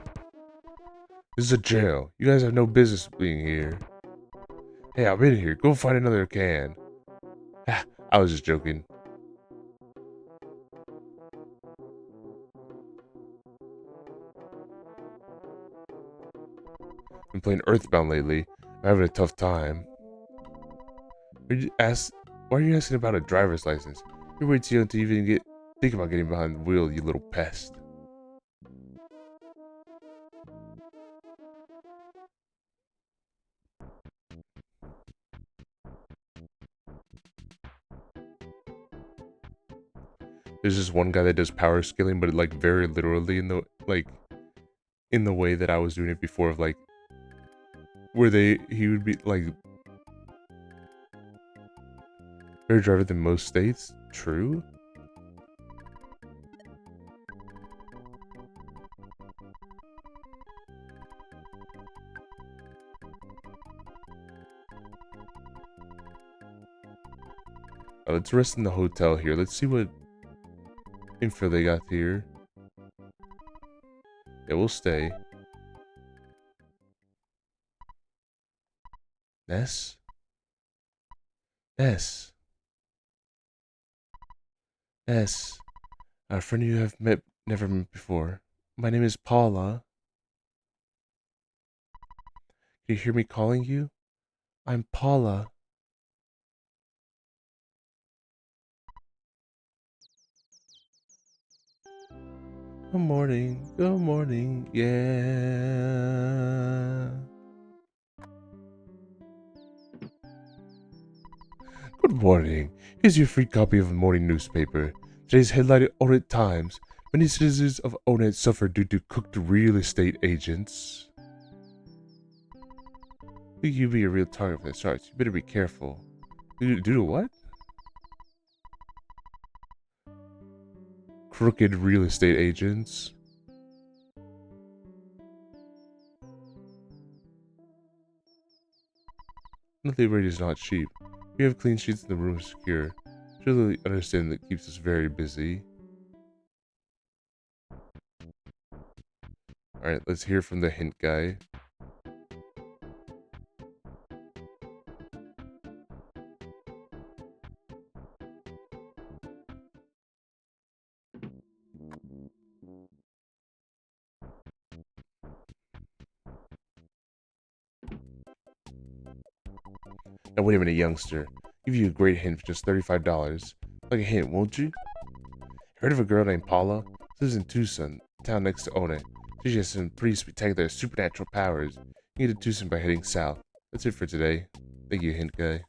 This is a jail. You guys have no business being here. Hey, I'm in here. Go find another can. I was just joking. Been playing Earthbound lately. I'm having a tough time. Why are you asking about a driver's license? You're way too young to even think about getting behind the wheel, you little pest. There's this one guy that does power scaling, but like very literally in the way that I was doing it before, of like where he would be like better driver than most states. True. Let's rest in the hotel here. Let's see what info they got here. Yeah, we'll stay. Ness? Ness. Ness. A friend you have never met before. My name is Paula. Can you hear me calling you? I'm Paula. Good morning, yeah. Good morning. Here's your free copy of the morning newspaper. Today's headline: Onet Times. Many citizens of Onet suffer due to cooked real estate agents. Think you'd be a real target for the sharks. You better be careful. Due to what? Crooked real estate agents. Monthly rate is not cheap. We have clean sheets and the room is secure. Surely understand that keeps us very busy. Alright, let's hear from the hint guy. Now wait a minute, youngster. I'll give you a great hint for just $35. Like a hint, won't you? Heard of a girl named Paula? She lives in Tucson, town next to One. She has some pretty spectacular supernatural powers. You can get to Tucson by heading south. That's it for today. Thank you, hint guy.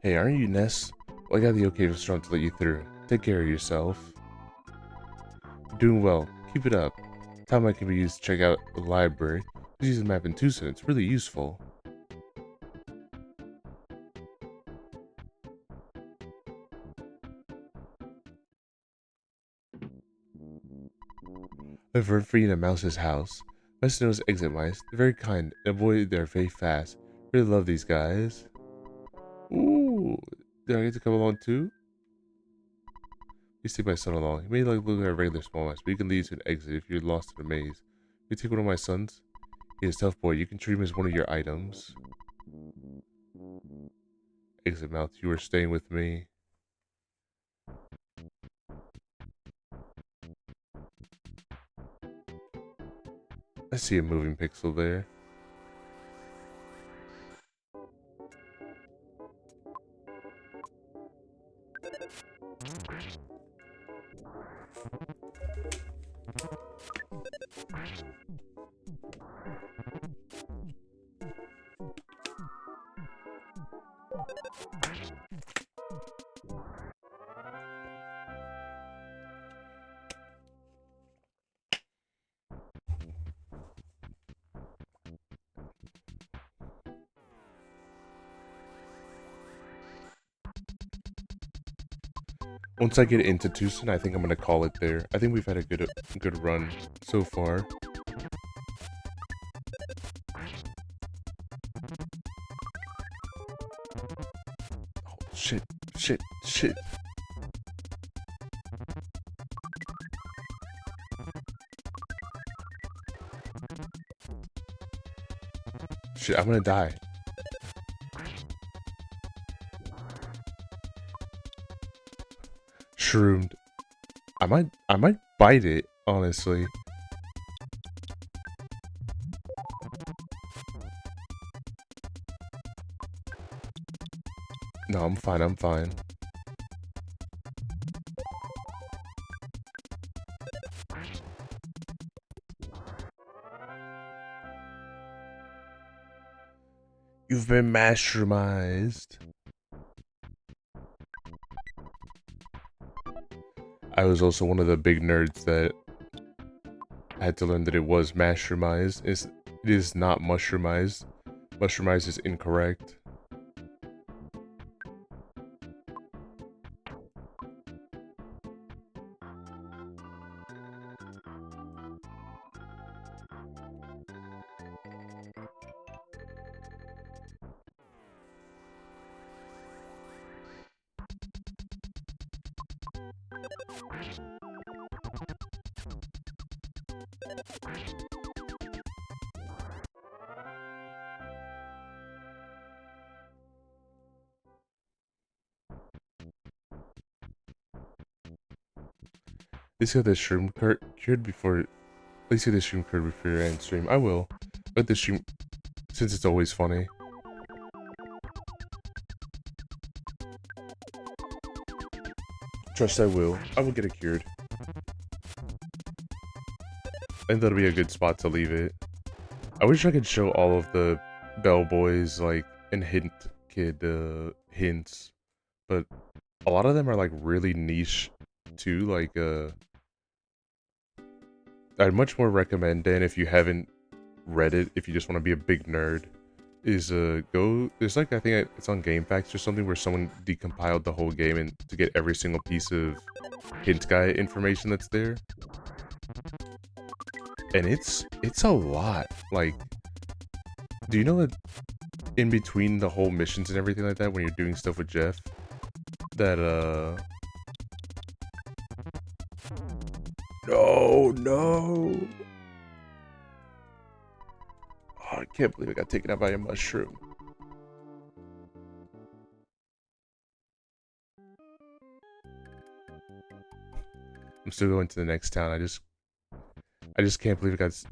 Hey, aren't you Ness? Well, I got the okay restaurant to let you through. Take care of yourself. You're doing well. Keep it up. Time I can be used to check out the library. Just use the map in Tucson. It's really useful. I've heard for you in a mouse's house. Best known as exit mice. They're very kind and avoid they're very fast. Really love these guys. Ooh, do I get to come along too? Please take my son along. He may look like a regular small mouse, but he can lead you to an exit if you're lost in a maze. You take one of my sons? He's a tough boy. You can treat him as one of your items. Exit mouth, you are staying with me. I see a moving pixel there. Once I get into Tucson, I think I'm gonna call it there. I think we've had a good run so far. Oh, shit. Shit. Shit, I'm gonna die. Shroomed. I might bite it, honestly. No, I'm fine. You've been mushroomized. I was also one of the big nerds that had to learn that it was mushroomized. It is not mushroomized. Mushroomized is incorrect. Please get this shroom cured before. Please get this shroom cured before your end stream. I will. Let this stream, since it's always funny. Trust I will. I will get it cured. I think that'll be a good spot to leave it. I wish I could show all of the bellboys like and hint kid hints, but a lot of them are like really niche too. Like I'd much more recommend, Dan, if you haven't read it, if you just want to be a big nerd, is go. There's like I think it's on GameFAQs or something where someone decompiled the whole game and to get every single piece of hint guy information that's there. And it's a lot. Like, do you know that in between the whole missions and everything like that, when you're doing stuff with Jeff, that no. I can't believe I got taken out by a mushroom. I'm still going to the next town. I just can't believe I got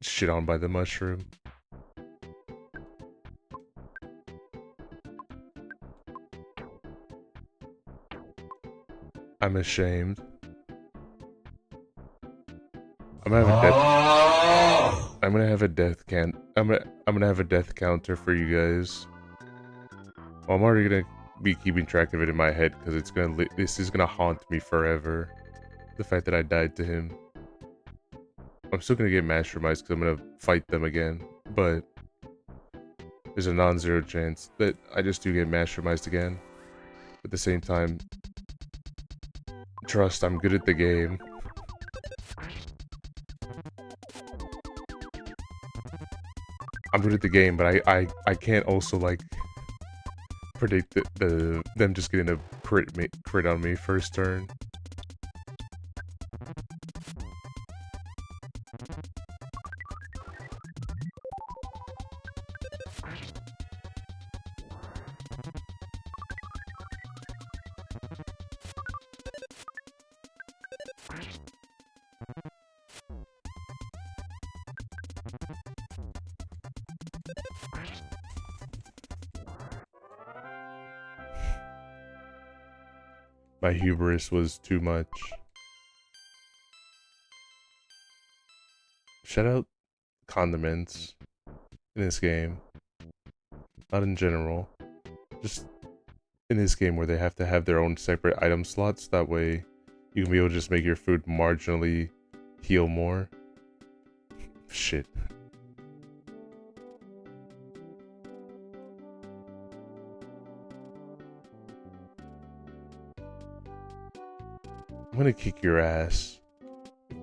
shit on by the mushroom. I'm ashamed. I'm gonna have a death. I'm gonna have a death I'm gonna have a death counter for you guys. Well, I'm already gonna be keeping track of it in my head because this is gonna haunt me forever. The fact that I died to him. I'm still gonna get masterminds because I'm gonna fight them again, but there's a non-zero chance that I just do get masterminded again. At the same time, trust, I'm good at the game. I'm good at the game, but I can't also like predict them just getting a crit on me first turn. My hubris was too much. Shout out condiments in this game. Not in general. Just in this game where they have to have their own separate item slots. That way you can be able to just make your food marginally heal more. Shit. I'm gonna kick your ass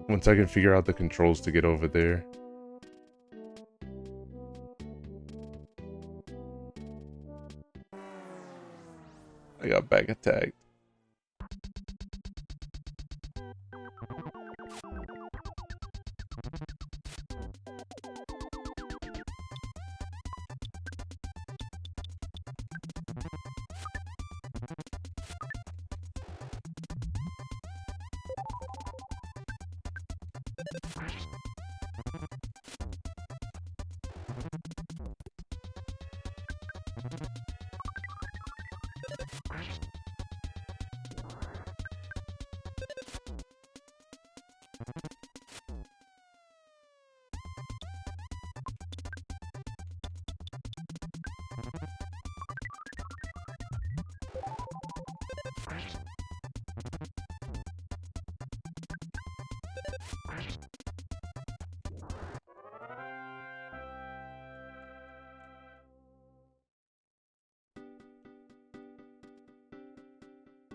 once I can figure out the controls to get over there. I got back attacked.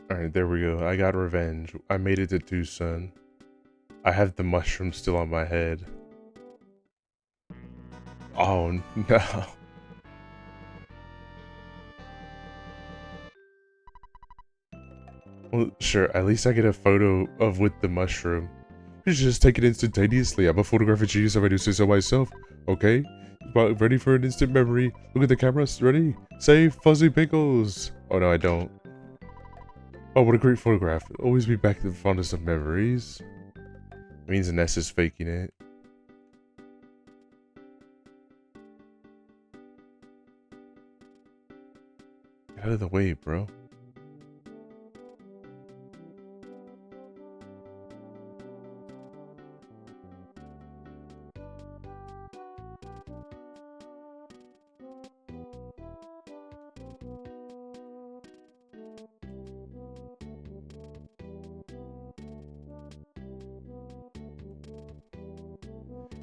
Alright, there we go. I got revenge. I made it to Tucson. I have the mushroom still on my head. Oh no. Well, sure, at least I get a photo of with the mushroom. You should just take it instantaneously. I'm a photographer genius if I do say so myself. Okay? Well, ready for an instant memory? Look at the cameras. Ready? Save Fuzzy Pickles! Oh no, I don't. Oh, what a great photograph. Always be back to the fondest of memories. It means Ness is faking it. Get out of the way, bro.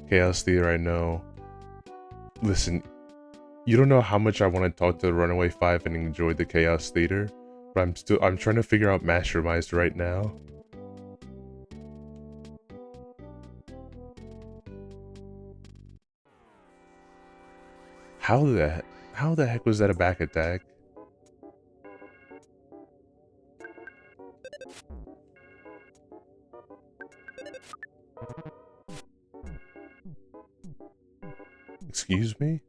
Chaos Theater, I know. Listen, you don't know how much I want to talk to Runaway 5 and enjoy the Chaos Theater, but I'm trying to figure out Masterminds right now. How the heck was that a back attack? Excuse me?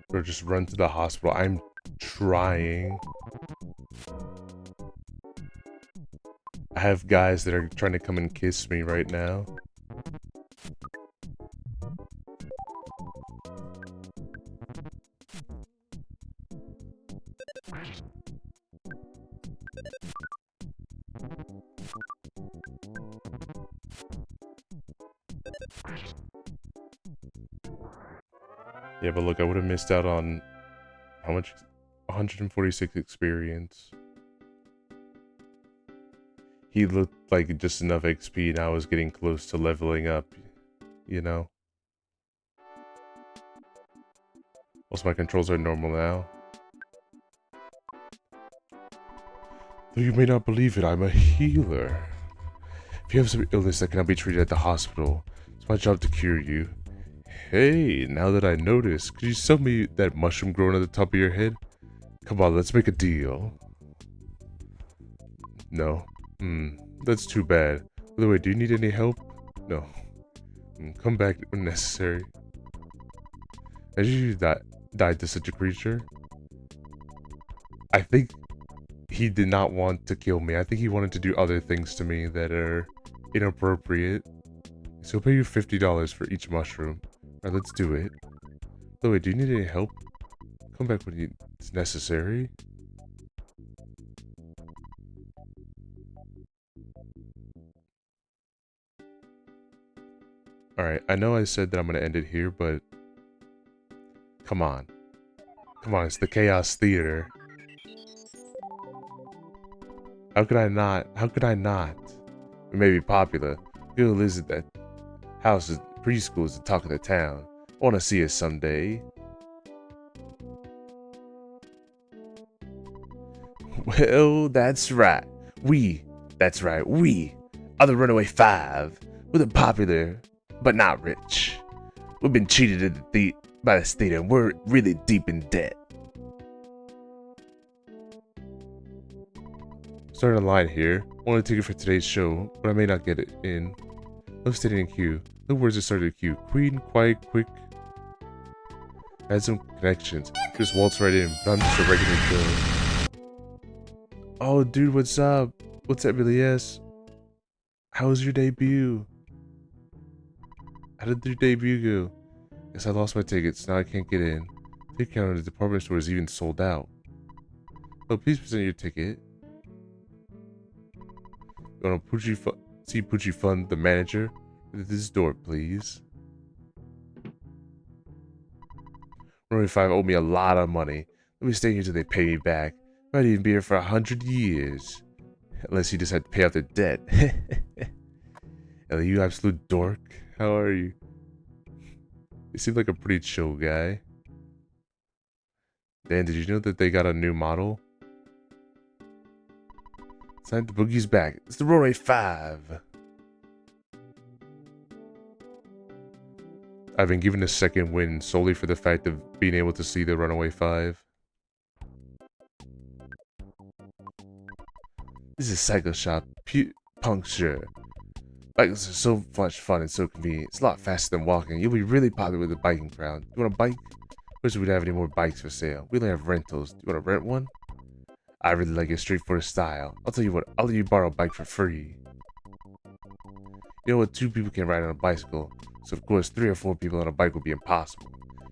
Or just run to the hospital. I'm trying. I have guys that are trying to come and kiss me right now. Yeah, but look, I would have missed out on how much? 146 experience. He looked like just enough XP and I was getting close to leveling up, you know? Also, my controls are normal now. Though you may not believe it, I'm a healer. If you have some illness that cannot be treated at the hospital, it's my job to cure you. Hey, now that I notice, could you sell me that mushroom growing at the top of your head? Come on, let's make a deal. No. That's too bad. By the way, do you need any help? No. Come back when necessary. As you died to such a creature? I think he did not want to kill me. I think he wanted to do other things to me that are inappropriate. So I'll pay you $50 for each mushroom. Alright, let's do it. By the way, do you need any help? Come back when it's necessary. Alright, I know I said that I'm gonna end it here, but come on. Come on, it's the Chaos Theater. How could I not? How could I not? We may be popular. Girl lives at that house. Preschool is the talk of the town. I want to see us someday. Well, that's right. We are the Runaway Five. We're the popular, but not rich. We've been cheated by the state and we're really deep in debt. Starting a line here. I want a ticket for today's show, but I may not get it in. Love standing in queue. The words that started a queue. Queen, quiet, quick. I had some connections. Just waltz right in, but I'm just a regular Joe. Oh, dude, what's up? What's up, Billy S? How was your debut? How did your debut go? Guess I lost my tickets. Now I can't get in. Ticket counter in the department store is even sold out. Oh, please present your ticket. You want to see Poochie Fun, the manager? At this door, please. Runway 5 owe me a lot of money. Let me stay here till they pay me back. Might even be here for 100 years. Unless you decide to pay off the debt. Ellie, you absolute dork. How are you? You seem like a pretty chill guy. Dan, did you know that they got a new model? It's time the boogie's back. It's the Runway 5. I've been given a second win solely for the fact of being able to see the Runaway 5. This is Cycle Shop. Puncture. Bikes are so much fun and so convenient. It's a lot faster than walking. You'll be really popular with the biking crowd. You want a bike? Wish we don't have any more bikes for sale. We only have rentals. Do you want to rent one? I really like your straightforward style. I'll tell you what, I'll let you borrow a bike for free. You know what, 2 people can ride on a bicycle, so of course 3 or 4 people on a bike would be impossible.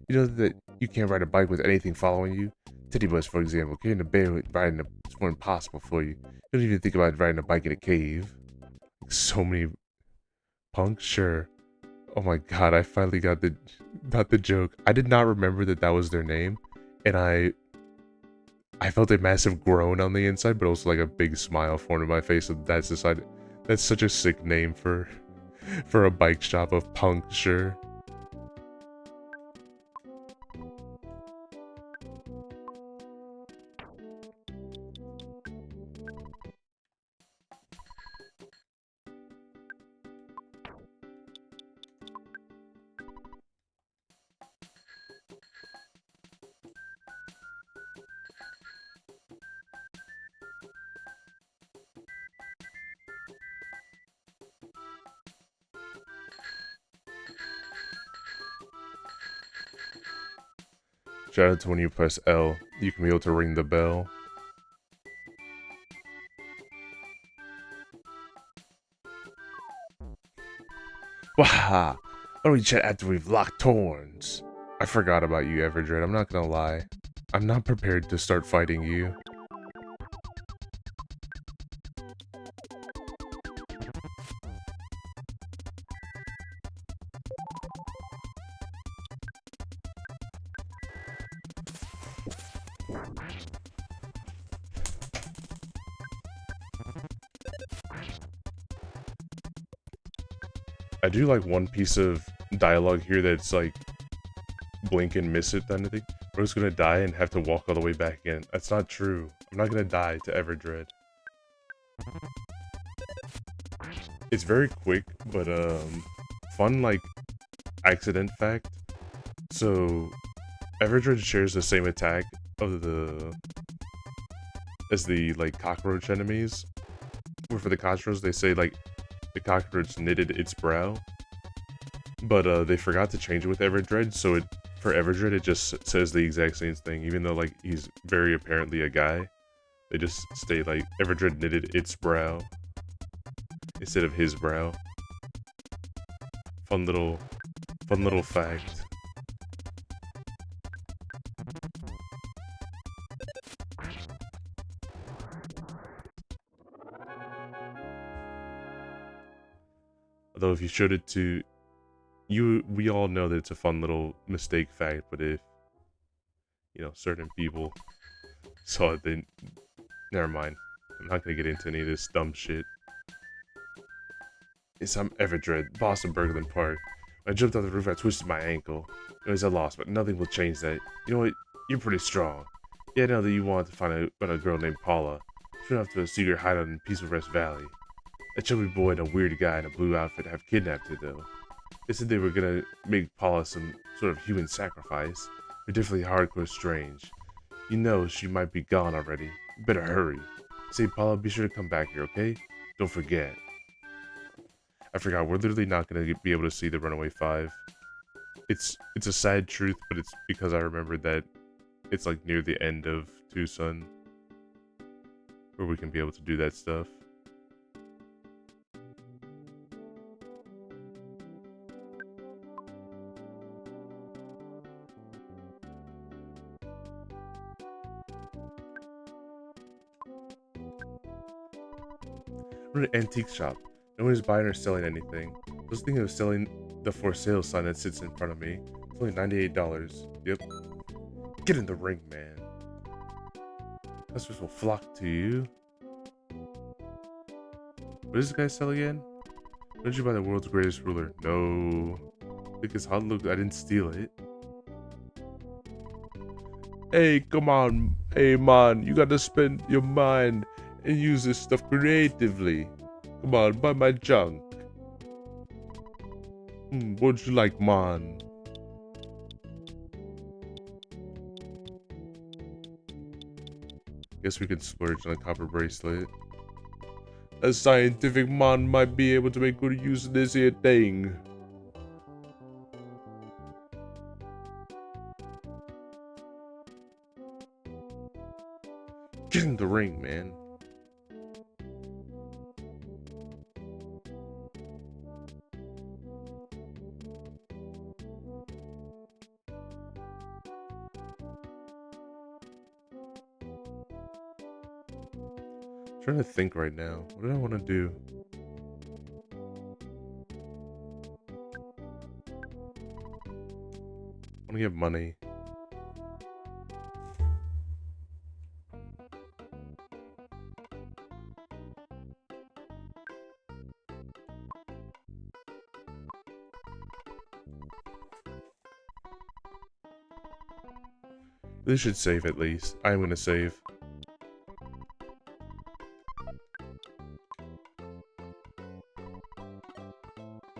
You know that you can't ride a bike with anything following you? Teddy Bus, for example, carrying a bear with riding is more impossible for you. You don't even think about riding a bike in a cave. So many punks, sure. Oh my god, I finally got the joke. I did not remember that was their name, and I felt a massive groan on the inside, but also like a big smile formed in my face. So that's decided. That's such a sick name for a bike shop of puncture. Shout out to when you press L, you can be able to ring the bell. Waha! Why don't we chat after we've locked horns? I forgot about you, Everdred. I'm not gonna lie. I'm not prepared to start fighting you. I do like one piece of dialogue here that's like blink and miss it kind of thing. Bro's gonna die and have to walk all the way back in. That's not true. I'm not gonna die to Everdred. It's very quick, but fun like accident fact. So Everdred shares the same attack of as the like cockroach enemies. Where for the cockroach they say like the cockroach knitted its brow. But they forgot to change it with Everdred, so for Everdred it just says the exact same thing, even though like he's very apparently a guy. They just stay like Everdred knitted its brow instead of his brow. Fun little fact. Although if you showed it to we all know that it's a fun little mistake fact, but if certain people saw it, then never mind. I'm not gonna get into any of this dumb shit. Yes, I'm Everdred, boss of Berglund Park. When I jumped off the roof, I twisted my ankle. Anyways, I lost, but nothing will change that. You know what? You're pretty strong. Yeah, I know that you wanted to find out about a girl named Paula. She went off to a secret hideout in Peaceful Rest Valley. A chubby boy and a weird guy in a blue outfit have kidnapped her, though. They said they were gonna make Paula some sort of human sacrifice. They're definitely hardcore strange. You know she might be gone already. You better hurry. Say, Paula, be sure to come back here, okay? Don't forget. I forgot, we're literally not gonna be able to see the Runaway 5. It's a sad truth, but it's because I remembered that it's like near the end of Tucson where we can be able to do that stuff. We're at an antique shop. No one is buying or selling anything. I was thinking of selling the for sale sign that sits in front of me. It's only $98. Yep. Get in the ring, man. Customers will flock to you. What does this guy sell again? Why did you buy the world's greatest ruler? No. Because how look, I didn't steal it. Hey, come on. Hey, man. You gotta spend your mind and use this stuff creatively. Come on, buy my junk. What'd you like, man? Guess we can splurge on a copper bracelet. A scientific man might be able to make good use of this here thing. Get in the ring, man. I'm trying to think right now. What do I want to do? I want to get money. This should save at least. I'm gonna save.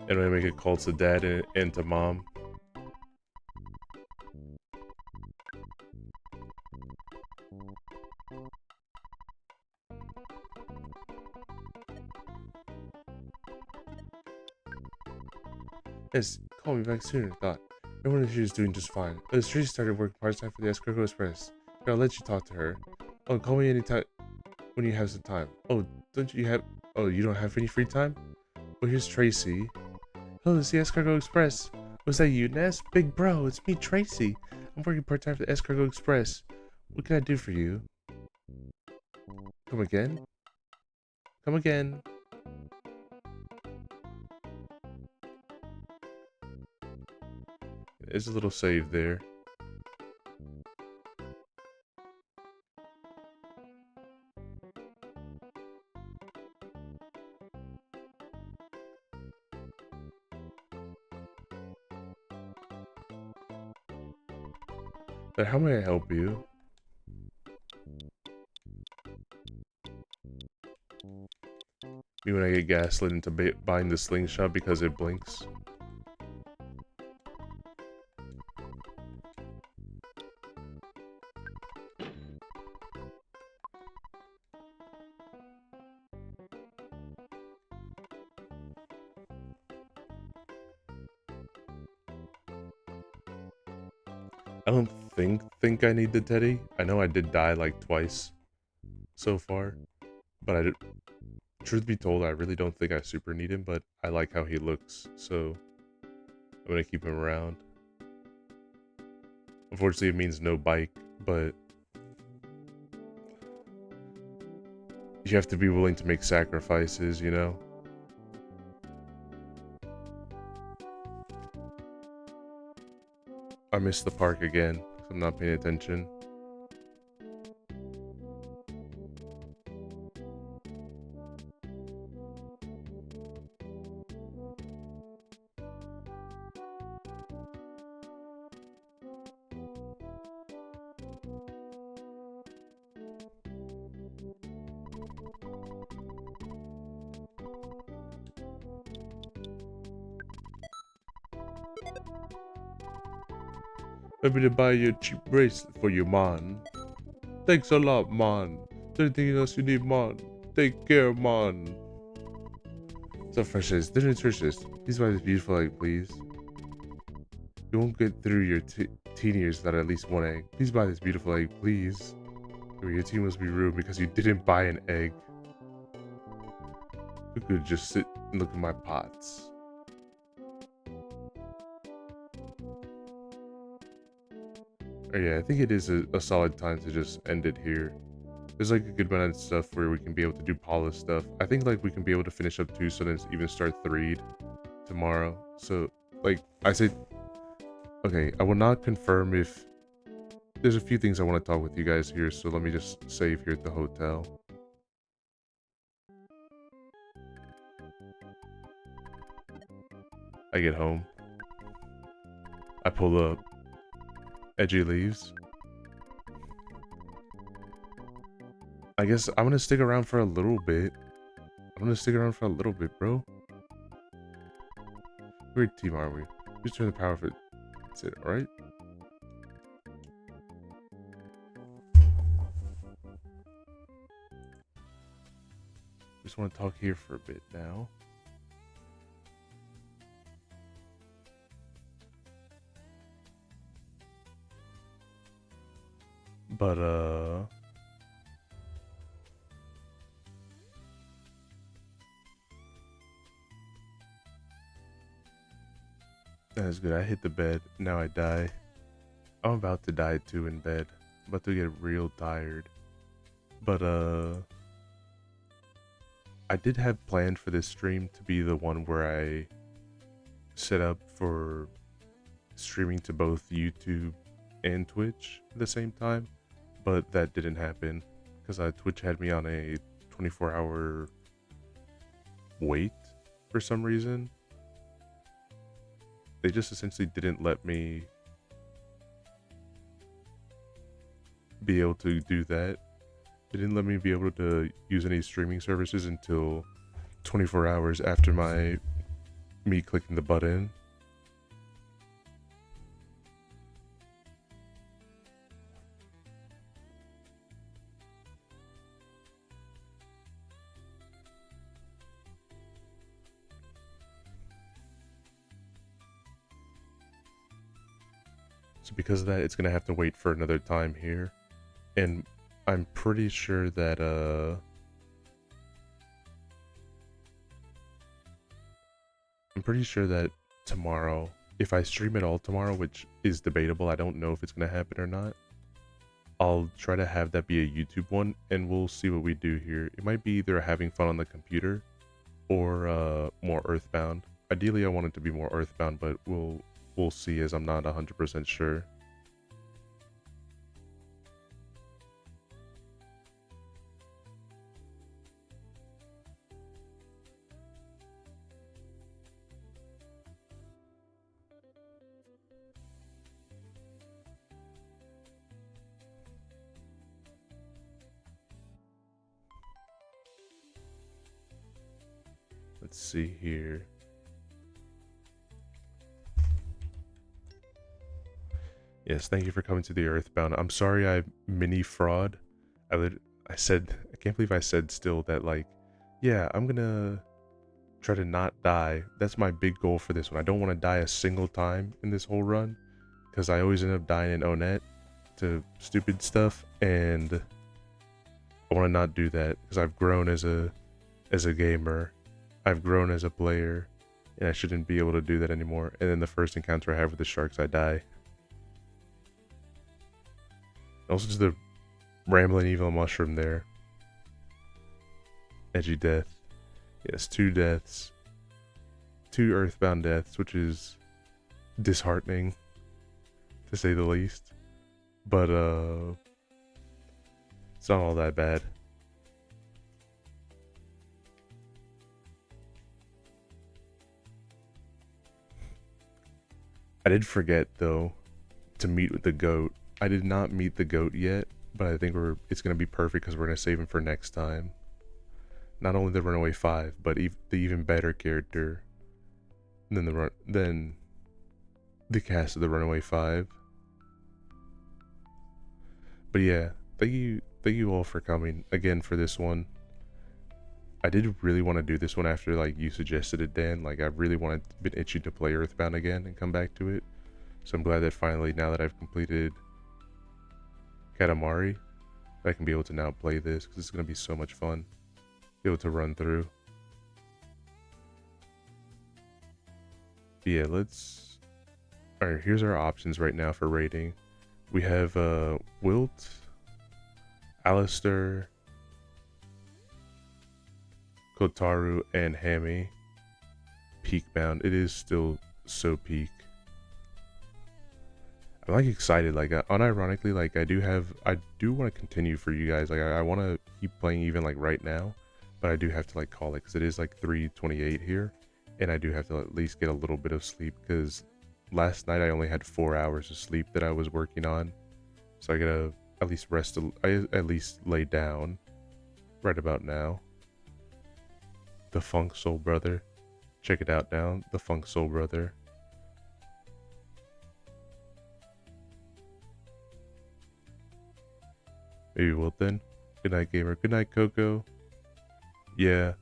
And I'm gonna make a call to dad and to mom. Yes, call me back sooner, thought. No wonder she's doing just fine. But she started working part-time for the Escargot Express. I'll let you talk to her. Oh, call me anytime when you have some time. Oh, don't you have... Oh, you don't have any free time? Well, here's Tracy. Hello, it's the Escargot Express. Was that you, Ness? Big bro, it's me, Tracy. I'm working part-time for the Escargot Express. What can I do for you? Come again? Come again. There's a little save there. But how may I help you? Me when I get gaslit into buying the slingshot because it blinks. I don't think I need the teddy. I know I did die like twice so far, but I did. Truth be told, I really don't think I super need him, but I like how he looks, so I'm gonna keep him around. Unfortunately, it means no bike, but you have to be willing to make sacrifices, you know? I missed the park again, 'cause I'm not paying attention. Maybe to buy you a cheap bracelet for you, man. Thanks a lot, man. Anything else you need, man? Take care, man. So freshest, they're nutritious. Please buy this beautiful egg, please. You won't get through your teen years without at least one egg. Please buy this beautiful egg, please. Your teen must be ruined because you didn't buy an egg. You could just sit and look at my pots. Oh yeah, I think it is a solid time to just end it here. There's like a good amount of stuff where we can be able to do polish stuff. I think like we can be able to finish up 2 so then even start 3 tomorrow. So like I said, okay, I will not confirm if there's a few things I want to talk with you guys here. So let me just save here at the hotel. I get home. I pull up. Edgey leaves. I guess I'm gonna stick around for a little bit. Bro. Weird team, are we? Just turn the power off. That's it, alright? Just want to talk here for a bit now. But, that's good. I hit the bed. Now I die. I'm about to die too in bed. I'm about to get real tired. But, I did have planned for this stream to be the one where I set up for streaming to both YouTube and Twitch at the same time. But that didn't happen because Twitch had me on a 24-hour wait for some reason. They just essentially didn't let me be able to do that. They didn't let me be able to use any streaming services until 24 hours after me clicking the button. So because of that, it's gonna have to wait for another time here. And I'm pretty sure that tomorrow, if I stream it all tomorrow, which is debatable, I don't know if it's gonna happen or not, I'll try to have that be a YouTube one, and we'll see what we do here. It might be either having fun on the computer or more Earthbound. Ideally, I want it to be more Earthbound, but we'll see, as I'm not 100% sure. Let's see here. Yes, thank you for coming to the Earthbound. I'm sorry I mini fraud. I can't believe I said still that, like, yeah, I'm gonna try to not die. That's my big goal for this one. I don't want to die a single time in this whole run, because I always end up dying in Onet to stupid stuff, and I want to not do that, because I've grown as a gamer. I've grown as a player, and I shouldn't be able to do that anymore. And then the first encounter I have with the sharks, I die. Also, just the rambling evil mushroom there. Edgy death. Yes, 2 deaths. 2 Earthbound deaths, which is disheartening, to say the least. But, it's not all that bad. I did forget, though, to meet with the goat. I did not meet the goat yet, but I think it's going to be perfect because we're going to save him for next time. Not only the Runaway 5, but the even better character than the cast of the Runaway 5. But yeah, thank you all for coming again for this one. I did really want to do this one after, like, you suggested it, Dan. Like, I really been itching to play Earthbound again and come back to it. So I'm glad that finally, now that I've completed Katamari, I can be able to now play this, because it's going to be so much fun. Be able to run through. But yeah, alright, here's our options right now for rating. We have Wilt, Alistair, Kotaru, and Hammy. Peak bound. It is still so peak. I'm like excited, like unironically, like I do want to continue for you guys. Like I want to keep playing even like right now, but I do have to like call it, because it is like 3:28 here, and I do have to at least get a little bit of sleep, because last night I only had 4 hours of sleep that I was working on, so I gotta at least rest. I at least lay down right about now. The Funk Soul Brother, check it out now. The Funk Soul Brother. Maybe Wilton. Good night, gamer. Good night, Coco. Yeah.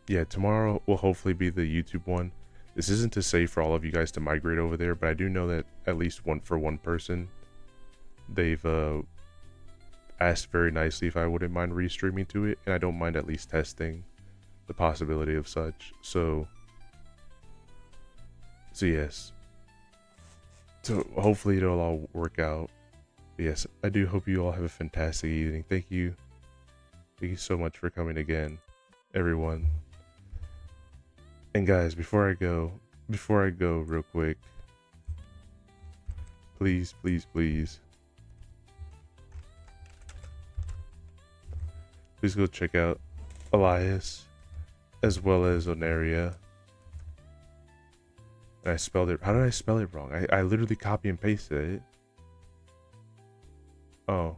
Yeah, tomorrow will hopefully be the YouTube one. This isn't to say for all of you guys to migrate over there, but I do know that at least one person, they've asked very nicely if I wouldn't mind restreaming to it, and I don't mind at least testing the possibility of such. So yes. So hopefully it'll all work out. But yes, I do hope you all have a fantastic evening. Thank you so much for coming again, everyone. And guys, before I go real quick, please go check out Elias as well as Oneria. And I spelled it. How did I spell it wrong? I literally copy and pasted it. Oh.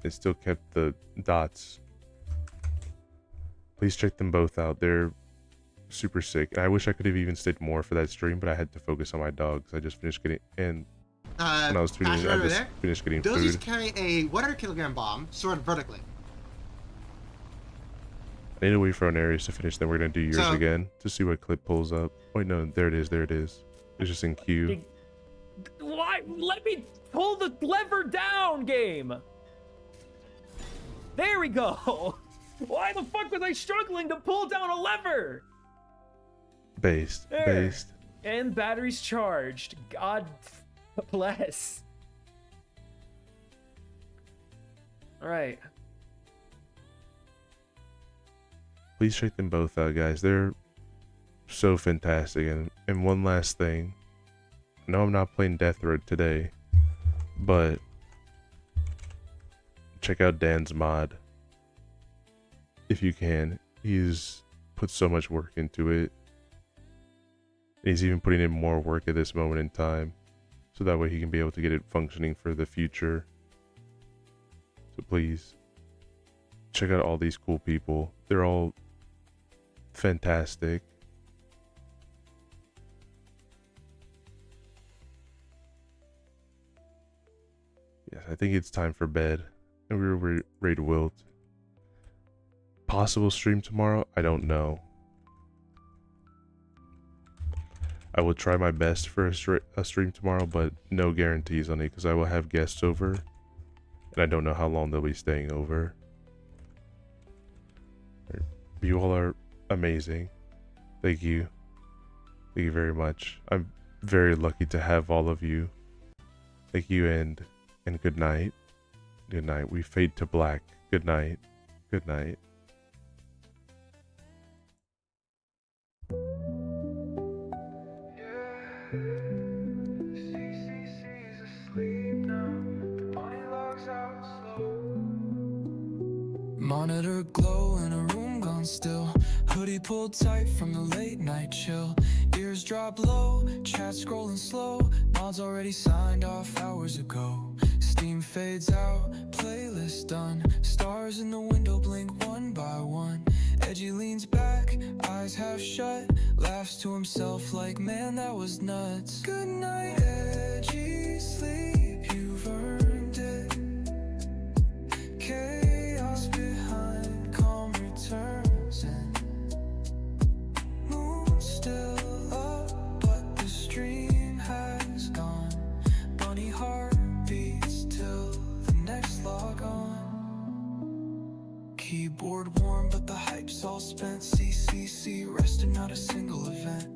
It still kept the dots. Please check them both out. They're super sick. And I wish I could have even stayed more for that stream, but I had to focus on my dogs. I just finished getting when I was tuning in, I just finished getting
Those
food.
carry a 100 kilogram bomb stored vertically.
I need to wait for Onarius to finish, then we're gonna do yours
So-
again to see what clip pulls up. Wait, no, there it is. There it is. It's just in queue.
Why? Let me pull the lever down, game. There we go. Why the fuck was I struggling to pull down a lever?
Based.
There.
Based.
And batteries charged. God bless. All right.
Please check them both out, guys. They're so fantastic. And one last thing. I know I'm not playing Death Road today, but check out Dan's mod if you can. He's put so much work into it. And he's even putting in more work at this moment in time, so that way he can be able to get it functioning for the future. So please check out all these cool people. They're all fantastic. Yes, I think it's time for bed, and we're ready to wilt. Possible stream tomorrow? I don't know. I will try my best for a stream tomorrow, but no guarantees on it because I will have guests over, and I don't know how long they'll be staying over. You all are amazing. Thank you. Thank you very much. I'm very lucky to have all of you. Thank you, and good night. Good night. We fade to black. Good night. Good night.
Monitor glow in a room gone still. Hoodie pulled tight from the late night chill. Ears drop low, chat scrolling slow. Mods already signed off hours ago. Steam fades out, playlist done. Stars in the window blink one by one. Edgey leans back, eyes half shut. Laughs to himself like, man, that was nuts. Good night, Edgey, sleep, you've earned it. Chaos behind, calm returns in. Moon still up, but the stream has gone. Bunny heart beats till the next log on. Keyboard warm, but the hype's all spent. CCC, resting, not a single event.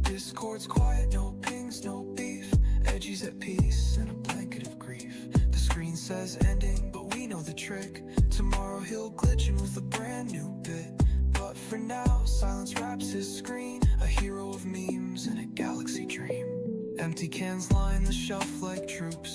Discord's quiet, no pings, no beef. Edgey's at peace in a blanket of grief. The screen says ending, but we know the trick. Tomorrow he'll glitch in with a brand new bit. But for now, silence wraps his screen. A hero of memes in a galaxy dream. Empty cans line the shelf like troops.